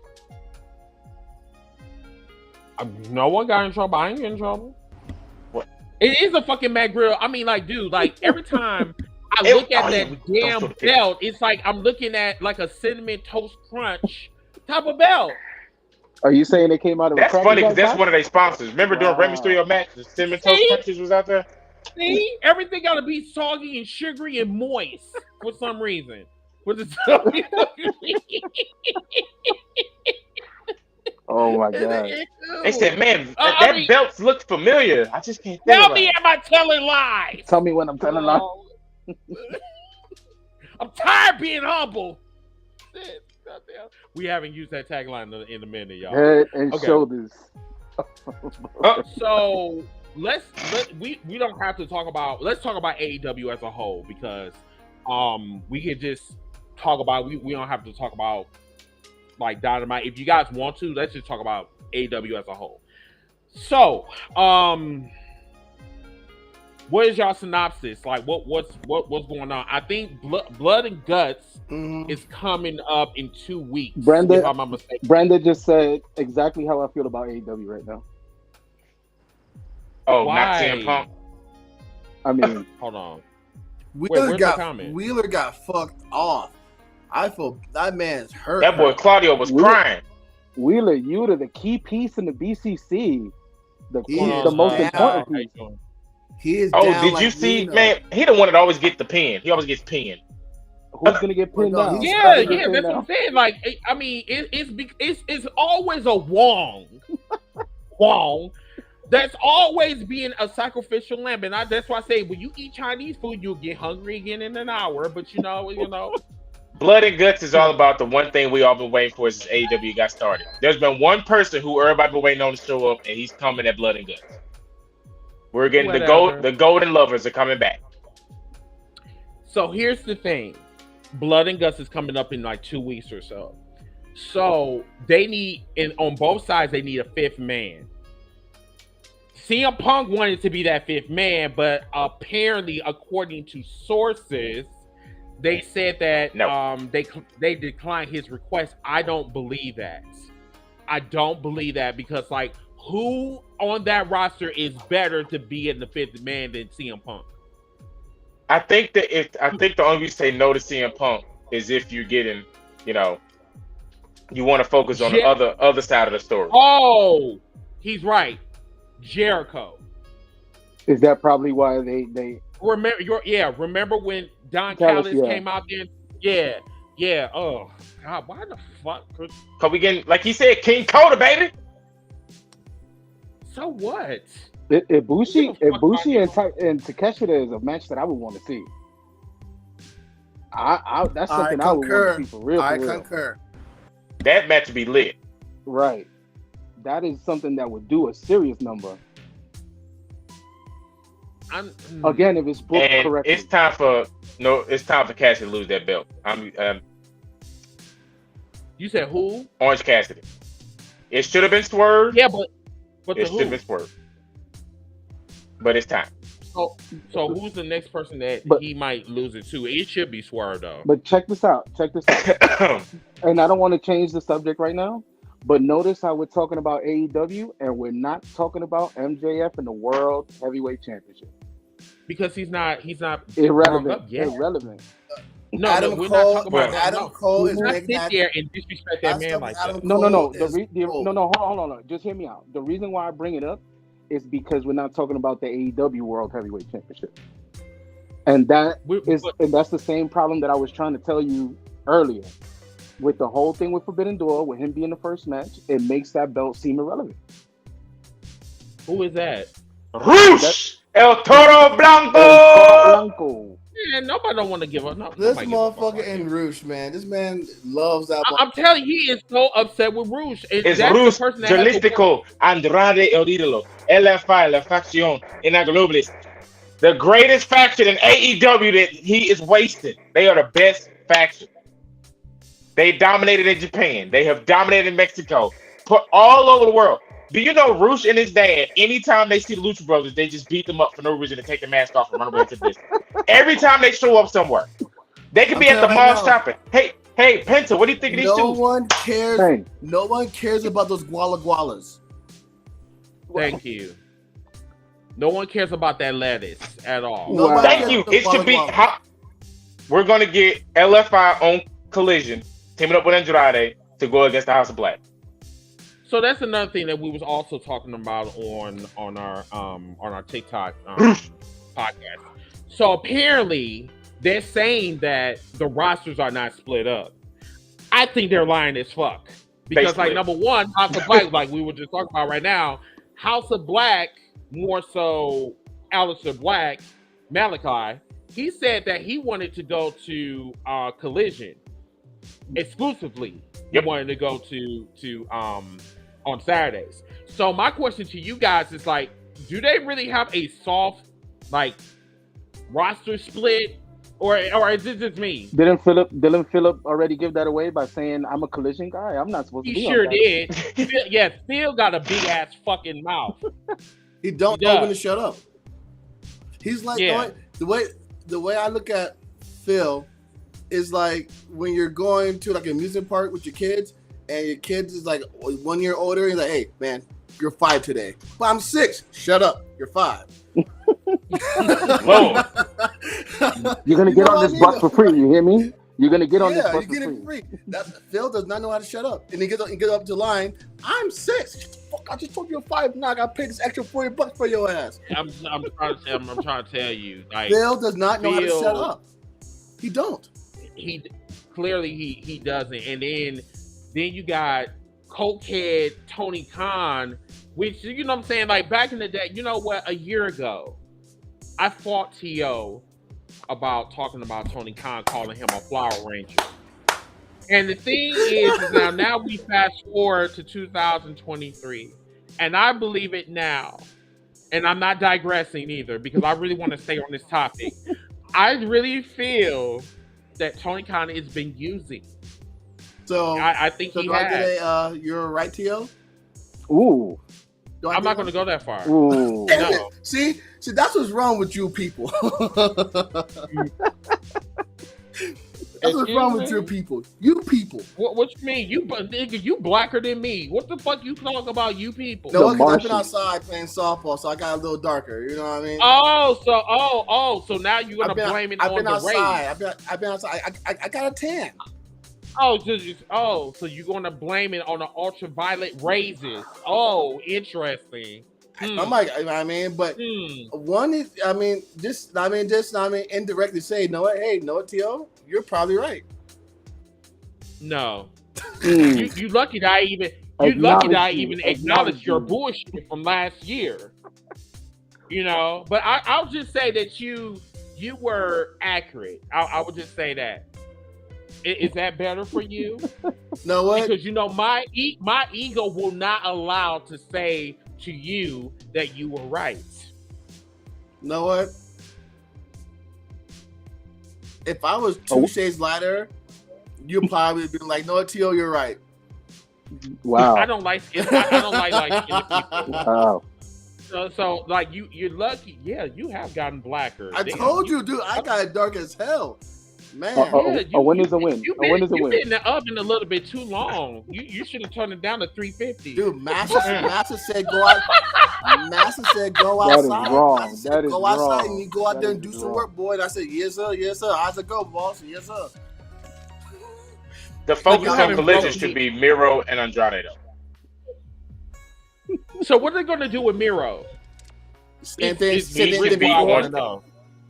No one got in trouble. I ain't getting in trouble. What? It is a fucking McGriddle. I mean, like, dude, like every time I look at that damn belt, it's like I'm looking at like a Cinnamon Toast Crunch type of belt. Are you saying they came out of? That's funny because that's one of their sponsors. Remember during Rey Mysterio match, the Cinnamon Toast Crunches was out there. See, everything got to be soggy and sugary and moist for some reason. Oh my god! They said, "Man, that belt looks familiar." I just can't tell me, am I telling lies? Tell me when I'm telling lies. I'm tired of being humble. We haven't used that tagline in a minute, y'all. Head and shoulders. So we don't have to talk about. Let's talk about AEW as a whole because we could just talk about. We don't have to talk about like Dynamite. If you guys want to, let's just talk about AEW as a whole. So, what is y'all synopsis? Like, what's going on? I think Blood and Guts is coming up in 2 weeks. Brenda, if I'm not mistaken. Brenda just said exactly how I feel about AEW right now. Oh, not CM Punk. I mean, hold on. Wheeler got fucked off. I feel that man's hurt. That boy Claudio was crying. Wheeler, you the key piece in the BCC. The most important piece. He is. Did you see, man? He the one that always gets the pin. He always gets pinned. Who's gonna get pinned now? Yeah, that's what I'm saying. Like, I mean, it's always a Wong. That's always being a sacrificial lamb, and that's why I say when you eat Chinese food, you'll get hungry again in an hour. But you know. Blood and Guts is all about the one thing we all been waiting for since AEW got started. There's been one person who everybody been waiting on to show up, and he's coming at Blood and Guts. We're getting the golden lovers are coming back. So here's the thing. Blood and Guts is coming up in like 2 weeks or so. So they need, and on both sides, they need a 5th man. CM Punk wanted to be that 5th man, but apparently, according to sources, they said that they declined his request. I don't believe that. I don't believe that because, like, who on that roster is better to be in the 5th man than CM Punk? I think the only reason say no to CM Punk is if you're getting, you want to focus on the other side of the story. Oh, he's right. Jericho. Is that probably why they remember when Don Callis came out there? Yeah. Oh God, why the fuck? Cause we getting, like he said, King Coda, baby. So what? Ibushi and Takeshita is a match that I would want to see. That's something I would want to see for real. I concur. That match would be lit. Right. That is something that would do a serious number. Again, if it's booked correctly. It's time for Cassidy to lose that belt. You said who? Orange Cassidy. It should have been Swerve. Yeah, but it should have been Swerve. But it's time. So who's the next person that he might lose it to? It should be Swerve though. But check this out. And I don't want to change the subject right now, but notice how we're talking about AEW and we're not talking about MJF and the World Heavyweight Championship. Because he's not irrelevant. No, Adam we're Cole, not talking about that. Adam Cole is not making sit there and disrespect that man like that. No. Hold on. Just hear me out. The reason why I bring it up is because we're not talking about the AEW World Heavyweight Championship, and that's the same problem that I was trying to tell you earlier with the whole thing with Forbidden Door, with him being the first match. It makes that belt seem irrelevant. Who is that? Roosh! El Toro Blanco! Yeah, nobody don't want to give up. This motherfucker in Roosh, man. This man loves that. I'm telling you, he is so upset with Roosh. It's Roosh, Jalistico, Andrade El Idolo, LFI, La Facción, Inaglobles. The greatest faction in AEW that he is wasted. They are the best faction. They dominated in Japan. They have dominated in Mexico. Put all over the world. Do you know Roosh and his dad, anytime they see the Lucha Brothers, they just beat them up for no reason and take the mask off and run away to this. Every time they show up somewhere. They could be at the mall shopping. Hey, Penta, what do you think of these two? No one cares about those Guala Gualas. Thank you. No one cares about that lettuce at all. Wow. Thank you. It should be we're going to get LFI on Collision, teaming up with Andrade to go against the House of Black. So that's another thing that we was also talking about on our TikTok podcast. So apparently they're saying that the rosters are not split up. I think they're lying as fuck. Because like number one, House of Black, like we were just talking about right now, House of Black, more so Aleister Black, Malachi, he said that he wanted to go to Collision exclusively. He wanted to go to on Saturdays. So my question to you guys is like, do they really have a soft like roster split, or is it just me? Didn't Phillip already give that away by saying I'm a Collision guy? I'm not supposed to be. He sure did. Yeah, Phil got a big ass fucking mouth. He don't know when to shut up. He's like the way I look at Phil is like when you're going to like an amusement park with your kids and your kids is like 1 year older. You're like, hey man, you're 5 today. But I'm 6. Shut up. You're 5. Whoa. You're gonna get on this bus for free. You hear me? You're gonna get on this bus for free. Phil does not know how to shut up, and he gets up to the line. I'm 6. Fuck! I just told you you're 5. Now I got paid this extra $40 for your ass. I'm trying to tell you, like Phil does not know how to shut up. He don't. He clearly he doesn't, and then you got cokehead Tony Khan, which, you know what I'm saying, like back in the day, you know what, a year ago I fought T.O. about talking about Tony Khan, calling him a flower ranger. And the thing is now we fast forward to 2023, and I believe it now, and I'm not digressing either because I really want to stay on this topic. I really feel that Tony Khan has been using. So I think he do I has. get you're right, T.O.? Ooh. I'm not going to go that far. Ooh. No. See, that's what's wrong with you people. That's what's wrong with your people. You people. What you mean? You blacker than me. What the fuck you talking about? You people? No, because I've been outside playing softball, so I got a little darker. You know what I mean? So now you're gonna blame it on the race. I've been outside. I got a tan. So you're gonna blame it on the ultraviolet raises? Oh, interesting. I'm like, I mean, but one is, just indirectly say, you know what? Hey, no, T.O., you're probably right. No, you lucky that I even acknowledged your bullshit from last year. You know, but I'll just say that you were accurate. I would just say that. Is that better for you? No, what? Because my ego will not allow to say to you that you were right. Know what? If I was two shades lighter, you probably be like, "No, T.O., you're right." Wow. I don't like skin. I don't like light-skinned people. Wow. So like you're lucky. Yeah, you have gotten blacker. I told you, dude. I got dark as hell. Man, a win is a win. You've been in the oven a little bit too long. You should have turned it down to 350. Dude, Master said go out. Master said go outside. That is wrong. That is go outside wrong. and you go out there and do some work, boy. And I said, yes, sir. Yes, sir. How's it go, boss? Yes, sir. The focus on collision should be Miro and Andrade, though. So what are they going to do with Miro? Same thing.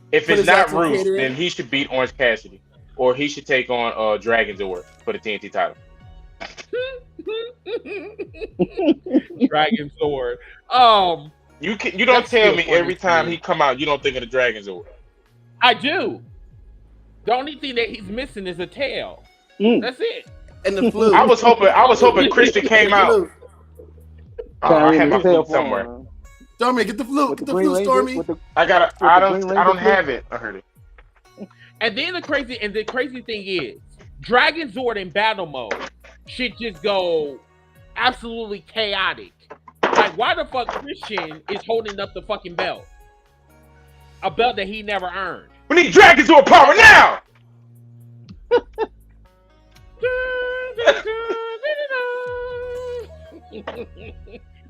If it's not Ruth, then he should beat Orange Cassidy, or he should take on Dragon Door for the TNT title. Dragon Sword. You don't tell me every time he come out you don't think of the Dragon Sword. I do. The only thing that he's missing is a tail. That's it. And the flute. I was hoping Christian came out. I have my flute somewhere. Stormy, get the flute. Get the flute, Stormy. I don't have it. I heard it. And then the crazy thing is, Dragon Zord in battle mode should just go absolutely chaotic. Like, why the fuck Christian is holding up the fucking belt? A belt that he never earned. We need Dragon Zord power now!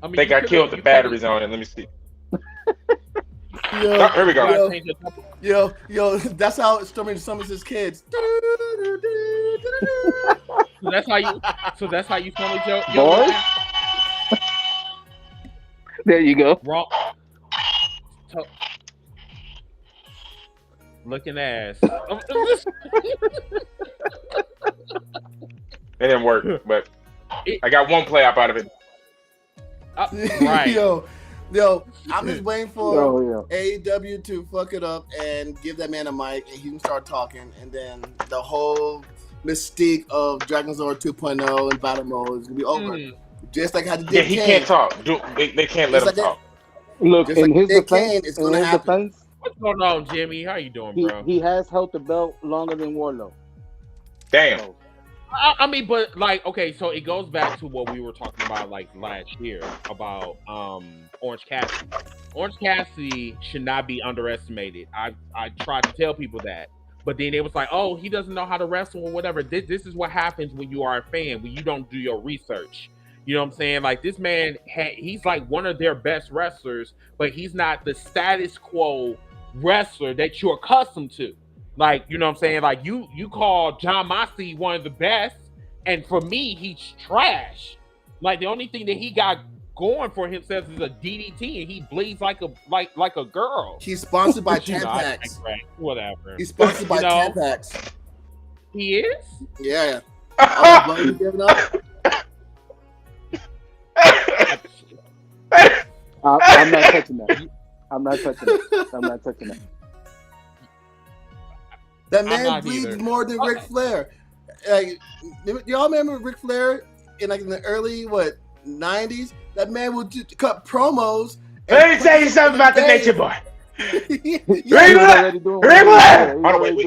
I think I killed the batteries on it. Let me see. Here we go. Yo, that's how Stormy summons his kids. So that's how you summon your boy. There you go. Wrong. Looking ass. It didn't work, but I got one play up out of it. Right. Yo, I'm just waiting for AEW to fuck it up and give that man a mic and he can start talking, and then the whole mystique of Dragon Zord 2.0 and battle mode is gonna be over. Just like how they did. Yeah, he can't talk. They can't let him talk. Look, in his defense, what's going on, Jimmy? How you doing, bro? He has held the belt longer than Warlow. Damn. So, I mean, but like, okay, so it goes back to what we were talking about like last year about Orange Cassidy. Orange Cassidy should not be underestimated. I tried to tell people that, but then it was like, oh, he doesn't know how to wrestle or whatever. This is what happens when you are a fan, when you don't do your research. You know what I'm saying? Like, this man, he's like one of their best wrestlers, but he's not the status quo wrestler that you're accustomed to. Like, you know what I'm saying? Like, you call John Moxley one of the best, and for me, he's trash. Like, the only thing that he got going for himself is a DDT, and he bleeds like a girl. He's sponsored by Tampax. Whatever. He's sponsored by Tampax. He is? Yeah. I'm not touching that. I'm not touching that. That man bleeds more than Ric Flair. Like, y'all remember Ric Flair in the early 90s? That man would cut promos. Let me tell you something about the Nature Boy. He's already doing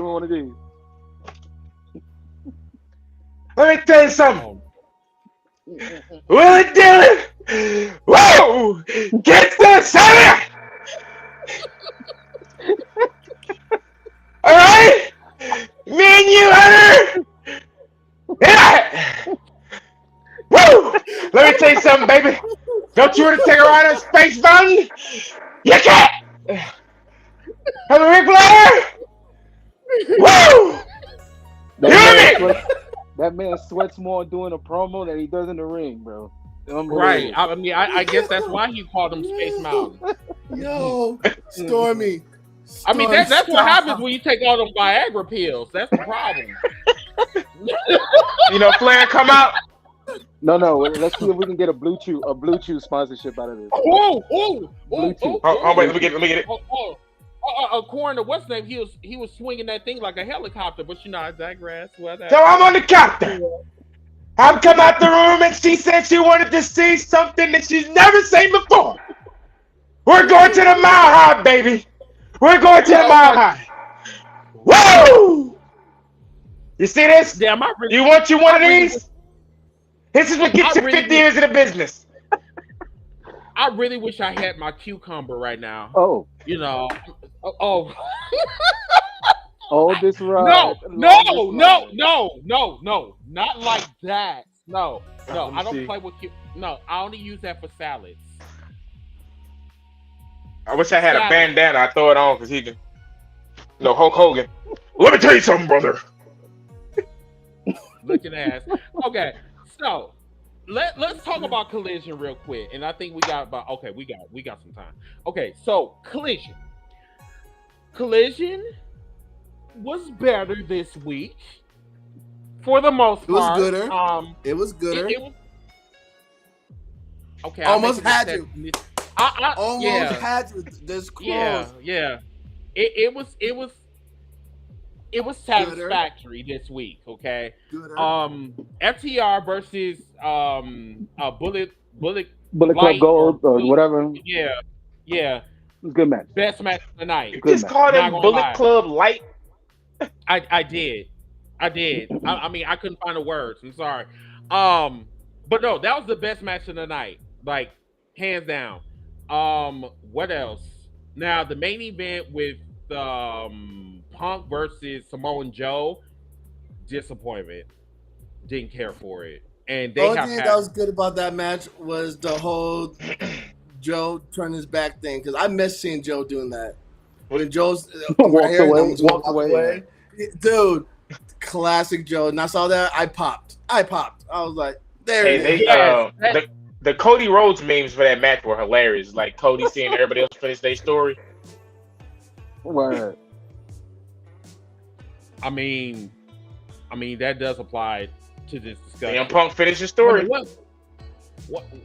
one of these. Let me tell you something. Willie Dillon, whoa, get the center. All right, me and you, Hunter. Yeah. Woo! Let me tell you something, baby. Don't you want to take a ride on Space Mountain? You can't. Have a Ric Flair. Woo! That man sweats more doing a promo than he does in the ring, bro. Right. I mean, I guess that's why he called him Space Mountain. Yo, Stormy. I mean, that's what happens when you take all them Viagra pills. That's the problem. You know, Flair come out. No. Let's see if we can get a Blue Chew sponsorship out of this. Oh, wait, let me get it. According to what's name, he was swinging that thing like a helicopter, but I digress. So I'm on the counter. I've come out the room and she said she wanted to see something that she's never seen before. We're going to the Mile High, baby. We're going to the Mile High. Woo! You see this? Damn, you want one of these? This is what gets you 50 years in the business. I really wish I had my cucumber right now. Oh. Oh, this ride. No. Not like that. No. I don't play with No, I only use that for salads. I wish I had a bandana. I throw it on because he can. Hulk Hogan. Let me tell you something, brother. Looking ass. Okay, so let's talk about Collision real quick, and I think we got some time. Okay, so Collision was better this week for the most part. It was gooder. It was gooder. Okay, almost had you. I almost had you. This close. Yeah. It was satisfactory this week, okay? FTR versus Bullet Club Gold or whatever. Yeah. It was a good match. Best match of the night. You just called it Bullet Club Light? I did. I mean, I couldn't find the words. I'm sorry. But no, that was the best match of the night. Like, hands down. What else? Now, the main event with Punk versus Samoan Joe, disappointment. Didn't care for it. And the only thing that was good about that match was the whole Joe turn his back thing, because I miss seeing Joe doing that. When Joe's walks away. Dude, classic Joe. And I saw that, I popped. I was like, there it is. The Cody Rhodes memes for that match were hilarious. Like Cody seeing everybody else finish their story. Word. I mean that does apply to this discussion. CM Punk finished his story. What?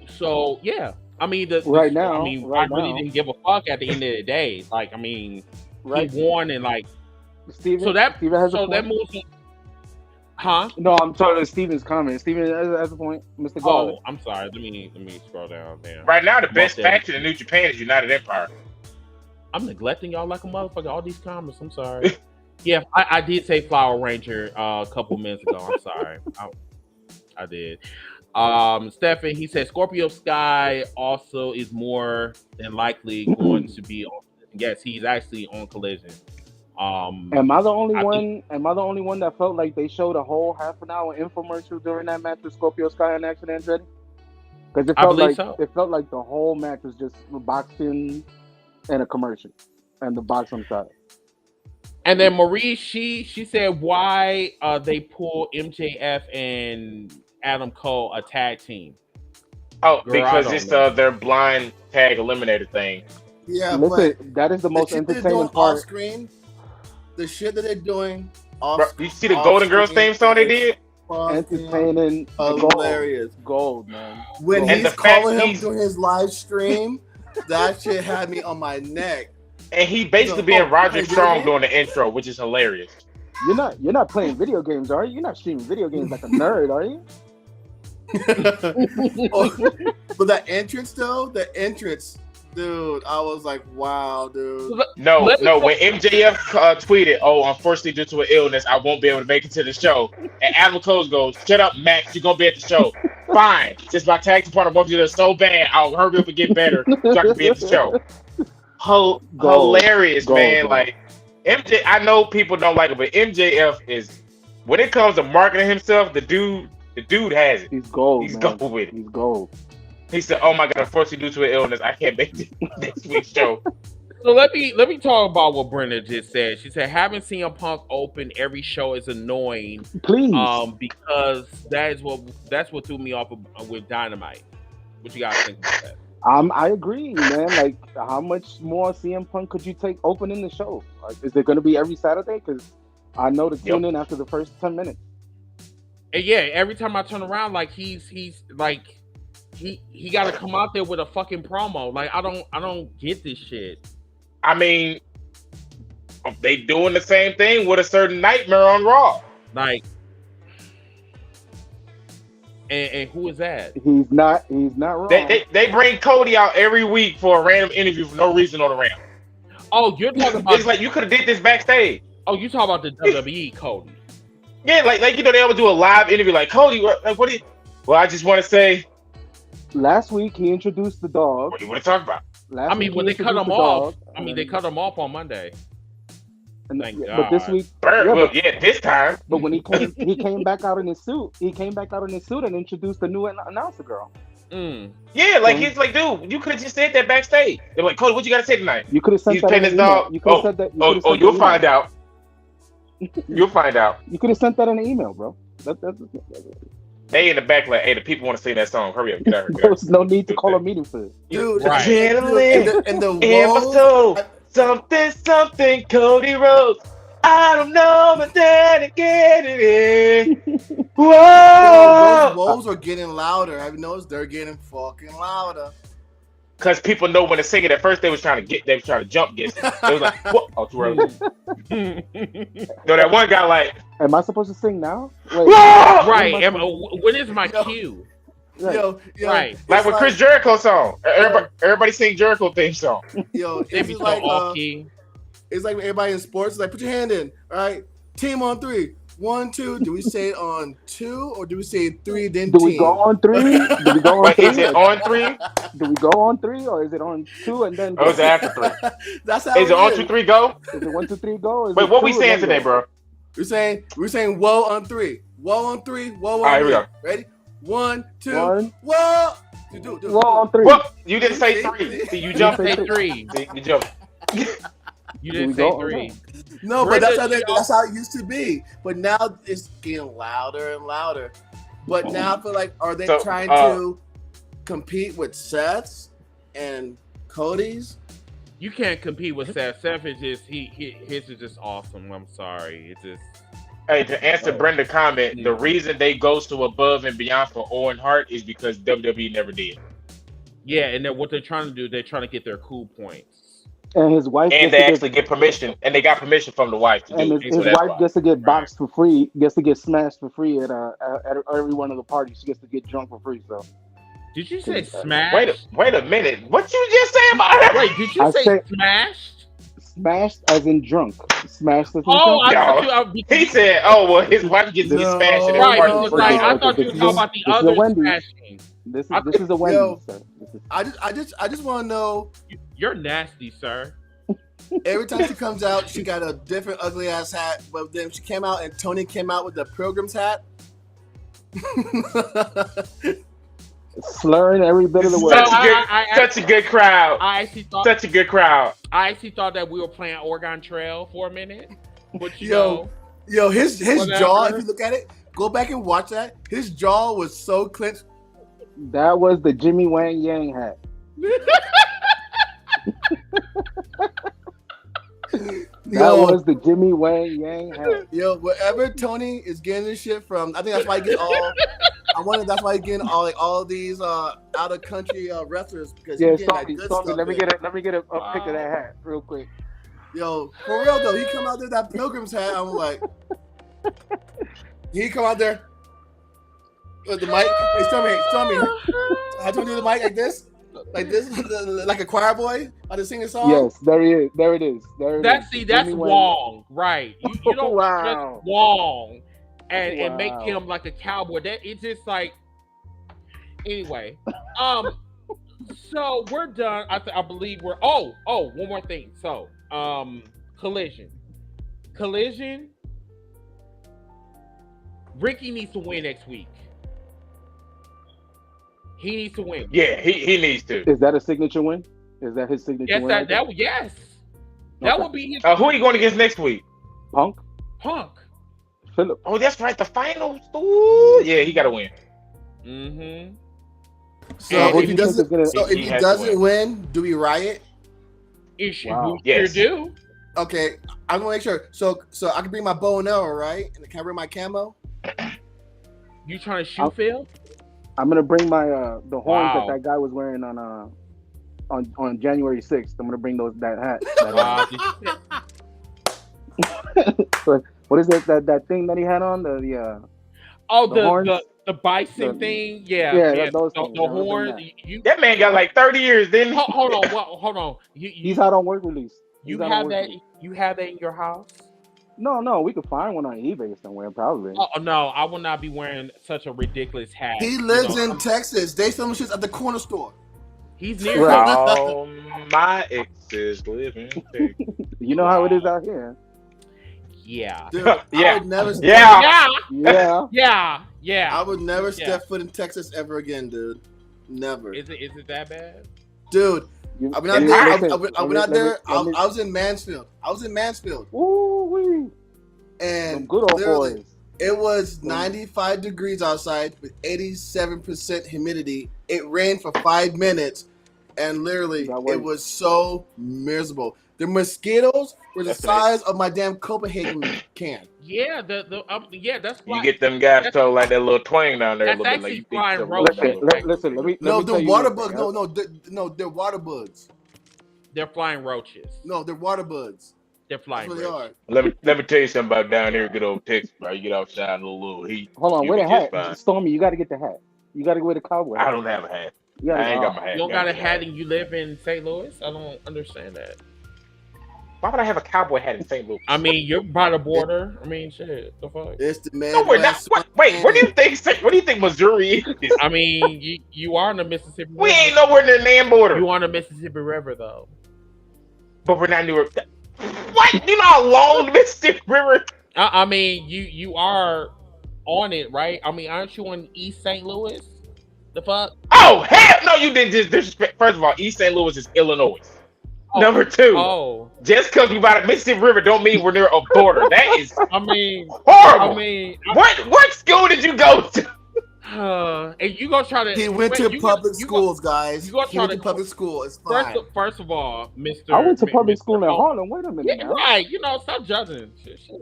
So yeah, I mean I really didn't give a fuck at the end of the day. Like, I mean, he won and like Steven. So that moves. Huh? No, I'm talking to Steven's comment. Steven has a point, Mr. Garland. Oh, I'm sorry. Let me scroll down there. Right now, the best faction in New Japan is United Empire. I'm neglecting y'all like a motherfucker. All these comments. I'm sorry. Yeah, I did say Flower Ranger a couple minutes ago. I'm sorry. I did. Stephen, he said Scorpio Sky also is more than likely going to be on. Yes, he's actually on Collision. Am I the only one that felt like they showed a whole half an hour infomercial during that match with Scorpio Sky and Action Andretti? Because it felt like the whole match was just boxing and a commercial and the box on side. And then Marie, she said why they pull MJF and Adam Cole a tag team. Oh, because it's their blind tag eliminator thing. Yeah, listen, that is the most entertaining part. Off screen, the shit that they're doing. You see the Golden Girls theme song they did? Entertaining, hilarious, gold, man. When he's calling him through his live stream, that shit had me on my neck. And he basically being Roger Strong doing the intro, which is hilarious. You're not playing video games, are you? You're not streaming video games like a nerd, are you? But that entrance though, Dude, I was like, wow, dude. No. When MJF tweeted, "Oh, unfortunately, due to an illness, I won't be able to make it to the show," and Adam Cole goes, "Shut up, Max. You're gonna be at the show." Fine. Since my tag team partner wants you to so bad, I'll hurry up and get better so I can be at the show. Hilarious, man. Like MJ, I know people don't like it, but MJF is, when it comes to marketing himself, the dude has it. He's gold. He's man. gold with it. He's gold. He said, "Oh my God, unfortunately due to an illness, I can't make this week's show." So let me talk about what Brenda just said. She said having CM Punk open every show is annoying. Please. Because that's what threw me off with Dynamite. What you guys think about that? I agree, man. Like, how much more CM Punk could you take opening the show? Like, is it going to be every Saturday? Because I know to tune in after the first 10 minutes. And yeah, every time I turn around, like he's like he got to come out there with a fucking promo. Like I don't get this shit. I mean, they doing the same thing with a certain Nightmare on Raw. Like, and who is that? He's not wrong. They bring Cody out every week for a random interview for no reason on the ramp. Oh, you're talking about? It's like you could have did this backstage. Oh, you talking about the WWE Cody? Yeah, like they would do a live interview like Cody. Like what do you? Well, I just want to say. Last week he introduced the dog. What do you want to talk about? When they cut him off. They cut him off on Monday. Thank God. But this week, this time. But when he came back out in his suit. He came back out in his suit and introduced the new announcer girl. Yeah, like he's like, dude, you could have just said that backstage. They're like, Cody, what you got to say tonight? You could have sent that in an email. You could have said that. You'll find out. You'll find out. You could have sent that in an email, bro. They in the back like, hey, the people want to sing that song. Hurry up, get out here. There's no need to call a meeting for this. Dude, right. Gentlemen, and the walls, something, Cody Rhodes. I don't know, but then again it is. Whoa! Those woes are getting louder. Have you noticed they're getting fucking louder? Because people know when to sing it. At first, they was trying to jump get. They was like, "What? Oh, too early." No, that one guy like. Am I supposed to sing now? Wait, right. When is my cue? Yo, right. Like with Chris Jericho song. Everybody sing Jericho theme song. Yo, it's like it's like everybody in sports is like, put your hand in. All right, team on 3. 1, 2. Do we say it on 2 or do we say 3 then do team? We go on 3? Do we go on 3? Is it on 3? Do we go on 3 or is it on 2 and then? Or is it after 3? That's how is it on 2, 3 go? Is it 1, 2, 3 go? Wait, what we saying today, bro? We're saying whoa on 3. Whoa on 3. Whoa on 3. All right, here we go. Ready? 1, 2. 1. Whoa. Whoa on 3. Whoa. You didn't say 3. See, you jumped. Say 3. See, you jumped. You didn't say 3. No, but that's how it used to be. But now it's getting louder and louder. But now I feel like, are they trying to compete with Seth's and Cody's? You can't compete with Seth. Seth is just his is just awesome. I'm sorry. It's just. Hey, to answer Brenda's comment, the reason they go so above and beyond for Owen Hart is because WWE never did. Yeah, and then what they're trying to do, they're trying to get their cool points. And his wife, and they actually get permission, and they got permission from the wife to do it. His wife gets to get boxed for free, gets to get smashed for free at every one of the parties. She gets to get drunk for free. So, did you say smash? Wait a minute. What you just say about it? Wait, did you say smashed? Smashed as in drunk. Smashed as in drunk. He said, "Oh well, his wife gets to get smashed." Right, I thought you were talking about the other smashing. This is a Wendy's. I just want to know. You're nasty, sir. Every time she comes out, she got a different ugly ass hat. But then she came out and Tony came out with the Pilgrim's hat. Slurring every bit of the word. Such a good crowd. Such a good crowd. I actually thought that we were playing Oregon Trail for a minute. But yo, his jaw. If you look at it, go back and watch that. His jaw was so clenched. That was the Jimmy Wang Yang hat. That was the Jimmy Wang Yang hat. Yo, wherever Tony is getting this shit from, I think that's why he get all. I wonder if that's why he's getting all these out of country wrestlers because Stormy, let me get a pic of that hat real quick. Yo, for real though, he come out there that Pilgrim's hat. I'm like, he come out there with the mic. Hey, Stormy, I told you the mic like this. Like this, like a choir boy about to sing a song. Yes, there he is. There it is. There it is. That's Wong, right? You don't Wow. just Wong and make him like a cowboy. That it's just like anyway. So we're done. I believe we're. Oh, one more thing. So collision. Ricky needs to win next week. He needs to win. Yeah, he needs to. Is that a signature win? Is that his signature win? Yes. That would be his. Who are you going against next week? Punk. Philip. Oh, that's right. The finals. Ooh, yeah, he got to win. Mm-hmm. So if he doesn't win, do we riot? We sure do. Okay, I'm gonna make sure. So I can bring my bow and arrow, right? And can I bring my camo? You trying to shoot Phil? I'm gonna bring my the horns that guy was wearing on January 6th. I'm gonna bring that hat. What is that thing that he had on? The horns? The bison thing? Yeah. Those the horns. That man got like 30 years, didn't he? Hold on. He's out on work release. You have that in your house? No, we could find one on eBay somewhere, probably. Oh no, I will not be wearing such a ridiculous hat. He lives in Texas. They sell shit at the corner store. He's near. Oh, my exes live in Texas. You know how it is out here. Yeah. Dude, yeah. I would never Yeah. I would never step foot in Texas ever again, dude. Never. Is it that bad? Dude, I went out there. I was in Mansfield. Ooh-wee. And some good old boys. It was 95 degrees outside with 87% humidity. It rained for 5 minutes, and literally it was so miserable. The mosquitoes were the size of my damn Copenhagen can. Yeah, that's why you get them guys told like that little twang down there. That's a little actually bit like flying roaches. Listen, let me No, tell the you water this, bugs. No, they're water bugs. They're flying roaches. No, they're water bugs. They're flying That's what roaches. they are. Let me tell you something about down here, good old Texas, bro. You get outside, a little heat. Hold on, wear the hat. Stormy, you got to get the hat. You got to wear the cowboy hat. I don't have a hat. I ain't got my hat. You don't got a hat and you live in St. Louis? I don't understand that. Why would I have a cowboy hat in St. Louis? I mean, you're by the border. I mean, shit. The fuck? It's the man. No, we're not. Wait, where do you think Missouri is? I mean, you are on the Mississippi River. We ain't nowhere near the damn border. You on the Mississippi River, though. But we're not near. What? You know how long the Mississippi River? I mean, you are on it, right? I mean, aren't you on East St. Louis? The fuck? Oh, hell no, you didn't just disrespect. First of all, East St. Louis is Illinois. Oh. Number two, just because we by the Mississippi River don't mean we're near a border. That is horrible. I mean, what school did you go to? And you gonna try to? He went to public schools, guys. You gonna he went to public school. It's fine. First of all, Mr. I went to public school in Harlem. Wait a minute. Yeah, right. You know, stop judging.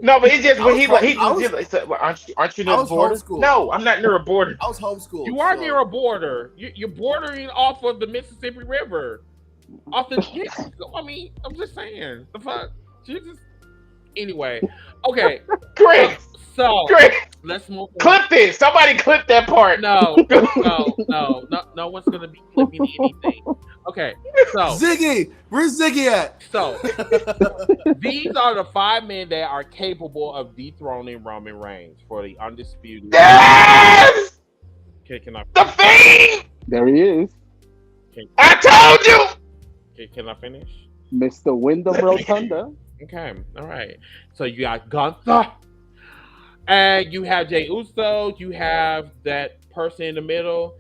No, but it's just when aren't you near a border? Homeschooled. No, I'm not near a border. I was homeschooled. You are near a border. You're bordering off of the Mississippi River. Off the I mean, I'm just saying. The fuck? Jesus. Anyway, okay. Chris. So let's move on. Clip this. Somebody clip that part. No one's gonna be clipping anything. Okay, so Ziggy, where's Ziggy at? So these are the 5 men that are capable of dethroning Roman Reigns for the Undisputed. Yes! Can I? The Fiend! There he is. I told you! Can I finish? Mr. Wyndham Rotunda. Okay, all right. So you got Gunther. And you have Jey Uso. You have that person in the middle.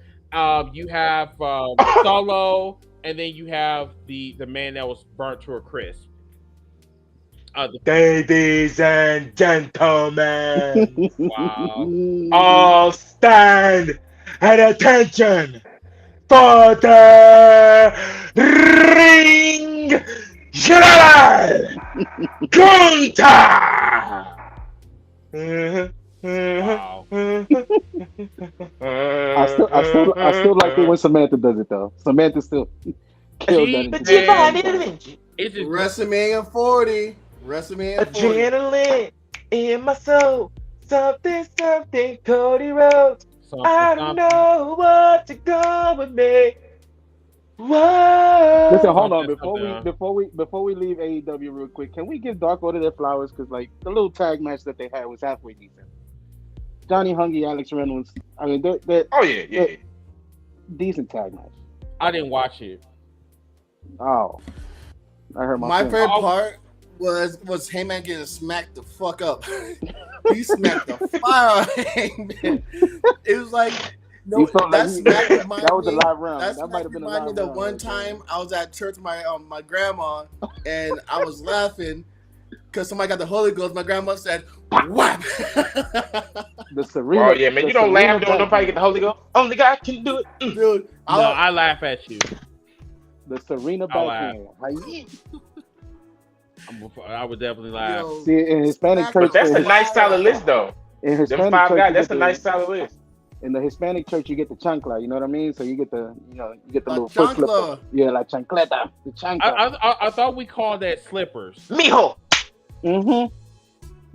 You have Solo. And then you have the man that was burnt to a crisp. Ladies and gentlemen, wow. All stand at attention for the ring general, Gunther. Wow. I still like it when Samantha does it though. Samantha still kills that. It's just WrestleMania 40. WrestleMania 40. Adrenaline in my soul. Something, Cody Rhodes. I don't know what to go with me. Whoa. Listen, hold on. Before we leave AEW real quick, can we give Dark Order their flowers? Because like the little tag match that they had was halfway decent. Johnny Hungy, Alex Reynolds. I mean, they're decent tag match. I didn't watch it. Oh, I heard my favorite part was Heyman getting smacked the fuck up. He smacked the fire out of Heyman. It was like. No, that was a live round. That might have been a live round. The one time I was at church with my grandma and I was laughing because somebody got the Holy Ghost. My grandma said, "Whap!" The Serena. Oh yeah, man! You don't laugh when nobody get the Holy Ghost. Only God can do it, dude. I laugh at you. The Serena backhand. I would definitely laugh. See, in Hispanic church, that's a nice solid list, though. In Hispanic them 5 church, guys, that's a nice solid list. In the Hispanic church, you get the chancla. You know what I mean? So you get the little chancla. foot slipper. Yeah, like chancleta. The chancla. I thought we called that slippers. Mijo. Mm-hmm.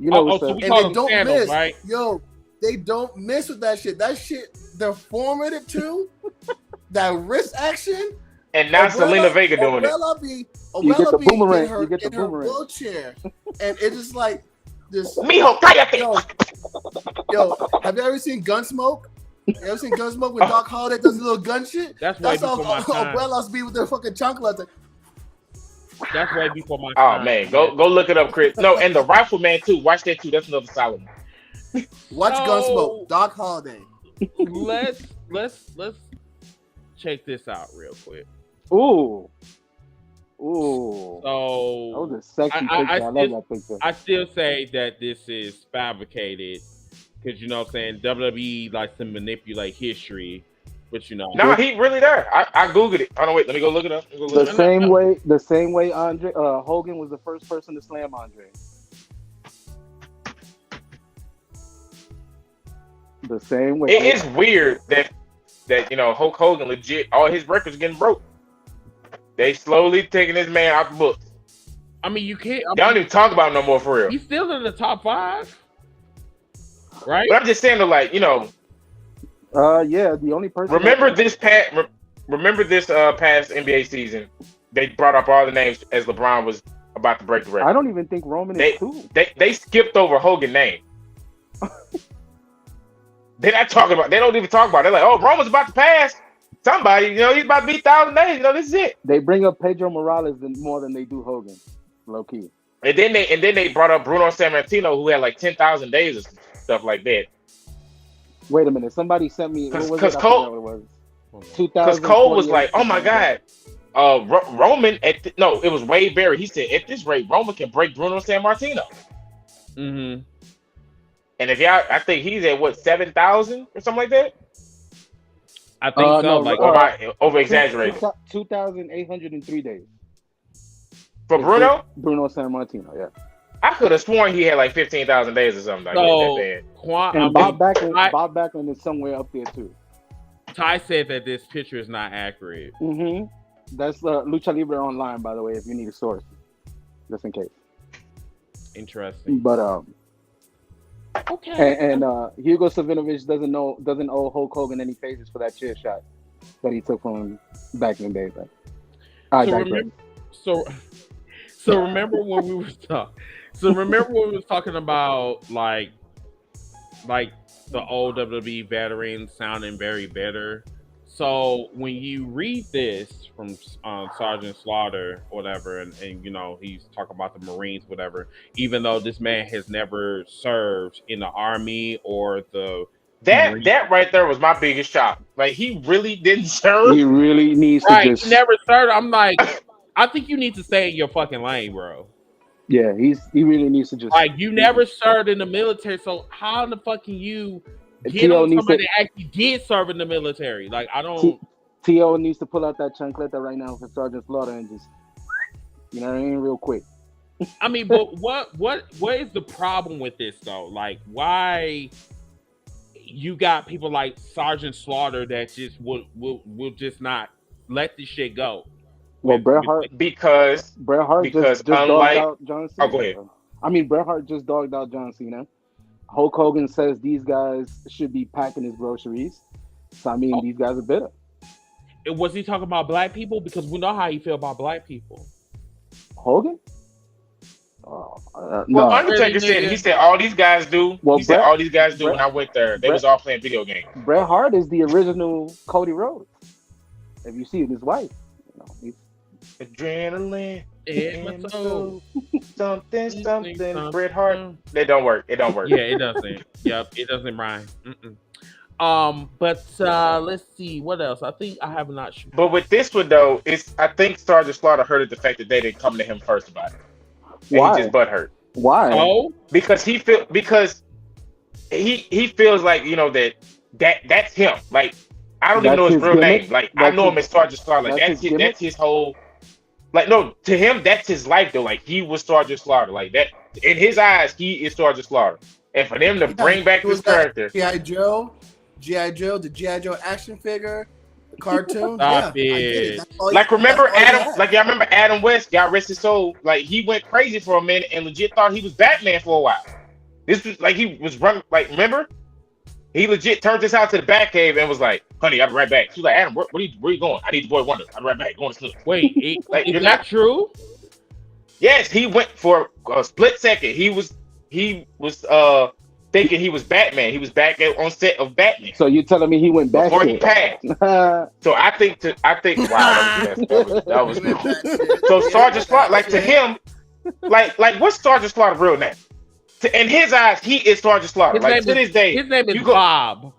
You know so we call them sandals, right? Yo, they don't miss with that shit. That shit, they're formative too. That wrist action. And now Selena Vega doing it. You get the boomerang. You get the boomerang. Wheelchair, and it's just like this. Mijo, cállate. Yo, have you ever seen Gunsmoke? You ever seen Gunsmoke when Doc Holliday does a little gun shit? That's way before my time. Abuelas be with their fucking chanclas. That's way before my time. Oh man, go look it up, Chris. No, and the Rifleman too. Watch that too. That's another solid one. Watch Gunsmoke. Doc Holliday. Let's check this out real quick. Ooh. So that was a sexy picture. I love that picture. I still say that this is fabricated because you know what I'm saying WWE likes to manipulate history, but you know. No, he really there. I googled it. Oh no, wait, let me go look it up. The same way Andre Hogan was the first person to slam Andre. The same way. It is weird that you know Hulk Hogan legit all his records getting broke. They slowly taking this man out the books. I mean, you can't. Y'all don't even talk about him no more for real. He's still in the top 5, right? But I'm just saying, like, you know. Yeah, the only person. Remember this past NBA season, they brought up all the names as LeBron was about to break the record. I don't even think Roman is 2. They skipped over Hogan's name. They're not talking about. They don't even talk about it. They're like, oh, Roman's about to pass somebody. You know, he's about to beat 1,000 days. You know, this is it. They bring up Pedro Morales more than they do Hogan, low key. And then they brought up Bruno Sammartino, who had like 10,000 days or stuff like that. Wait a minute. Somebody sent me. Because Cole was like, oh my God. Roman it was Wade Barry. He said, at this rate, Roman can break Bruno Sammartino. Mm-hmm. And if y'all, I think he's at what 7,000 or something like that. I think so. Over exaggerated. 2,803 days for Bruno. Bruno Sammartino, yeah. I could have sworn he had like 15,000 days or something like that. And Bob Backlund is somewhere up there too. Ty said that this picture is not accurate. Mm-hmm. That's Lucha Libre Online, by the way, if you need a source, just in case. Interesting. But okay. And Hugo Savinovich doesn't owe Hulk Hogan any favors for that chair shot that he took from him back in the day. But So remember when we were talking about like the old WWE veterans sounding very bitter. So when you read this from Sergeant Slaughter, whatever, and you know he's talking about the Marines, whatever. Even though this man has never served in the Army or the that right there was my biggest shock. Like he really didn't serve. He really needs to just. He never served. I'm like, I think you need to stay in your fucking lane, bro. Yeah, he really needs to just. Like you never served in the military, so how in the fuck can you get on somebody that actually did serve in the military? Like I don't. T.O. needs to pull out that chancleta right now for Sergeant Slaughter and just, you know what I mean, real quick. I mean, but what is the problem with this though? Like, why you got people like Sergeant Slaughter that just will just not let this shit go? Well, Bret Hart because just dogged out John Cena. Oh, go ahead. I mean, Bret Hart just dogged out John Cena. Hulk Hogan says these guys should be packing his groceries. So I mean, these guys are bitter. Was he talking about black people? Because we know how he feel about black people. Hogan? Well, No. Undertaker said he said all these guys do. Well, He said Bret- all these guys do. Bret- When I went there, they Bret- was all playing video games. Bret Hart is the original Cody Rhodes. If you see his wife, he's Adrenaline. In my soul. Something. Bret Hart. It don't work. It don't work. Yeah, it doesn't. Yep, it doesn't rhyme. But let's see what else. I think I have not. But with this one though, I think Sergeant Slaughter heard the fact that they didn't come to him first about it. And Why? he just butthurt. Why? Oh, Because he feels like that's him. Like I don't even know his real name. Like I know him as Sergeant Slaughter. Like that's his whole. Like no, to him that's his life though. Like he was Sergeant Slaughter. Like that in his eyes, he is Sergeant Slaughter. And for them to bring back this character, G.I. Joe, the G.I. Joe action figure, the cartoon. Stop yeah, it. I get it. like remember that's all he Adam? had. Like y'all remember Adam West? God rest his soul. Like he went crazy for a minute and legit thought he was Batman for a while. This was like he was running. Like remember, he legit turned this out to the Batcave and was like, "Honey, I'll be right back." She was like, "Adam, where you going? I need the boy Wonder. I'll be right back. Going to sleep." wait, Like, is you're that not- true? Yes, he went for a split second. He was thinking he was Batman. He was back on set of Batman So you're telling me he went back before he passed. So I think wow, that was so Sergeant Slaughter, like to him, like what's Sergeant Slaughter's real name? In his eyes, he is Sergeant Slaughter. His Like name to this day, His name is you go- Bob.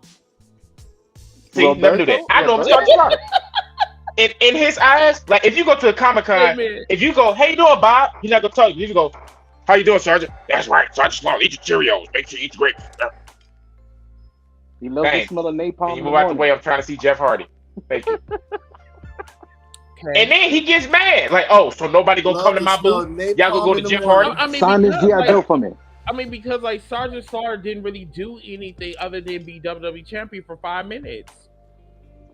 see, never knew that. I know him as Sergeant Slaughter. In his eyes, like if you go to a Comic-Con, Wait a if you go, "Hey, you doing, Bob?" He's not gonna tell you. If you go, "How you doing, Sergeant?" That's right, Sergeant Slaughter. Eat your Cheerios. Make sure you eat the grapes. He loves the Bang. smell of napalm. You move out the way. I'm trying to see Jeff Hardy. Thank you. Okay. And then he gets mad, like, "Oh, so nobody gonna come to my booth? Y'all gonna go to Jeff Hardy?" I mean, Sign this because, G.I. Joe for me. I mean, because like Sergeant Slaughter didn't really do anything other than be WWE champion for 5 minutes.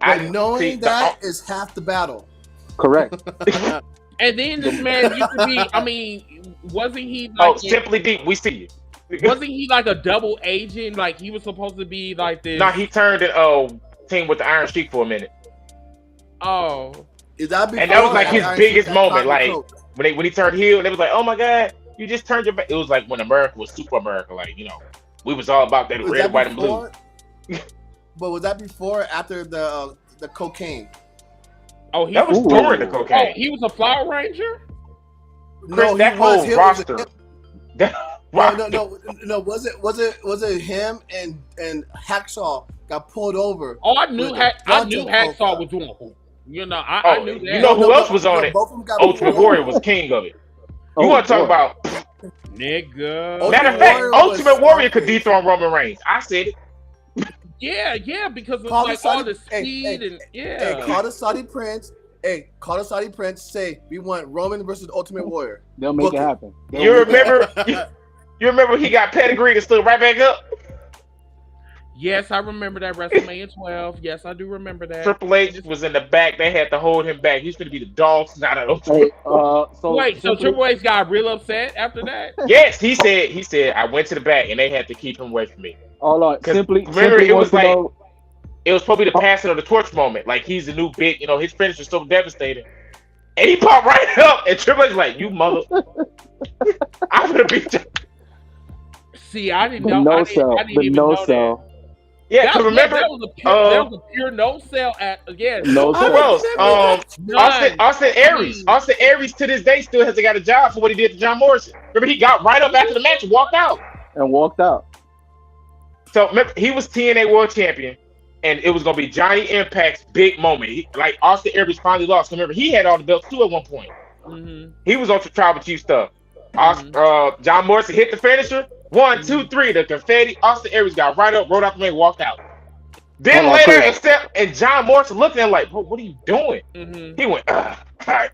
But knowing see, that is half the battle. Correct. And then this man used to be. I mean, wasn't he like? Simply Deep, we see you. Wasn't he like a double agent? Like he was supposed to be like this. No, he turned it team with the Iron Sheik for a minute, Oh, Is that and that was like his biggest moment. Cotton Like Coke? when he turned heel, they was like, "Oh my God, you just turned your back." It was like when America was Super America. Like we was all about that Was red, that white, and blue. before? But was that before or after the cocaine? oh, he That was Ooh. during the Oh, cocaine. he was a Flower Ranger. Chris, he that was. whole He was- roster. No. Was it him and Hacksaw got pulled over? Oh, I knew With Hacksaw Bronco was doing it. I knew that. You know who else was on it? Both of them got Ultimate pulled Warrior over. was king of it. Oh, You want to talk boy. about? Nigga. Matter of Ultimate fact, Warrior was Ultimate Warrior could Scarface. dethrone Roman Reigns. I said it. Yeah, because of Call like the all the Saudi- speed hey, and Hey, call the Saudi Prince. Hey, call the Saudi Prince. Say we want Roman versus Ultimate Warrior. They'll make Book it it. happen. You remember? You remember he got pedigreed and stood right back up? Yes, I remember that WrestleMania 12. Yes, I do remember that. Triple H was in the back. They had to hold him back. He's going to be the dog snot of Hey, Ultimate. so Wait, so simply- Triple H got real upset after that? Yes, he said I went to the back and they had to keep him away from me. Hold on. 'Cause Simply, remember, simply it was wants to like- know- It was probably the passing of the torch moment. Like he's the new big, his finish was so devastating. And he popped right up and Triple H like, "You mother, I'm gonna beat you." See, I didn't the know. no I cell. didn't The even no know that. cell. Yeah, because remember, that was a pure no sell at again. No who cell. else? None. Austin Aries. Austin Aries to this day still hasn't got a job for what he did to John Morrison. Remember, he got right up after the match and walked out. And walked out. So remember, he was TNA World Champion, and it was gonna be Johnny Impact's big moment. Like Austin Aries finally lost. Remember, he had all the belts too at one point. Mm-hmm. He was on some Tribal Chief stuff. John Morrison hit the finisher. 1, 2, 3. The confetti. Austin Aries got right up, rode out the ring, walked out. Then Hold on, later, Chris. and John Morrison looked at him like, "Bro, what are you doing?" Mm-hmm. He went, all right.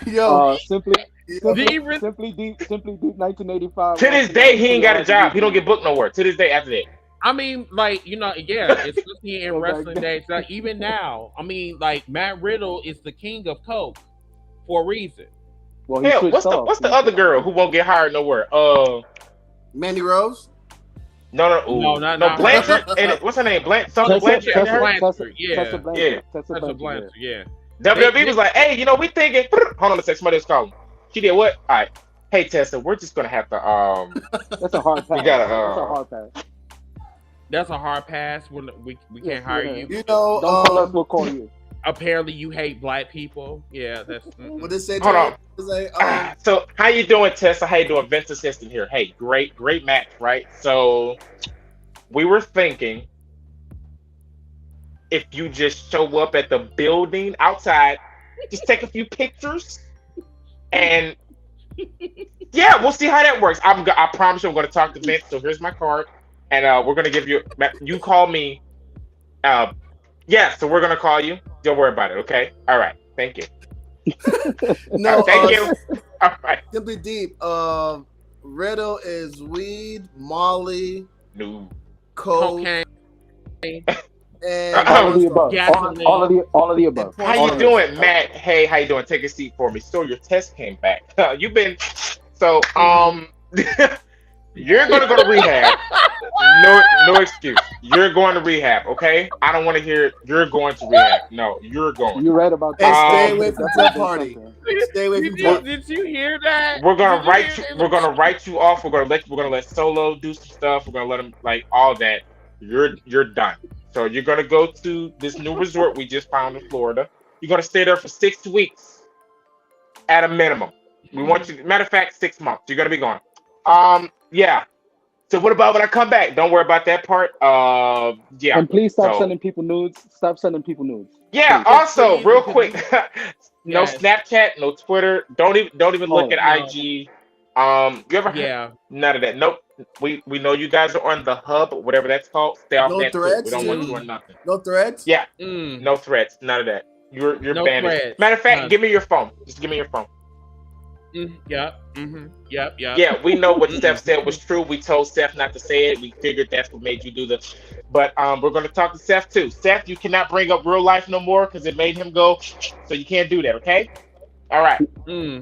Yo, Simply Did he really- Simply Deep 1985. To this day, he ain't got a job. He don't get booked nowhere. To this day, after that. I mean, like, again, especially in Okay. wrestling days, like, even now, I mean, like, Matt Riddle is the king of coke for a reason. Well, he Hell, switched off. what's the other girl who won't get hired nowhere? Mandy Rose. No, Blanchard. And what's her name? Something Blanchard. Yeah. Tessa Blanchard. Yeah. WWE was like, hey, we thinking. Hold on a second. Somebody was calling. She did what? All right. Hey Tessa, we're just gonna have to. That's a hard pass. We gotta. That's a hard pass. That's a hard pass. We can't hire you. Don't call us. We'll call you. Apparently, you hate black people. Yeah, that's. What they say? Hold on. Like, so, how you doing, Tessa? How you doing, Vince Assistant here? Hey, great match, right? So, we were thinking if you just show up at the building outside, just take a few pictures, and yeah, we'll see how that works. I promise you, I'm going to talk to Vince. So here's my card, and we're going to give you. You call me. Yeah, so we're going to call you. Don't worry about it, okay? All right. Thank you. No, thank you. All right. Simply Deep. Riddle is weed, Molly, cocaine, and all of the above. All of the above. How you doing, Matt? Hey, how you doing? Take a seat for me. So your test came back. You've been you're gonna go to rehab. No excuse. You're going to rehab, okay? I don't want to hear you're going to rehab. No, you're going. You're right about that. And stay away from that party. Stay away from that. Did you hear that? We're gonna write you off. We're gonna let Solo do some stuff. We're gonna let him all that. You're done. So you're gonna go to this new resort we just found in Florida. You're gonna stay there for 6 weeks at a minimum. We want you. Matter of fact, 6 months. You're gonna be gone. Yeah. So what about when I come back? Don't worry about that part. Yeah. And please stop sending people nudes. Stop sending people nudes. Yeah. Please. Also, real quick, no Snapchat, no Twitter. Don't even look at IG. You ever? Yeah. None of that. Nope. We know you guys are on the hub, whatever that's called. Stay off that. Threads. We don't want you on nothing. No threads. Yeah. No threads. None of that. You're no banned. Threads. Matter of fact, give me your phone. Just give me your phone. Yep. Yep. Yeah, we know what Steph said was true. We told Steph not to say it. We figured that's what made you do this. But we're going to talk to Steph too. Steph, you cannot bring up real life no more because it made him go. So you can't do that, okay? All right.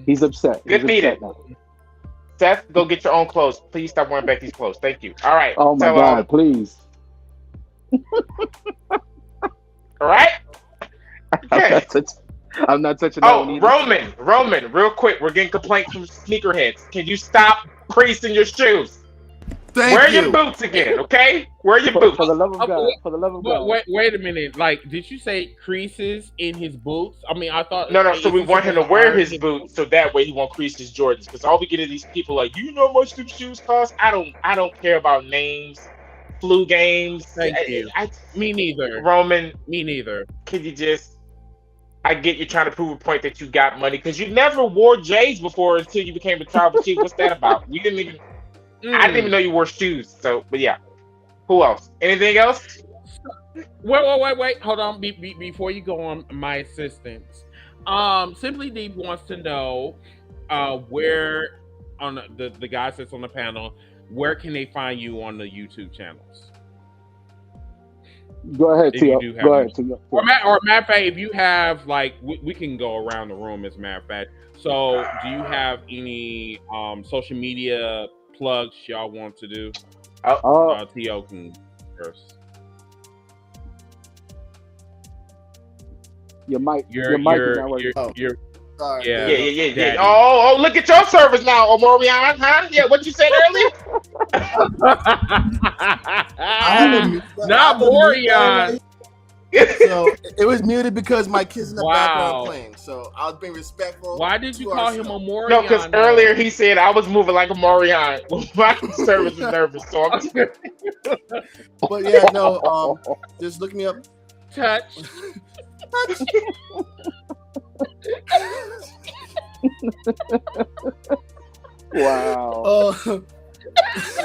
He's upset. Good meeting. Steph, go get your own clothes. Please stop wearing Becky's clothes. Thank you. All right. Oh my God, please. All right. Okay. I'm not touching that one either. Roman, real quick. We're getting complaints from sneakerheads. Can you stop creasing your shoes? Wear your boots again, okay? Wear your boots. For the love of God. For the love of God. Wait a minute. Like, did you say creases in his boots? I mean, I thought. No. So we want him to wear his boots so that way he won't crease his Jordans. Because all we get are these people like, you know how much them shoes cost? I don't care about names, flu games. Thank you. Me neither. Roman. Me neither. Could you just? I get you trying to prove a point that you got money because you never wore J's before until you became a tribal chief. What's that about? You didn't even. I didn't even know you wore shoes. So, but yeah. Who else? Anything else? Wait. Hold on. Before you go on, my assistants. Simply Deep wants to know where on the guy that's on the panel. Where can they find you on the YouTube channels? Go ahead, Tio. Go ahead, Tio. Or matter of fact, if you have we can go around the room. As a matter of fact, so do you have any social media plugs y'all want to do? Tio can first. Your mic is not working. Sorry. Yeah. Oh, look at your service now, Omorion, huh? Yeah, what you said earlier? Not Omorion. So it was muted because my kids in the background are playing. So I was being respectful. Why did you call him Omorion? No, because earlier he said I was moving like Omorion. My service is nervous, so I'm just... But yeah, no. Just look me up. Touch. Wow.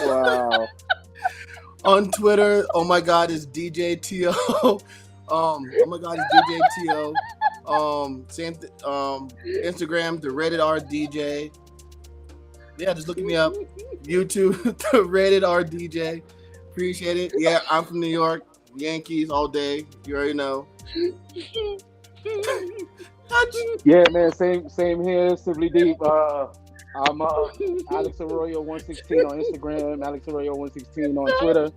Wow. On Twitter, oh my God, it's DJ Tio. Oh my God, it's DJ Tio. Same Instagram, the Rated R DJ. Yeah, just look me up. YouTube, the Rated R DJ. Appreciate it. Yeah, I'm from New York. Yankees all day. You already know. Yeah, man. Same here. Simply Deep. I'm Alex Arroyo 116 on Instagram, Alex Arroyo 116 on Twitter.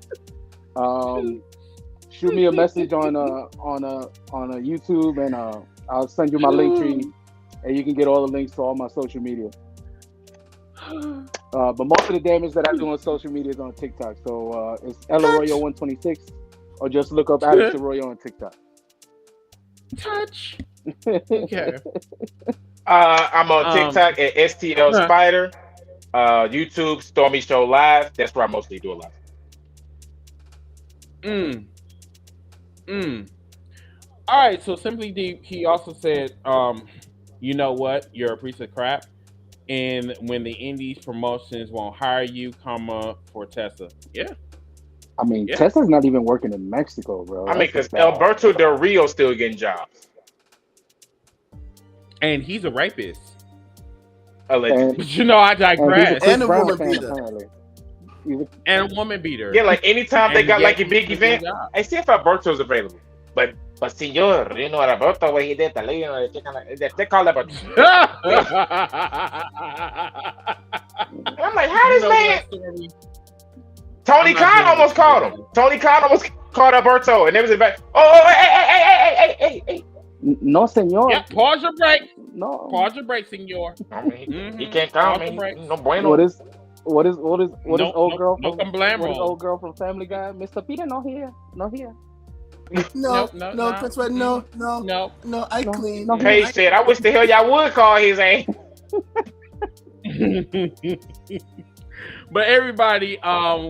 Shoot me a message on YouTube, and I'll send you my link tree, and you can get all the links to all my social media. But most of the damage that I do on social media is on TikTok. So it's El Arroyo 126, or just look up Alex Arroyo on TikTok. Touch. Okay. I'm on TikTok at STL Spider. YouTube Stormy Show Live. That's where I mostly do a live. All right. So Simply Deep, he also said, you know what? You're a piece of crap. And when the indies promotions won't hire you, for Tessa. Yeah. I mean, Tessa's not even working in Mexico, bro. I mean, because Alberto Del Rio still getting jobs. And he's a rapist. Allegedly. But you know, I digress. And a woman beater. And a woman beater. Yeah, like anytime they got like a big event, I see if Alberto's available. But senor, you know Alberto, what he did, they call Alberto. I'm like, how this man? Tony Khan almost called him. Tony Khan almost called Alberto, and it was about, hey. No, senor. Yeah, pause your break. No. Pause your break, senor. I mean, he can't call me. No bueno. What is old girl from Family Guy? Mr. Peter, not here. No, Prince Red, no, I clean. No. Hey, shit, I wish the hell y'all would call his ass. But everybody,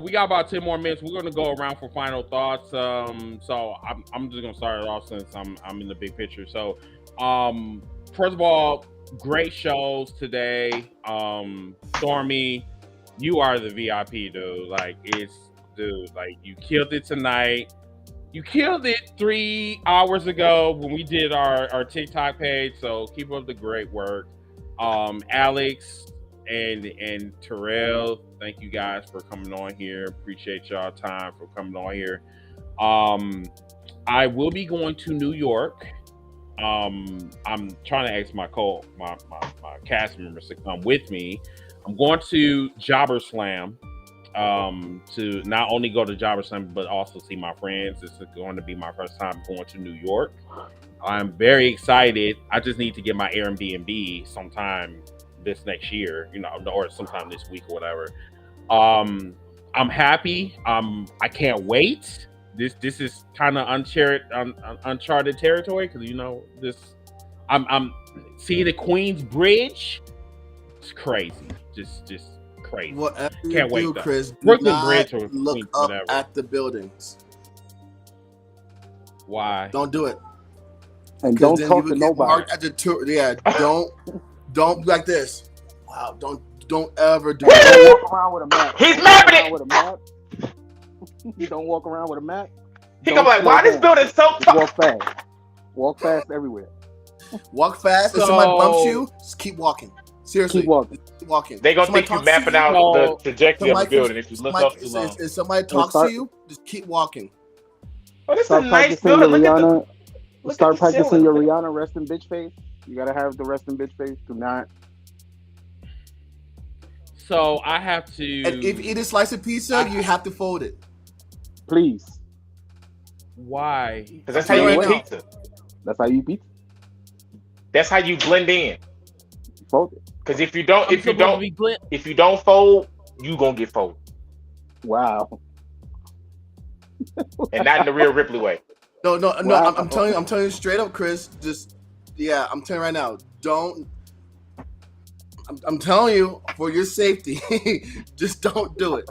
we got about 10 more minutes. We're gonna go around for final thoughts. So I'm just gonna start it off since I'm in the big picture. So, first of all, great shows today. Stormy, you are the VIP, dude. Like you killed it tonight. You killed it 3 hours ago when we did our TikTok page. So keep up the great work. Alex and Terrell, thank you guys for coming on here. Appreciate y'all time for coming on here. I will be going to New York. I'm trying to ask my cast members to come with me. I'm going to SummerSlam. To not only go to SummerSlam but also see my friends. This is going to be my first time going to New York. I'm very excited. I just need to get my Airbnb sometime this next year, or sometime this week or whatever. I'm happy. I can't wait. This is kind of uncharted territory because I'm seeing the Queens Bridge. It's crazy. Just crazy. Whatever can't you wait. do, Though. Chris, Brooklyn Bridge or look Queens, up whatever. at the buildings. Why? Don't do it. And don't talk to nobody. At the tour, yeah. Don't be like this. Wow. Don't ever do it. Walk around with a map. He's mapping it. You don't walk around with a map. He gonna be like, why this building so tall? Walk fast. Walk fast everywhere. Walk fast. If somebody bumps you, just keep walking. Seriously. Keep walking. They gonna think you mapping out the trajectory of the building if you look up too long. If somebody talks to you, just keep walking. Oh, this is a nice building. Start practicing your Rihanna resting bitch face. You gotta have the resting bitch face. Do not. So I have to. And if you eat a slice of pizza, you have to fold it. Please. Why? Because that's how you eat pizza. That's how you eat pizza. That's how you blend in. Fold it. Because if you don't fold, you gonna get folded. Wow. And not in the real Ripley way. No. Wow. I'm telling you straight up, Chris. I'm telling you right now. Don't. I'm telling you for your safety. Just don't do it.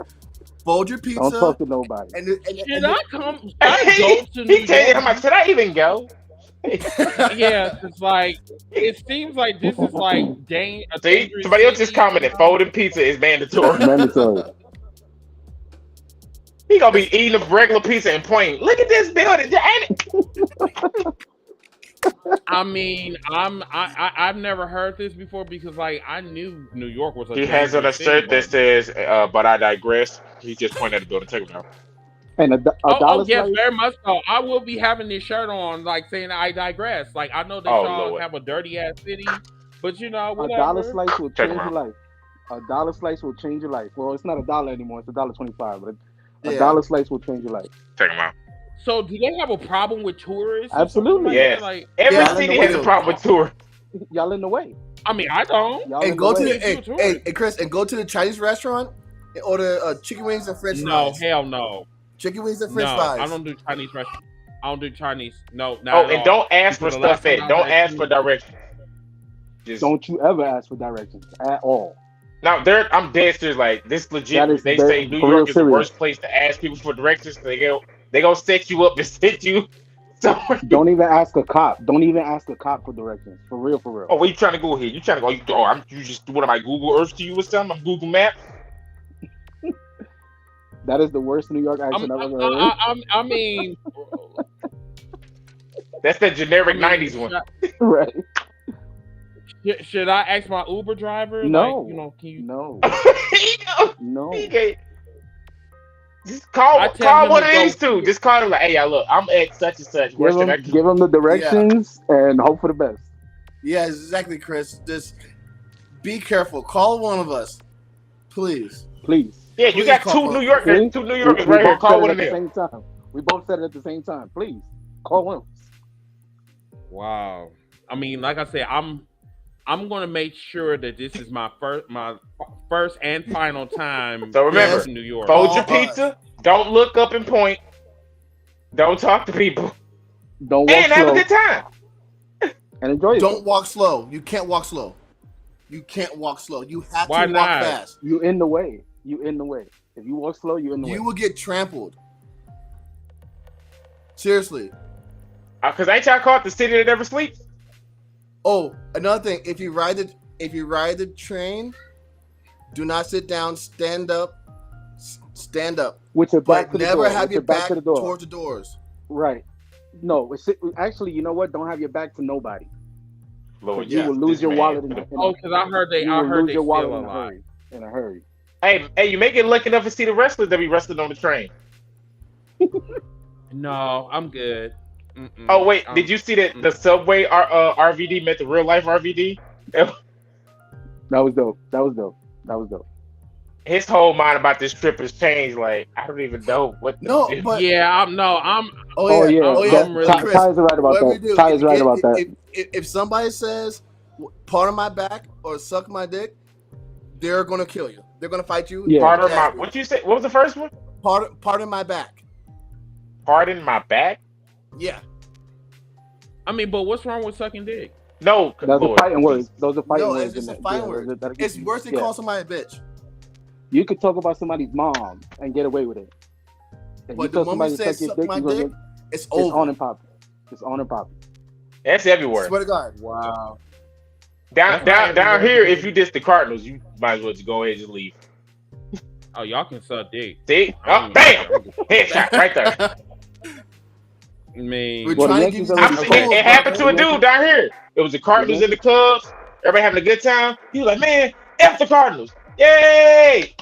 Fold your pizza. Don't talk to nobody. Should I come? I go to he tell you how much. Should I even go? Yeah, it's like it seems like this is like See, somebody else just commented. Folding pizza is mandatory. Mandatory. He gonna be eating a regular pizza and pointing. Look at this building. I mean, I've never heard this before because like I knew New York was. He has on a shirt that says, "But I digress." He just pointed at the building. Check it out. And a dollar yes, slice? very much so. I will be having this shirt on, like saying I digress. Like I know that y'all have a dirty ass city, but whatever. A dollar slice will change your life. A dollar slice will change your life. Well, it's not $1 anymore. It's $1.25, but a Yeah. dollar slice will change your life. Check them out. So, do they have a problem with tourists? or Absolutely. something like Yes. that? Like, Every Y'all in city the has a way. problem with tourists. Y'all in the way. I mean, I don't. Y'all in And go the to way. the hey, Chris, and go to the Chinese restaurant and order chicken wings and French No, fries. hell no. Chicken wings and French No, fries. I don't do Chinese restaurants. I don't do Chinese. No, not Oh, at and all. don't ask for Because the last stuff at. time I Don't was ask at for directions. Just Don't you ever ask for directions at all. now, I'm dead serious. Like this, legit. That is They dead- say New for real York is the serious. worst place to ask people for directions. They gonna set you up and send you somewhere. Don't even ask a cop. Don't even ask a cop for directions. For real, for real. Oh, where you trying to go here? You trying to go? You just what am I Google Earth to you or something? I'm Google Maps. That is the worst New York accent I've ever heard. I mean, That's that generic I mean, '90s one. Right. Should I ask my Uber driver? No. Like, you know, can you? No. No. He can't- Just I call tell him one to of go these two. Just call him like, hey, look, I'm at such and such. Where should I go? Give them the directions and hope for the best. Yeah, exactly, Chris. Just be careful. Call one of us, please. Please. Yeah, you Please got call two one. New Yorkers. See? Two New Yorkers We right here. both Call said it one at of the them. same time. We both said it at the same time. Please call one. Wow. I mean, like I said, I'm gonna make sure that this is my first and final time. So remember, to New York. fold your pizza. Don't look up and point. Don't talk to people. Don't walk And have a slow good time. and enjoy it. Don't walk slow. You can't walk slow. You can't walk slow. You have Why to walk not? fast. You in the way. You in the way. If you walk slow, you in the way. You will get trampled. Seriously. Cause ain't y'all called the city that never sleeps? Oh, another thing. If you ride the train, do not sit down. Stand up. Stand up. With your back But to the never door. have With your back to the door. towards the doors. Right. No, actually, you know what? Don't have your back to nobody. Lord, You will lose this your man. wallet in a Because I heard they lose your wallet steal a in a lot. hurry. In a hurry. Hey, you make it lucky enough to see the wrestlers that be wrestling on the train. No, I'm good. Mm-mm. Oh wait, did you see that the subway RVD met the real life RVD? That was dope. His whole mind about this trip has changed. Like I don't even know what. No, do. but Yeah, I'm. Oh yeah. I'm really- Chris, Ty is right about whatever that. you do, Ty is right about that. If somebody says part of my back or suck my dick, they're gonna kill you. They're gonna fight you. Yeah. Pardon my. What you say? What was the first one? Part of my back. Pardon my back. Yeah. I mean, but what's wrong with sucking dick? No, Those are Lord. fighting words. Those are fighting No, words. it's just in a that. fighting Yeah, word. that'll get It's you. worse than Yeah. call somebody a bitch. You could talk about somebody's mom and get away with it. If But you the tell moment somebody you to say suck your suck dick, my you're gonna dick, get it's it's over. on and popping. It's on and popping. That's everywhere. Swear to God. Wow. Down here, if you diss the Cardinals, you might as well just go ahead and just leave. Oh, y'all can suck dick. See? Oh, bam! Headshot right there. I mean, We're Well, the trying to Yankees give you are- some It tools, happened to brother. a dude down here. It was the Cardinals and the Cubs. Everybody having a good time. He was like, man, F the Cardinals. Yay!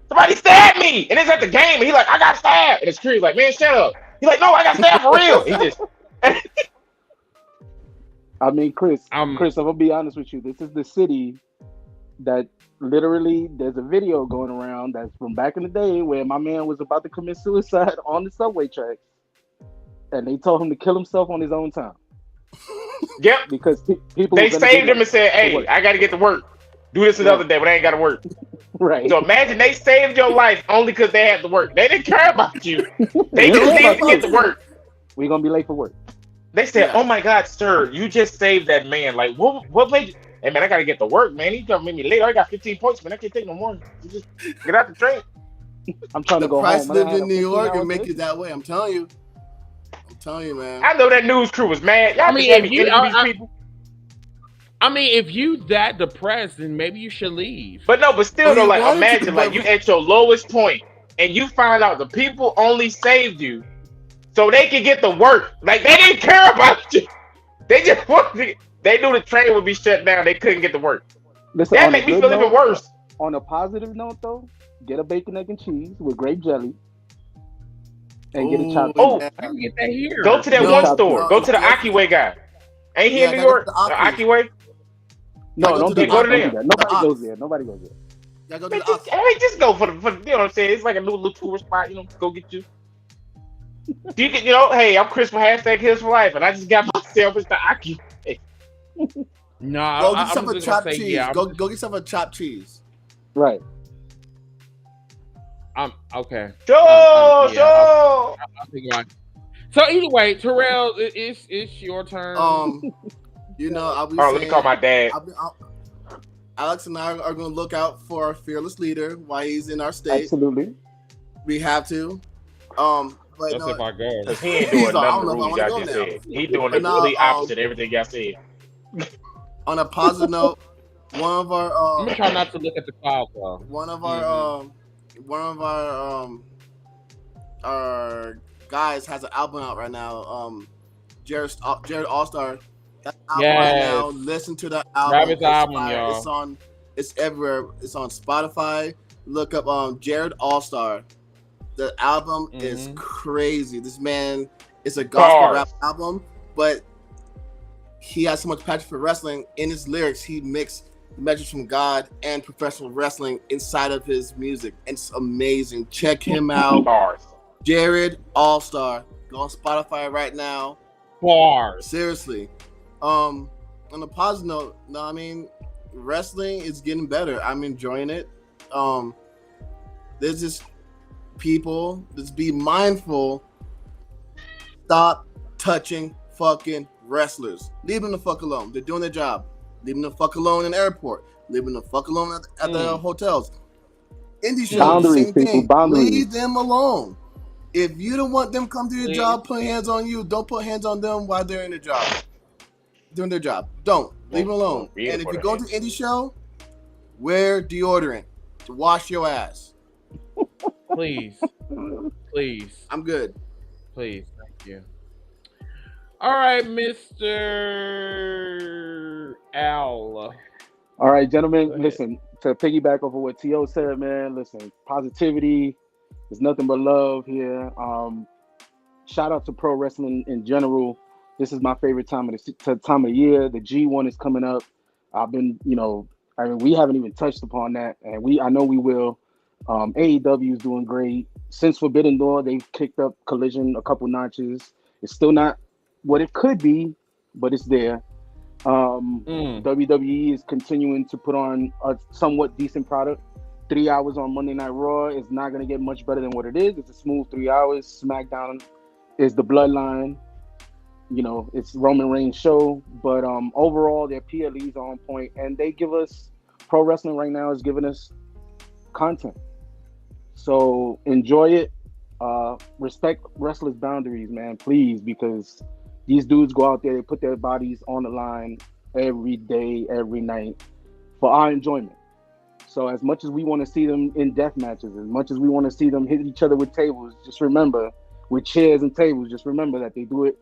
Somebody stabbed me! And it's at the game. And he's like, I got stabbed. And it's Curry's like, man, shut up. He's like, no, I got stabbed for real. He just... I mean, Chris, I'm gonna be honest with you. This is the city that literally there's a video going around that's from back in the day where my man was about to commit suicide on the subway tracks, and they told him to kill himself on his own time Yep. because people. They were gonna saved do him and said, to hey, work. I got to get to work. Do this another day when I ain't got to work. Right. So imagine they saved your life only because they had to work. They didn't care about you. They didn't just care needed to about get to you. work. We're gonna be late for work. They said, Yeah. oh my God, sir, you just saved that man. Like, what made you? Hey, man, I got to get to work, man. He's going to make me late. I got 15 points, man. I can't take no more. You just get out the train. I'm trying The to go price home. I lived had in a New York 15-hour and make shift. it that way. I'm telling you. Man. I know that news crew was mad. Y'all I mean, just had if me you- interview these people. I mean, if you that depressed, then maybe you should leave. But no, but still, Well, though, you like, wanted to, imagine, like, but- you at your lowest point and you find out the people only saved you so they could get to work. Like, they didn't care about you. They just wanted to, they knew the train would be shut down. They couldn't get to work. Listen, That on a make me good feel even note- worse. On a positive note, though, get a bacon, egg, and cheese with grape jelly, and get a chopped Oh, cheese. I can get that here. Go to that No, one no, store. no, Go to the it's- Akiway guy. Ain't he Yeah, in New gotta go York? to The Aki. Akiway? No, don't do go to that. them. Nobody goes there. Nobody goes there. Y'all go to Man, the Ox. just go for you know what I'm saying? It's like a little tourist spot, you know, go get you. You can, hey, I'm Chris from #Heels for Life, and I just got myself as the Aki. No, Go get I'm yourself a just gonna chopped say, cheese. yeah. Go get yourself a chopped cheese. Right. I'm okay. Joe. I'll think about it. So either way, Terrell, it's your turn. I'll be saying, let me call my dad. Alex and I are going to look out for our fearless leader while he's in our state. Absolutely. We have to. But That's if I go. Because he ain't doing He's like, none of the rules y'all just said. He doing the complete opposite of everything y'all said. On a positive note, one of our I'm gonna try not to look at the cloud though. one of our guys has an album out right now. Jared All-Star. That album right now. Listen to that album. Grab his album, y'all. It's everywhere. It's on Spotify. Look up Jared All-Star. The album is crazy. This man is a gospel rap album, but he has so much passion for wrestling. In his lyrics, he mixed the message from God and professional wrestling inside of his music. It's amazing. Check him out. Jared All-Star. Go on Spotify right now. Bars. Seriously. On a positive note, no, I mean, wrestling is getting better. I'm enjoying it. There's just people, just be mindful. Stop touching fucking wrestlers. Leave them the fuck alone. They're doing their job. Leave them the fuck alone in the airport. Leave them the fuck alone at the hotels. Indie shows, same thing. Leave them alone. If you don't want them come to your job, put hands on you. Don't put hands on them while they're in their job. Doing their job. Don't. Leave them alone. And if you go to indie show, wear deodorant to wash your ass. Please. Please. I'm good. Please. Thank you. All right, Mr. Al. All right, gentlemen, listen, to piggyback over what T.O. said, man, listen, positivity. There's nothing but love here. Shout out to pro wrestling in general. This is my favorite time of the year. The G1 is coming up. I've been, we haven't even touched upon that, and I know we will. AEW is doing great. Since Forbidden Door, they've kicked up Collision a couple notches. It's still not what it could be, but it's there. WWE is continuing to put on a somewhat decent product. 3 hours on Monday Night Raw is not going to get much better than what it is. It's a smooth 3 hours. SmackDown is the Bloodline. It's Roman Reigns' show. But overall, their PLEs are on point, and they give us pro wrestling right now is giving us content. So enjoy it. Respect wrestlers' boundaries, man, please, because these dudes go out there, they put their bodies on the line every day, every night for our enjoyment. So as much as we want to see them in death matches, as much as we want to see them hit each other with tables, just remember, with chairs and tables, just remember that they do it.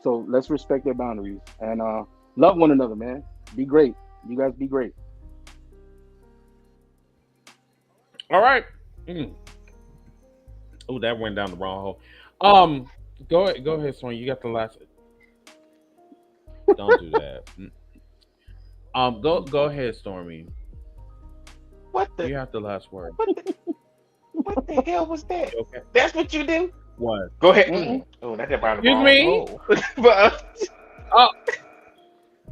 So let's respect their boundaries and love one another, man. Be great. You guys be great. All right. Oh, that went down the wrong hole. Go ahead, Swan. You got the last. Don't do that. Go ahead, Stormy. What the? You have the last word. What the hell was that? Okay. That's what you do? What? Go ahead. Oh, that's about the Excuse me?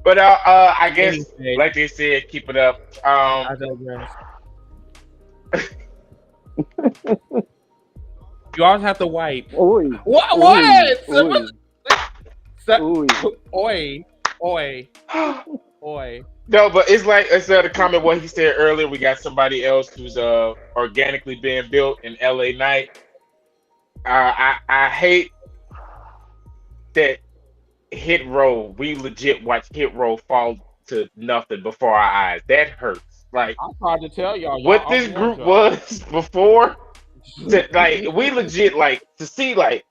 But I guess, like they said, keep it up. I digress. You always have to wipe. Oy. What? Oi. No, but it's like I said, a comment what he said earlier. We got somebody else who's organically being built in LA Knight. I hate that Hit Row. We legit watch Hit Row fall to nothing before our eyes. That hurts. Like I'm trying to tell y'all what this group was before. Like we legit like to see like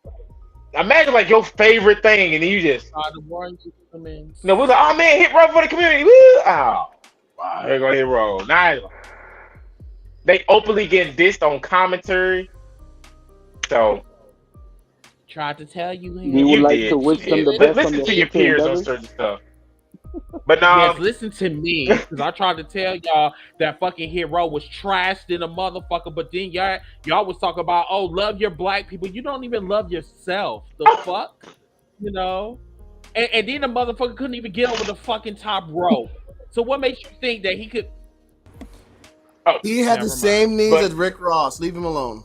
imagine like your favorite thing and then you just we're like, oh man, Hit Row for the community. Woo! Oh, wow, here go Hit Row. Nice. They openly getting dissed on commentary. So tried to tell you. We would like to wish them the best. Listen to your peers on certain stuff. But yes, listen to me, because I tried to tell y'all that fucking hero was trashed in a motherfucker, but then y'all was talking about, oh, love your black people. You don't even love yourself. The fuck? You know? And then the motherfucker couldn't even get over the fucking top rope. So what makes you think that he could? Oh, he had the same knees as Rick Ross. Leave him alone.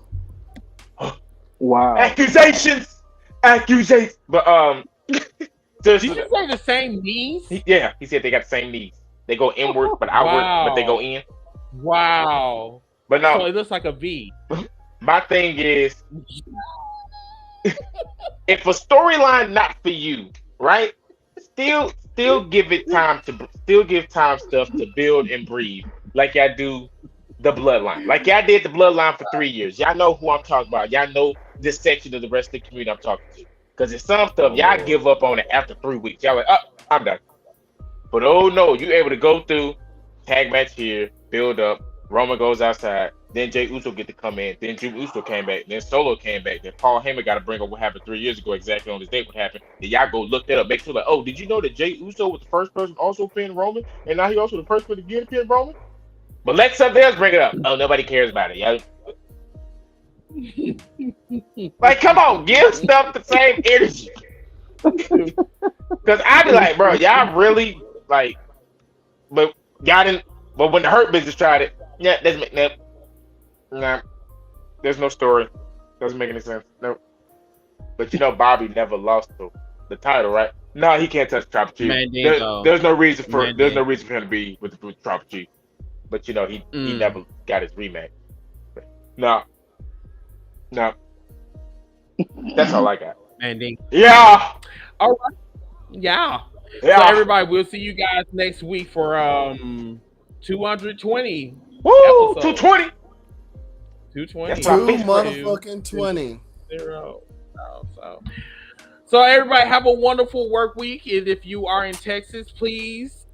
Wow. Accusations. But did you say the same knees? Yeah, he said they got the same knees. They go inward, but outward, but they go in. Wow. But no, so it looks like a V. My thing is, if a storyline not for you, right? Still give it time stuff to build and breathe, like y'all do the bloodline. Like y'all did the bloodline for 3 years. Y'all know who I'm talking about. Y'all know this section of the rest of the community I'm talking to. Because it's some stuff y'all give up on it after 3 weeks. Y'all like, oh, I'm done. But oh no, you able to go through tag match here, build up. Roman goes outside. Then Jey Uso get to come in. Then Jey Uso came back. Then Solo came back. Then Paul Heyman got to bring up what happened 3 years ago exactly on this date. What happened? Then y'all go look that up. Make sure like, oh, did you know that Jey Uso was the first person also pinned Roman, and now he also the first person to get pinned Roman? But let something else bring it up. Oh, nobody cares about it. Y'all. Like, come on, give stuff the same energy. Because I'd be like, bro, y'all really like, but y'all didn't. But when the Hurt Business tried it, yeah, nah, there's no story. Doesn't make any sense. No. But you know, Bobby never lost the title, right? No, he can't touch Tribal Chief. There's no reason for him to be with Tribal Chief. But you know, he never got his rematch. No. That's all I got. Manding. Yeah. All right. Yeah. So everybody, we'll see you guys next week for 220. Woo! 220. 220. 2 motherfucking 20. So everybody have a wonderful work week. And if you are in Texas, please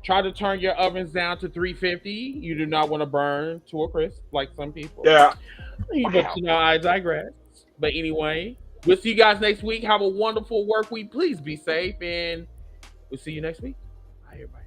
try to turn your ovens down to 350. You do not want to burn to a crisp like some people. Yeah. But you know, I digress. But anyway, we'll see you guys next week. Have a wonderful work week. Please be safe, and we'll see you next week. Bye, everybody.